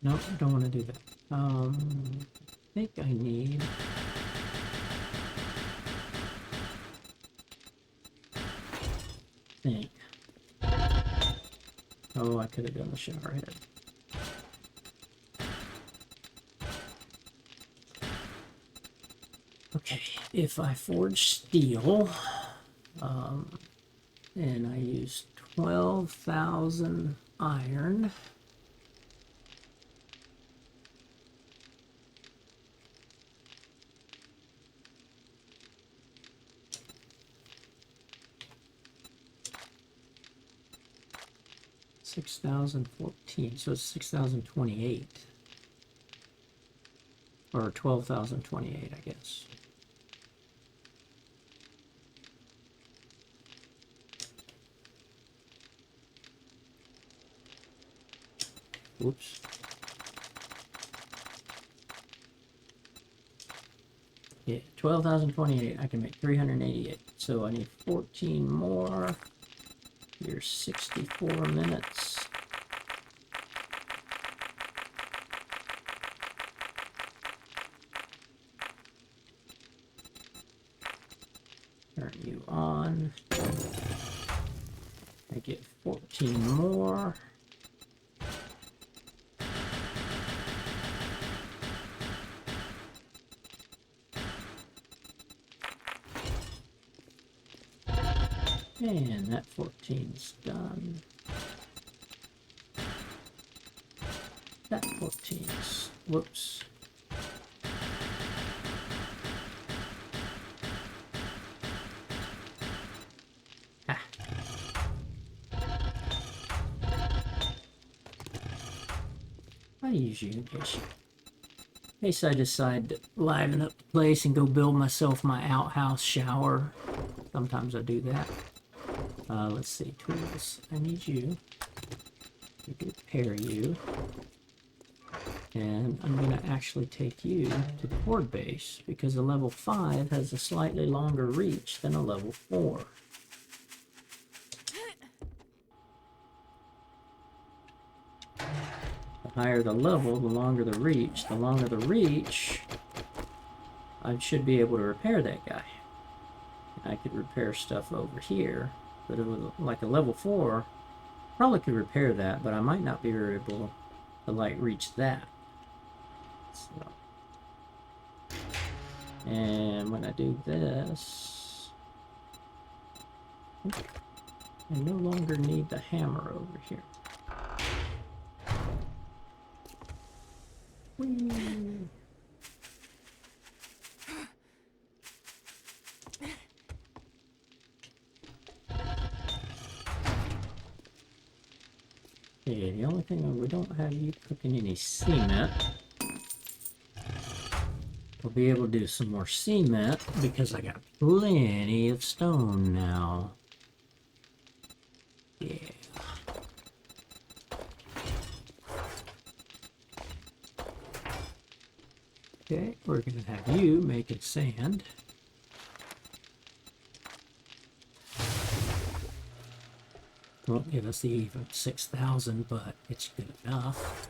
Nope, I don't want to do that. I think I need... think. Oh, I could have done the shower head. Okay, if I forge steel, and I use 12,000 iron, $6,014, so it's 6,028, or 12,028, I guess. Whoops. Yeah, 12,028. I can make 388. So I need 14 more. Here's 64 minutes. Turn you on. I get 14 more. And that 14's done. That 14's, whoops. Ah. I use you in case I decide to liven up the place and go build myself my outhouse shower. Sometimes I do that. Let's see, tools. I need you to repair you. And I'm going to actually take you to the horde base because a level 5 has a slightly longer reach than a level 4. The higher the level, the longer the reach. The longer the reach, I should be able to repair that guy. I could repair stuff over here, but it was like a level 4. Probably could repair that, but I might not be able to like reach that. So. And when I do this, I no longer need the hammer over here. Whee! Okay, the only thing we don't have you cooking any cement. We'll be able to do some more cement because I got plenty of stone now. Yeah. Okay, we're gonna have you making sand. Won't give us the even 6,000, but it's good enough.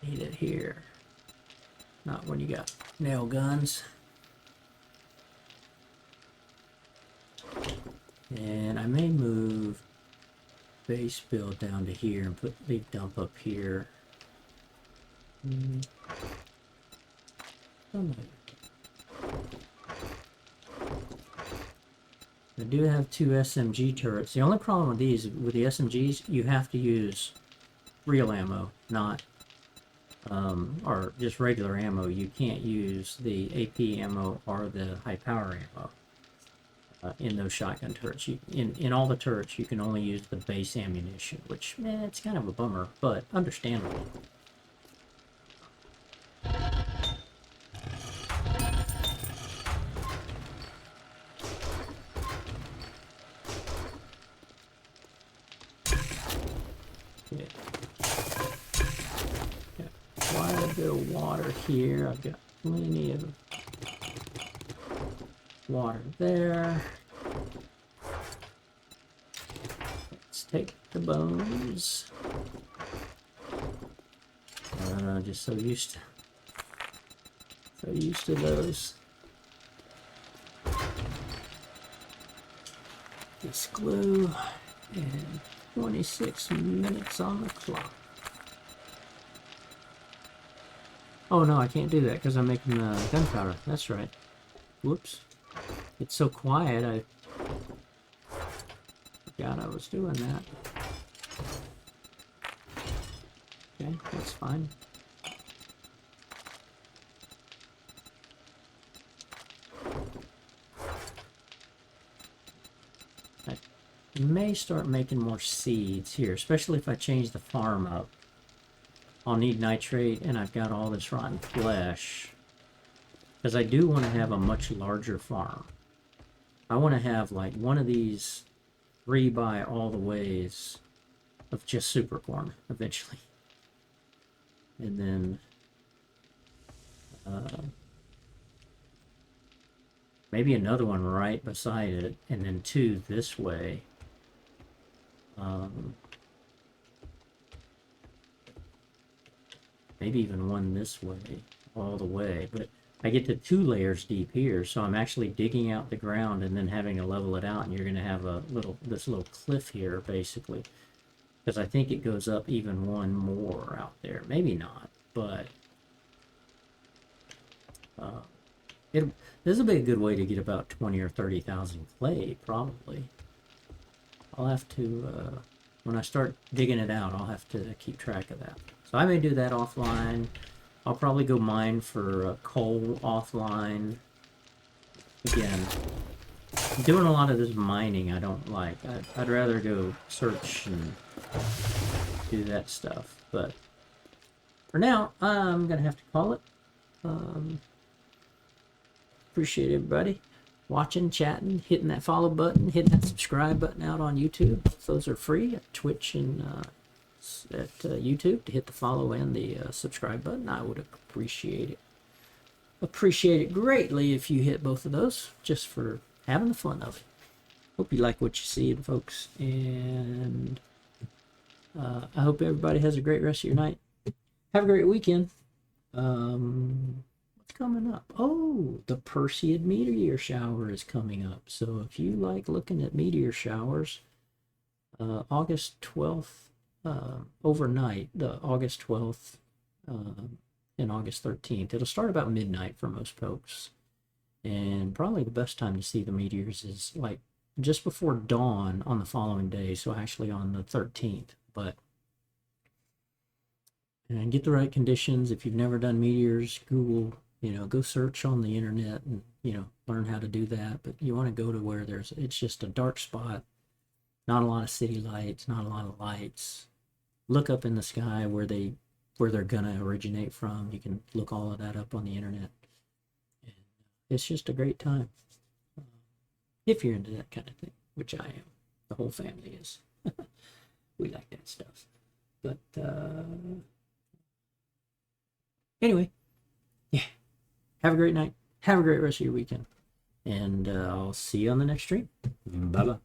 Need it here. Not when you got nail guns. And I may move base build down to here and put leave dump up here. I do have 2 SMG turrets. The only problem with these, with the SMGs, you have to use real ammo, not or just regular ammo. You can't use the AP ammo or the high power ammo in those shotgun turrets. In all the turrets, you can only use the base ammunition, which, it's kind of a bummer, but understandable. bit of water here. I've got plenty of water there. Let's take the bones. Just so used to those. This glue and 26 minutes on the clock. Oh no, I can't do that because I'm making gunpowder. That's right. Whoops. It's so quiet, I forgot I was doing that. Okay, that's fine. I may start making more seeds here, especially if I change the farm up. I'll need nitrate, and I've got all this rotten flesh. Because I do want to have a much larger farm. I want to have like one of these 3 by all the ways of just super corn eventually. And then maybe another one right beside it, and then 2 this way. Maybe even 1 this way, all the way. But I get to 2 layers deep here, so I'm actually digging out the ground and then having to level it out, and you're going to have this little cliff here, basically. Because I think it goes up even 1 more out there. Maybe not, but this will be a good way to get about 20 or 30,000 clay, probably. I'll have to, when I start digging it out, I'll have to keep track of that. So I may do that offline. I'll probably go mine for coal offline. Again, doing a lot of this mining I don't like. I'd rather go search and do that stuff. But for now, I'm going to have to call it. Appreciate everybody watching, chatting, hitting that follow button, hitting that subscribe button out on YouTube. Those are free at Twitch and at YouTube, to hit the follow and the subscribe button. I would appreciate it. Appreciate it greatly if you hit both of those, just for having the fun of it. Hope you like what you see, folks, and I hope everybody has a great rest of your night. Have a great weekend. What's coming up? Oh, the Perseid meteor shower is coming up. So if you like looking at meteor showers, August 12th, overnight, the August 12th and August 13th. It'll start about midnight for most folks. And probably the best time to see the meteors is like just before dawn on the following day. So actually on the 13th. But and get the right conditions. If you've never done meteors, Google, go search on the internet and, learn how to do that. But you want to go to where it's just a dark spot. Not a lot of city lights, not a lot of lights. Look up in the sky where they're gonna originate from. You can look all of that up on the internet. And it's just a great time. If you're into that kind of thing, which I am. The whole family is. We like that stuff. But anyway, yeah. Have a great night. Have a great rest of your weekend. And I'll see you on the next stream. Bye-bye.